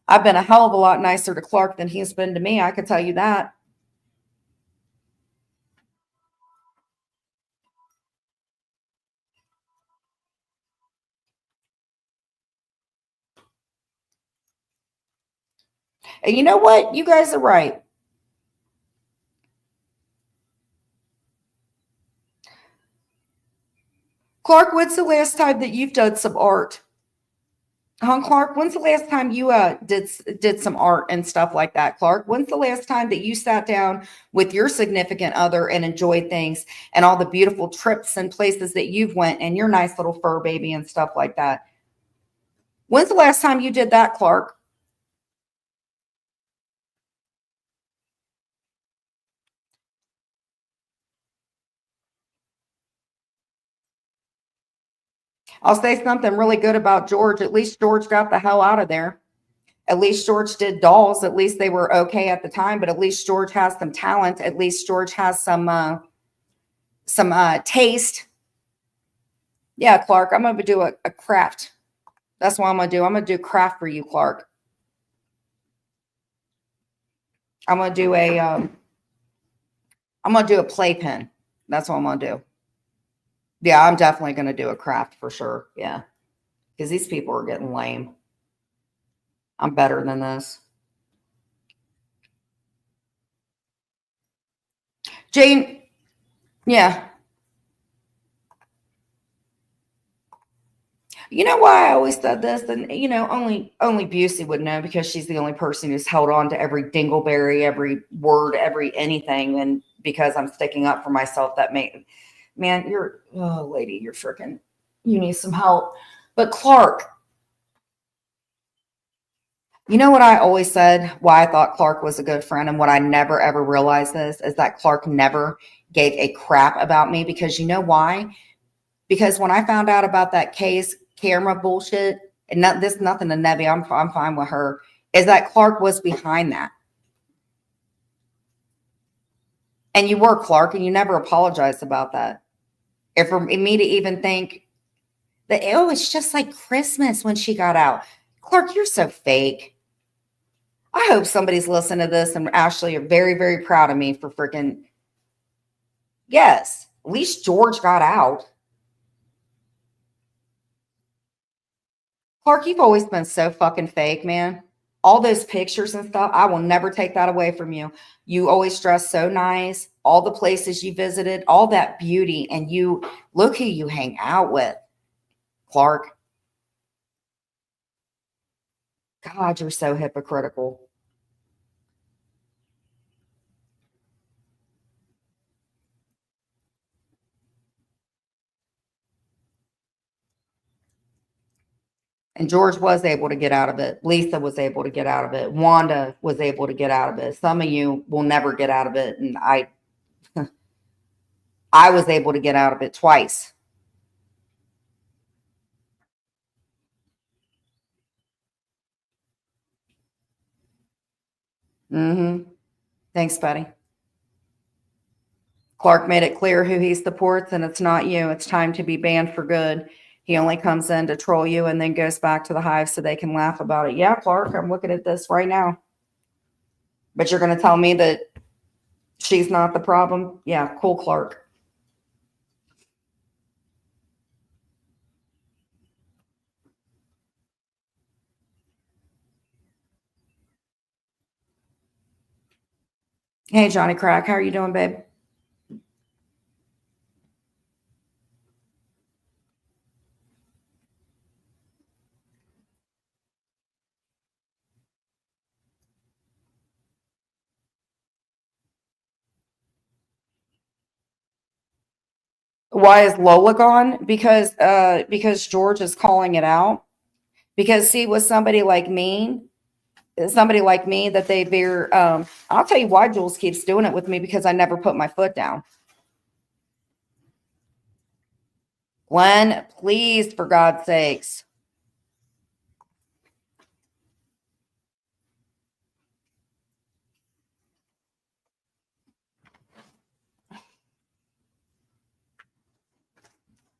I've been a hell of a lot nicer to Clark than he's been to me. I could tell you that. And you know what? You guys are right. Clark, when's the last time that you've done some art? Huh, Clark? When's the last time you did some art and stuff like that, Clark? When's the last time that you sat down with your significant other and enjoyed things and all the beautiful trips and places that you've went and your nice little fur baby and stuff like that? When's the last time you did that, Clark? I'll say something really good about George. At least George got the hell out of there. At least George did dolls. At least they were okay at the time, but at least George has some talent. At least George has some taste. Yeah, Clark, I'm gonna do a craft. That's what I'm gonna do. I'm gonna do craft for you, Clark. I'm gonna do a I'm gonna do a playpen. That's what I'm gonna do. Yeah, I'm definitely gonna do a craft for sure. Yeah, because these people are getting lame. I'm better than this. Jane, yeah. You know why I always said this, and only Busey would know because she's the only person who's held on to every dingleberry, every word, every anything, and because I'm sticking up for myself, that may, man, you're oh lady, you're freaking, you need some help. But Clark, you know what I always said? Why I thought Clark was a good friend, and what I never ever realized this is that Clark never gave a crap about me because you know why? Because when I found out about that case camera bullshit, and not this nothing to Nebby, I'm fine with her, is that Clark was behind that. And you were Clark, and you never apologized about that. And for me to even think that, oh, it's just like Christmas when she got out. Clark, you're so fake. I hope somebody's listening to this and Ashley are very, very proud of me for freaking, yes, at least George got out. Clark, you've always been so fucking fake, man. All those pictures and stuff, I will never take that away from you. You always dress so nice. All the places you visited, all that beauty, and you look who you hang out with, Clark. God, you're so hypocritical. And George was able to get out of it. Lisa was able to get out of it. Wanda was able to get out of it. Some of you will never get out of it. And I was able to get out of it twice. Mm-hmm. Thanks, buddy. Clark made it clear who he supports, and it's not you. It's time to be banned for good. He only comes in to troll you and then goes back to the hive so they can laugh about it. Yeah, Clark, I'm looking at this right now. But you're going to tell me that she's not the problem? Yeah, cool, Clark. Hey, Johnny Crack, how are you doing, babe? Why is Lola gone? Because George is calling it out. Because see, with somebody like me that they veer, I'll tell you why Jules keeps doing it with me, because I never put my foot down. Glenn, please, for God's sakes.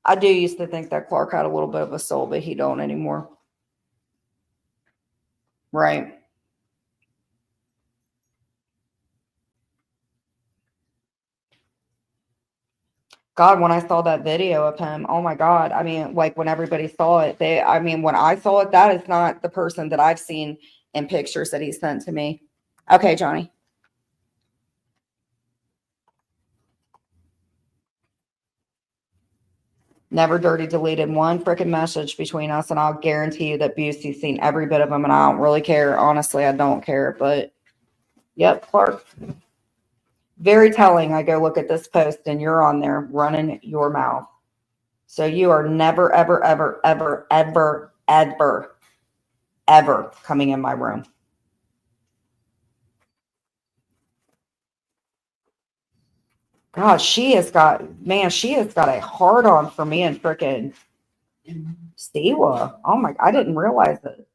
I do used to think that Clark had a little bit of a soul, but he don't anymore. Right. God, when I saw that video of him, oh my God. I mean, like when everybody saw it, when I saw it, that is not the person that I've seen in pictures that he sent to me. Okay, Johnny. Never dirty deleted one freaking message between us, and I'll guarantee you that Busey's seen every bit of them, and I don't really care. Honestly, I don't care, but yep, Clark. Very telling. I go look at this post and you're on there running your mouth. So you are never, ever, ever, ever, ever, ever, ever coming in my room. God, she has got a hard on for me and frickin' Stewa. Oh my, I didn't realize it.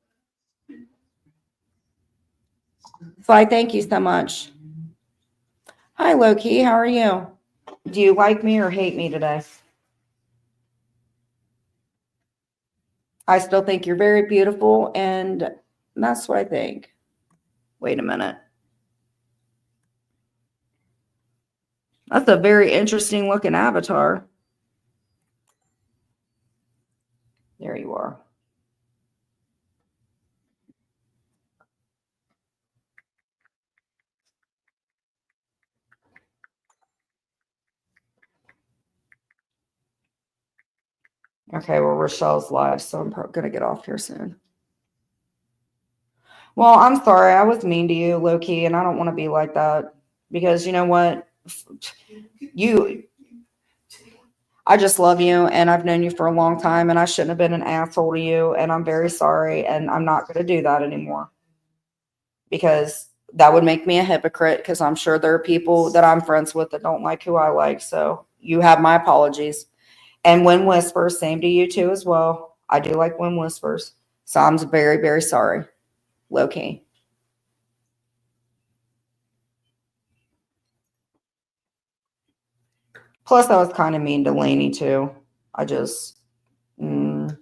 So I thank you so much. Hi, Loki. How are you? Do you like me or hate me today? I still think you're very beautiful, and that's what I think. Wait a minute. That's a very interesting looking avatar. There you are. Okay, well, Rochelle's live, so I'm going to get off here soon. Well, I'm sorry. I was mean to you, low-key, and I don't want to be like that. Because you know what? I just love you, and I've known you for a long time, and I shouldn't have been an asshole to you, and I'm very sorry, and I'm not going to do that anymore. Because that would make me a hypocrite, because I'm sure there are people that I'm friends with that don't like who I like. So you have my apologies. And Wind Whispers, same to you too as well. I do like Wind Whispers. So I'm very, very sorry. Low-key. Plus, I was kind of mean to Lainey too. I just, kind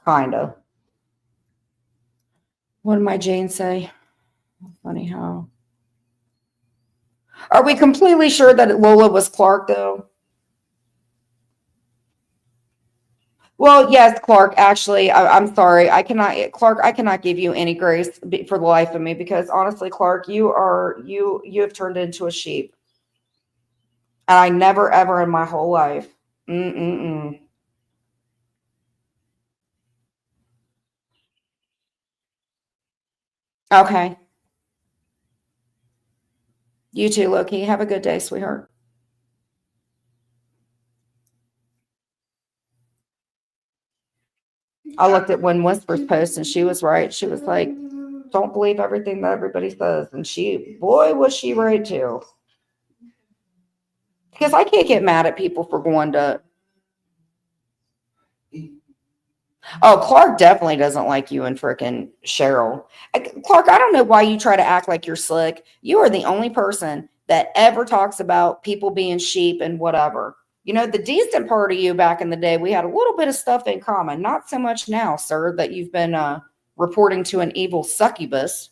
of. What did my Jane say? Funny how. Are we completely sure that Lola was Clark though? Well, yes, Clark, actually, I'm sorry. I cannot give you any grace for the life of me, because honestly, Clark, you have turned into a sheep. And I never, ever in my whole life. Okay. You too, Loki. Have a good day, sweetheart. I looked at When Whispers post, and she was right. She was like, don't believe everything that everybody says. And boy, was she right too. Because I can't get mad at people for going to. Oh, Clark definitely doesn't like you and frickin' Cheryl. Clark, I don't know why you try to act like you're slick. You are the only person that ever talks about people being sheep and whatever. You know, the decent part of you back in the day, we had a little bit of stuff in common. Not so much now, sir, that you've been reporting to an evil succubus.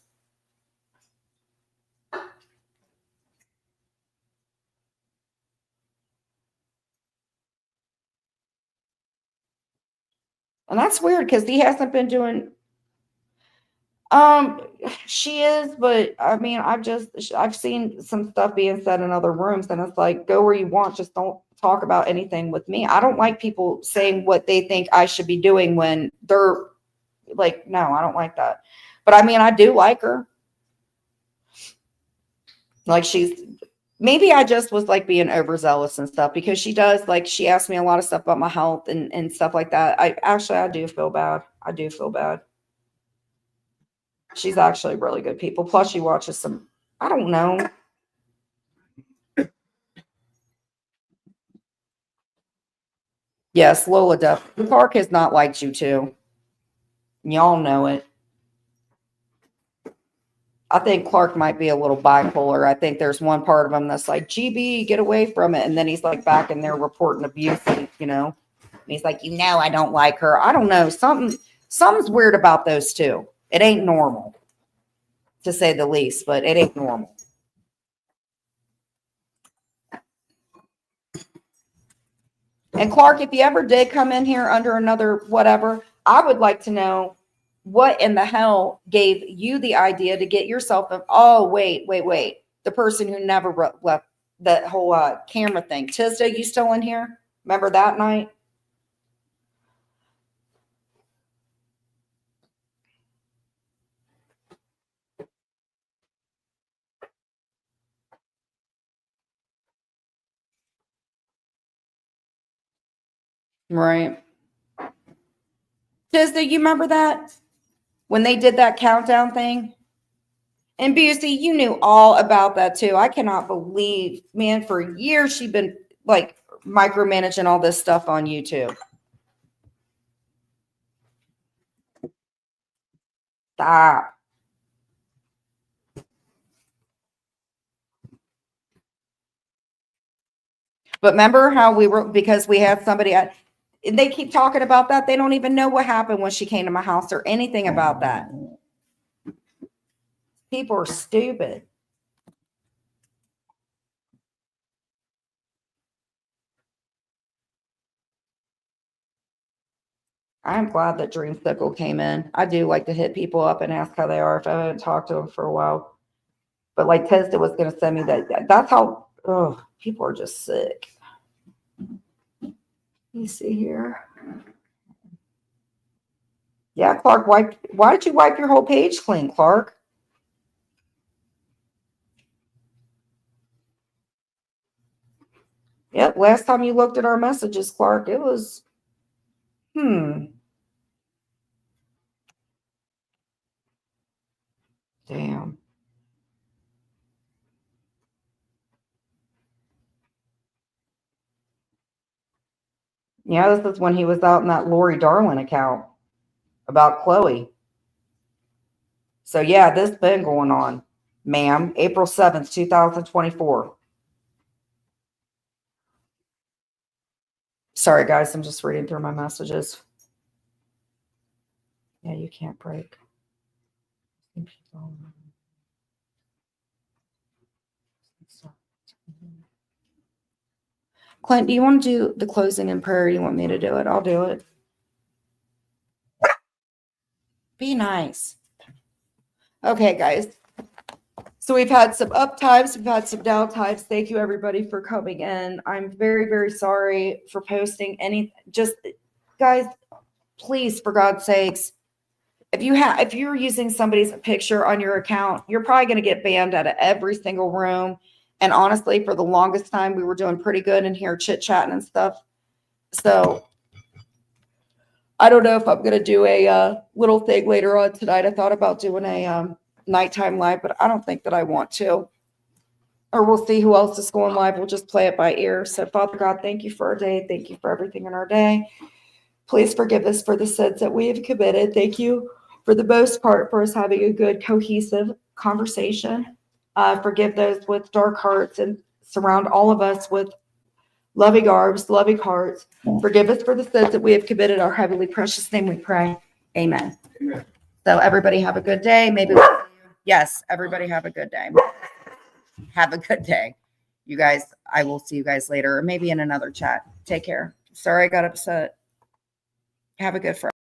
And that's weird because he hasn't been doing. She is, but I mean, I've seen some stuff being said in other rooms, and it's like, go where you want, just don't talk about anything with me. I don't like people saying what they think I should be doing when they're like, no, I don't like that. But I mean, I do like her. Like maybe I just was like being overzealous and stuff, because she does, like, she asked me a lot of stuff about my health and stuff like that. I do feel bad. I do feel bad. She's actually really good people. Plus she watches some, I don't know. Yes, Lola Duff. Clark has not liked you too. Y'all know it. I think Clark might be a little bipolar. I think there's one part of him that's like, GB, get away from it. And then he's like back in there reporting abuse, you know. And he's like, I don't like her. I don't know. Something's weird about those two. It ain't normal, to say the least, but it ain't normal. And Clark, if you ever did come in here under another whatever, I would like to know what in the hell gave you the idea to get yourself oh, wait. The person who never left that whole camera thing. Tisda, you still in here? Remember that night? Right. Tisda, you remember that? When they did that countdown thing? And Busey, you knew all about that too. I cannot believe, man, for years she'd been like micromanaging all this stuff on YouTube. Stop. But remember how we were, because we had somebody, they keep talking about that. They don't even know what happened when she came to my house or anything about that. People are stupid. I'm glad that Dreamsicle came in. I do like to hit people up and ask how they are if I haven't talked to them for a while. But like Tesda was going to send me that. That's how, people are just sick. Let me see here. Yeah, Clark, why did you wipe your whole page clean, Clark? Yep, last time you looked at our messages, Clark, it was, damn. Yeah, this is when he was out in that Lori Darlin account about Chloe. So yeah, this been going on, ma'am. April 7th, 2024. Sorry, guys. I'm just reading through my messages. Yeah, you can't break. Clint, do you want to do the closing in prayer? Or do you want me to do it? I'll do it. Be nice. Okay, guys. So we've had some up times, we've had some down times. Thank you, everybody, for coming in. I'm very, very sorry for posting any. Just, guys, please, for God's sakes, if you're using somebody's picture on your account, you're probably going to get banned out of every single room. And honestly, for the longest time, we were doing pretty good in here chit-chatting and stuff. So I don't know if I'm going to do a little thing later on tonight. I thought about doing a nighttime live, but I don't think that I want to. Or we'll see who else is going live. We'll just play it by ear. So Father God, thank you for our day. Thank you for everything in our day. Please forgive us for the sins that we have committed. Thank you for the most part for us having a good cohesive conversation. Forgive those with dark hearts and surround all of us with loving arms, loving hearts. Forgive us for the sins that we have committed. Our heavenly precious name we pray. Amen.
Amen.
So everybody have a good day. Yes, everybody have a good day. Have a good day. You guys, I will see you guys later, or maybe in another chat. Take care. Sorry I got upset. Have a good Friday.